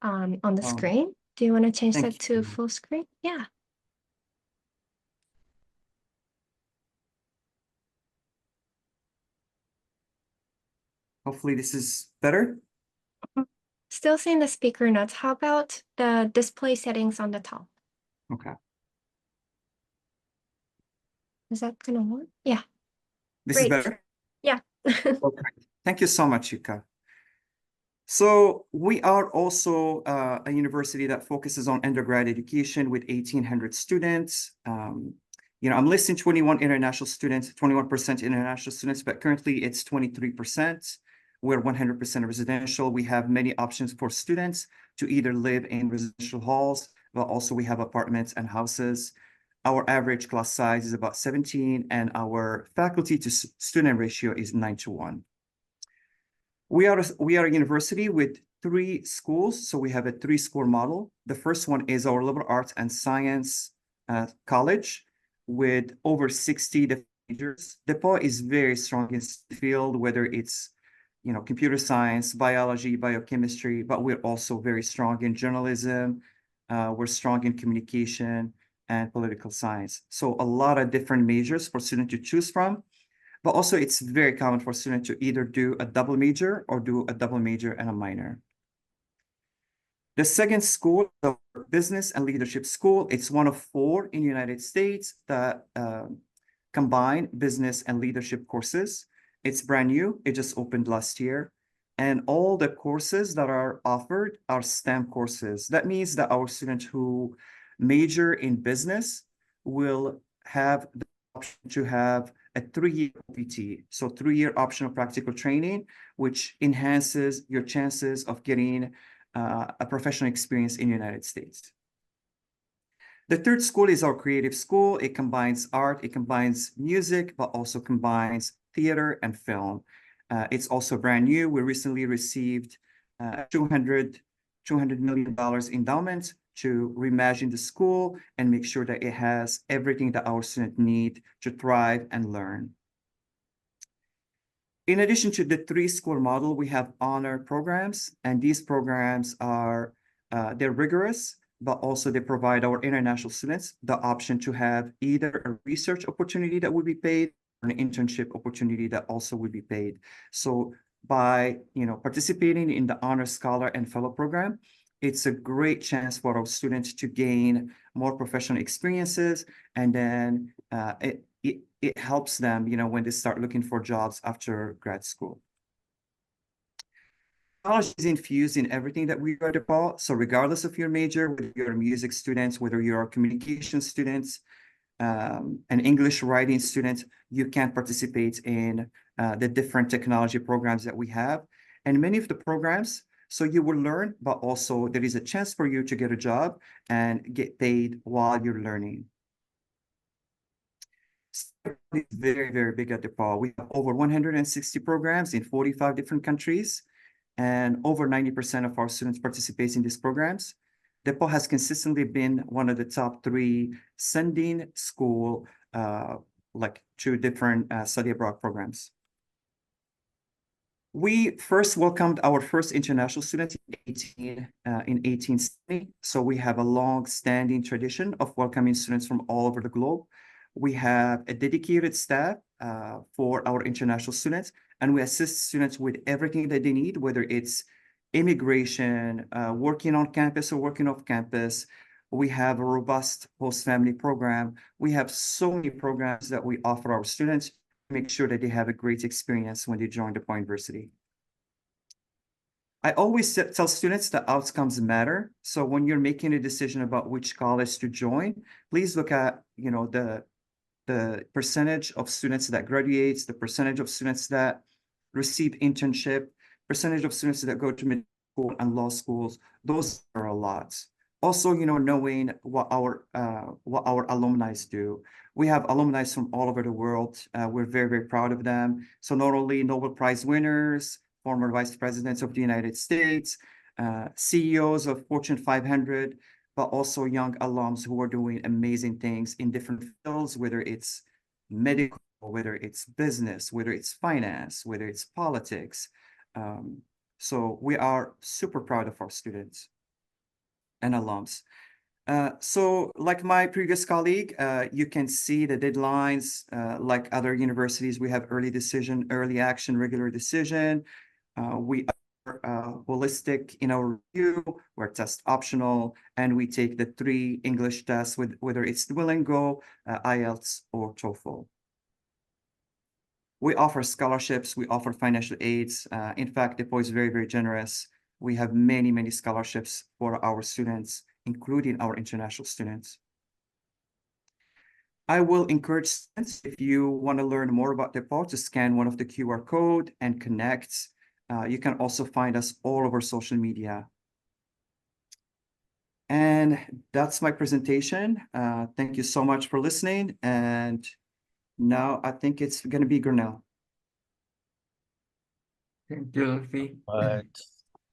on the screen. Do you want to change that to full screen? Yeah. Hopefully this is better. Still seeing the speaker notes. How about the display settings on the top? Okay. Is that gonna work? Yeah. This is Great. better? Yeah. Okay. Thank you so much, Yuka. So we are also a university that focuses on undergrad education with 1,800 students. I'm listing 21 international students, 21% international students, but currently it's 23%. We're 100% residential. We have many options for students to either live in residential halls, but also we have apartments and houses. Our average class size is about 17, and our faculty to student ratio is 9:1. We are a university with 3 schools, so we have a 3-school model. The first one is our liberal arts and science college with over 60 different majors. DePauw is very strong in the field, whether it's computer science, biology, biochemistry, but we're also very strong in journalism. We're strong in communication and political science. So a lot of different majors for students to choose from. But also it's very common for students to either do a double major or do a double major and a minor. The second school, the Business and Leadership School, it's one of 4 in the United States that combine business and leadership courses. It's brand new. It just opened last year. And all the courses that are offered are STEM courses. That means that our students who major in business will have the option to have a 3-year OPT, so 3-year optional practical training, which enhances your chances of getting a professional experience in the United States. The third school is our creative school. It combines art, it combines music, but also combines theater and film. It's also brand new. We recently received $200 million endowment to reimagine the school and make sure that it has everything that our students need to thrive and learn. In addition to the 3-school model, we have honor programs, and these programs are, they're rigorous, but also they provide our international students the option to have either a research opportunity that would be paid or an internship opportunity that also would be paid. So by participating in the Honor Scholar and Fellow program, it's a great chance for our students to gain more professional experiences, and then it helps them, when they start looking for jobs after grad school. College is infused in everything that we do at DePauw. So regardless of your major, whether you're music students, whether you're communication students, an English writing student, you can participate in the different technology programs that we have. And many of the programs, So you will learn, but also there is a chance for you to get a job and get paid while you're learning. It's very, very big at DePauw. We have over 160 programs in 45 different countries, and over 90% of our students participate in these programs. DePauw has consistently been one of the top 3 sending school to different study abroad programs. We first welcomed our first international student in 1870. So we have a long-standing tradition of welcoming students from all over the globe. We have a dedicated staff for our international students, and we assist students with everything that they need, whether it's immigration, working on campus or working off campus. We have a robust host family program. We have so many programs that we offer our students to make sure that they have a great experience when they join DePauw University. I always tell students that outcomes matter. So when you're making a decision about which college to join, please look at, the percentage of students that graduates, the percentage of students that receive internship, percentage of students that go to middle school and law schools. Those are a lot. Also, knowing what our alumni do. We have alumni from all over the world. We're very, very proud of them. So not only Nobel Prize winners, former vice presidents of the United States, CEOs of Fortune 500, but also young alums who are doing amazing things in different fields, whether it's medical, whether it's business, whether it's finance, whether it's politics. So we are super proud of our students and alums. So like my previous colleague, you can see the deadlines. Like other universities, we have early decision, early action, regular decision. We are holistic in our review. We're test optional, and we take the 3 English tests, whether it's Duolingo, IELTS, or TOEFL. We offer scholarships. We offer financial aids. In fact, DePauw is very, very generous. We have many, many scholarships for our students, including our international students. I will encourage students, if you want to learn more about DePauw, to scan one of the QR code and connect. You can also find us all over social media. And that's my presentation. Thank you so much for listening. And now I think it's going to be Grinnell. Thank you, Lutfi. All right.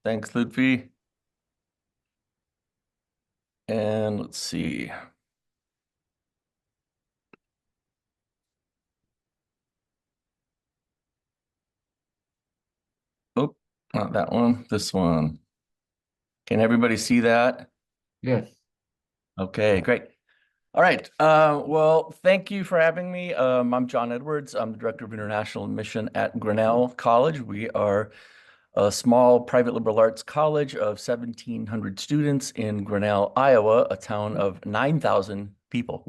Thanks, Lutfi. And let's see. Oh, not that one, this one. Can everybody see that? Yes. Okay, great. All right. Well, thank you for having me. I'm John Edwards. I'm the Director of International Admission at Grinnell College. We are a small private liberal arts college of 1,700 students in Grinnell, Iowa, a town of 9,000 people.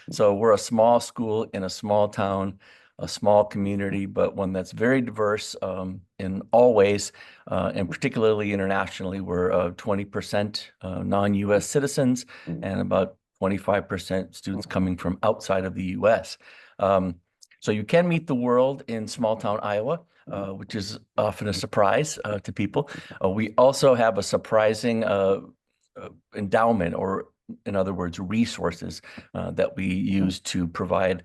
So we're a small school in a small town, a small community, but one that's very diverse in all ways, and particularly internationally. We're 20% non-US citizens and about 25% students coming from outside of the US. So you can meet the world in small town Iowa, which is often a surprise to people. We also have a surprising endowment, or in other words, resources that we use to provide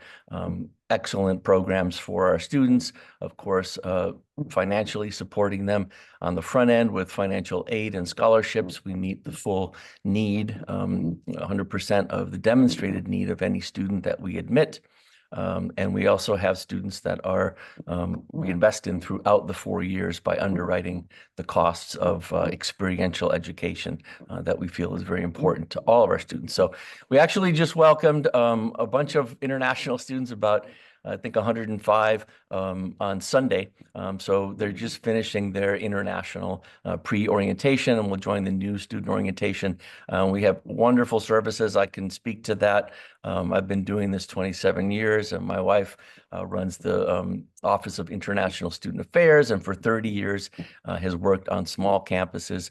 excellent programs for our students. Of course, financially supporting them on the front end with financial aid and scholarships. We meet the full need, 100% of the demonstrated need of any student that we admit. And we also have students that are we invest in throughout the 4 years by underwriting the costs of experiential education that we feel is very important to all of our students. So we actually just welcomed a bunch of international students, about I think 105 on Sunday. So they're just finishing their international pre-orientation, and will join the new student orientation. We have wonderful services. I can speak to that. I've been doing this 27 years, and my wife runs the Office of International Student Affairs, and for 30 years has worked on small campuses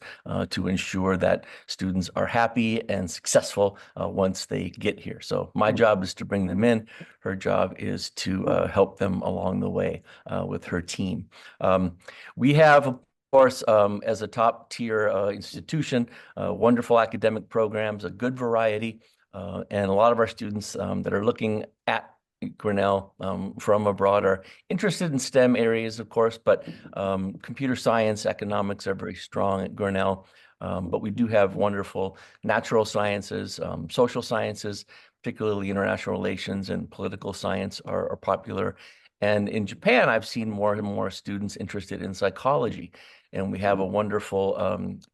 to ensure that students are happy and successful once they get here. So my job is to bring them in. Her job is to help them along the way with her team. We have course, as a top tier institution, wonderful academic programs, a good variety, and a lot of our students that are looking at Grinnell from abroad are interested in STEM areas, of course, but computer science, economics are very strong at Grinnell. But we do have wonderful natural sciences, social sciences, particularly international relations and political science are popular. And in Japan, I've seen more and more students interested in psychology. And we have a wonderful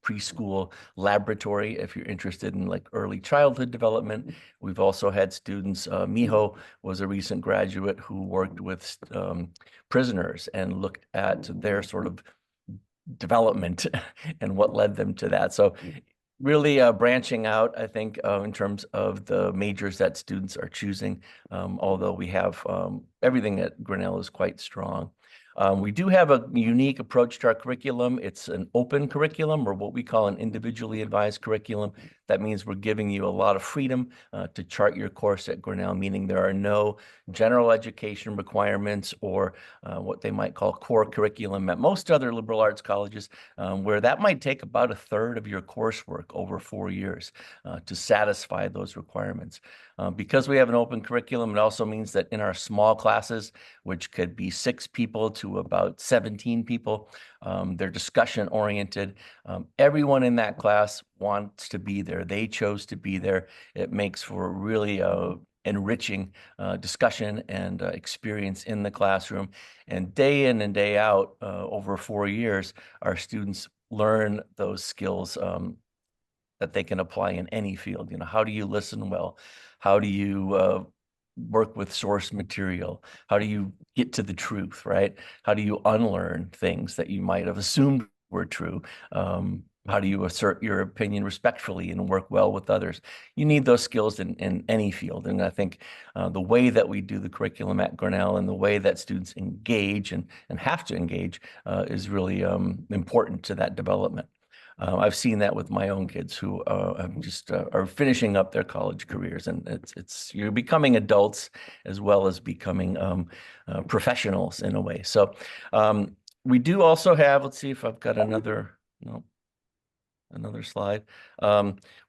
preschool laboratory if you're interested in like early childhood development. We've also had students, Miho was a recent graduate who worked with prisoners and looked at their sort of development and what led them to that. So really branching out, I think, in terms of the majors that students are choosing, although we have everything at Grinnell is quite strong. We do have a unique approach to our curriculum. It's an open curriculum, or what we call an individually advised curriculum. That means we're giving you a lot of freedom to chart your course at Grinnell, meaning there are no general education requirements or what they might call core curriculum at most other liberal arts colleges, where that might take about a third of your coursework over 4 years to satisfy those requirements. Because we have an open curriculum, it also means that in our small classes, which could be 6 people to about 17 people, they're discussion oriented. Everyone in that class wants to be there. They chose to be there. It makes for a really enriching discussion and experience in the classroom. And day in and day out, over 4 years, our students learn those skills that they can apply in any field. You know, how do you listen well? How do you work with source material? How do you get to the truth, right? How do you unlearn things that you might have assumed were true? How do you assert your opinion respectfully and work well with others? You need those skills in any field. And I think the way that we do the curriculum at Grinnell and the way that students engage and have to engage is really important to that development. I've seen that with my own kids who have just are finishing up their college careers, and it's you're becoming adults as well as becoming professionals in a way. So we do also have, let's see if I've got another slide.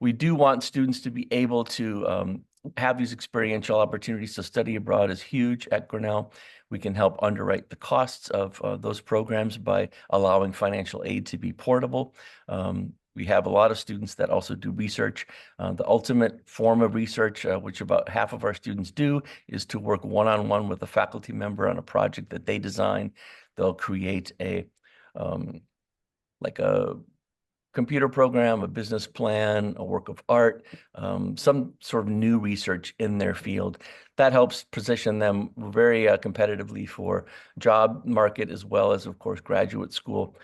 We do want students to be able to have these experiential opportunities. So study abroad is huge at Grinnell. We can help underwrite the costs of those programs by allowing financial aid to be portable. We have a lot of students that also do research. The ultimate form of research, which about half of our students do, is to work one-on-one with a faculty member on a project that they design. They'll create a like a computer program, a business plan, a work of art, some sort of new research in their field. That helps position them very competitively for job market as well as, of course, graduate school,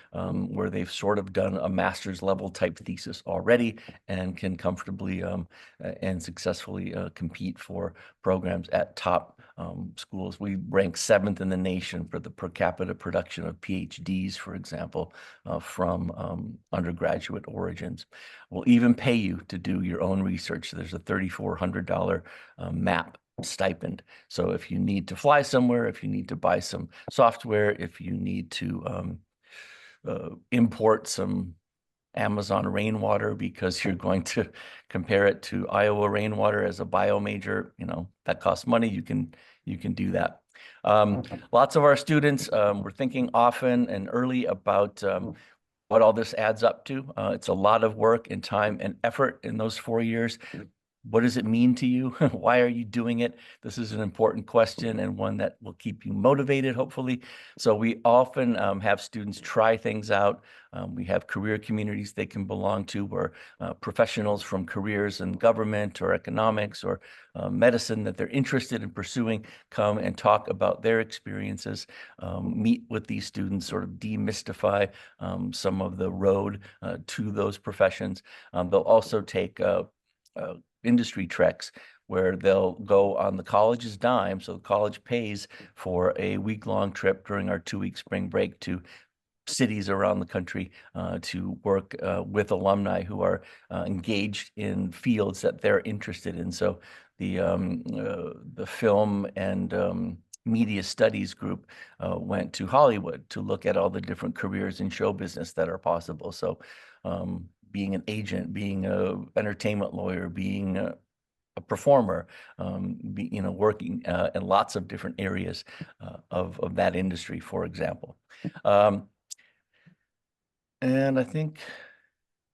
where they've sort of done a master's level type thesis already and can comfortably and successfully compete for programs at top schools. We rank 7th in the nation for the per capita production of PhDs, for example, from undergraduate origins. We'll even pay you to do your own research. There's a $3,400 MAP stipend. So if you need to fly somewhere, if you need to buy some software, if you need to import some Amazon rainwater because you're going to compare it to Iowa rainwater as a bio major, you know, that costs money. You can do that. Lots of our students, we're thinking often and early about what all this adds up to. It's a lot of work and time and effort in those 4 years. What does it mean to you? Why are you doing it? This is an important question and one that will keep you motivated, hopefully. So we often have students try things out. We have career communities they can belong to where professionals from careers in government or economics or medicine that they're interested in pursuing come and talk about their experiences, meet with these students, sort of demystify some of the road to those professions. They'll also take industry treks where they'll go on the college's dime. So the college pays for a week-long trip during our 2-week spring break to cities around the country to work with alumni who are engaged in fields that they're interested in. So the film and media studies group went to Hollywood to look at all the different careers in show business that are possible. So being an agent, being an entertainment lawyer, being a performer, working in lots of different areas of that industry, for example. And I think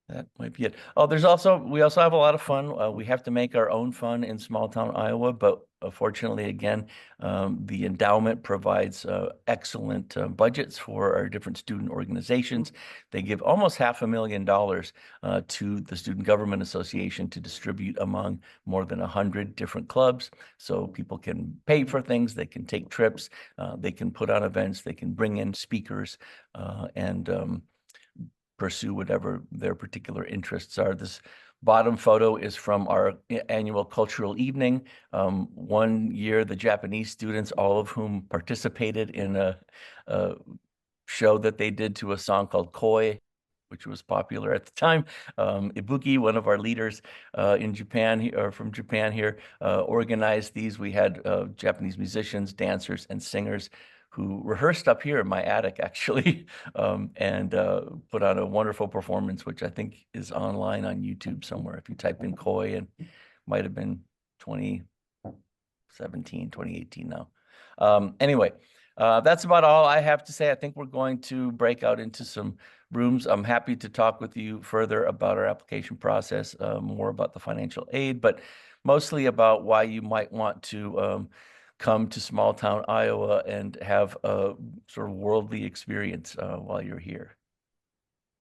that might be it. Oh, we also have a lot of fun. We have to make our own fun in small town Iowa, but fortunately, again, the endowment provides excellent budgets for our different student organizations. They give almost $500,000 to the Student Government Association to distribute among more than 100 different clubs. So people can pay for things, they can take trips, they can put on events, they can bring in speakers, and pursue whatever their particular interests are. This bottom photo is from our annual cultural evening. One year, the Japanese students, all of whom participated in a show that they did to a song called Koi, which was popular at the time. Ibuki, one of our leaders in Japan, or from Japan here, organized these. We had Japanese musicians, dancers, and singers who rehearsed up here in my attic, actually, and put on a wonderful performance, which I think is online on YouTube somewhere. If you type in Koi, and might have been 2017, 2018 now. Anyway, that's about all I have to say. I think we're going to break out into some rooms. I'm happy to talk with you further about our application process, more about the financial aid, but mostly about why you might want to come to small town Iowa and have a sort of worldly experience while you're here.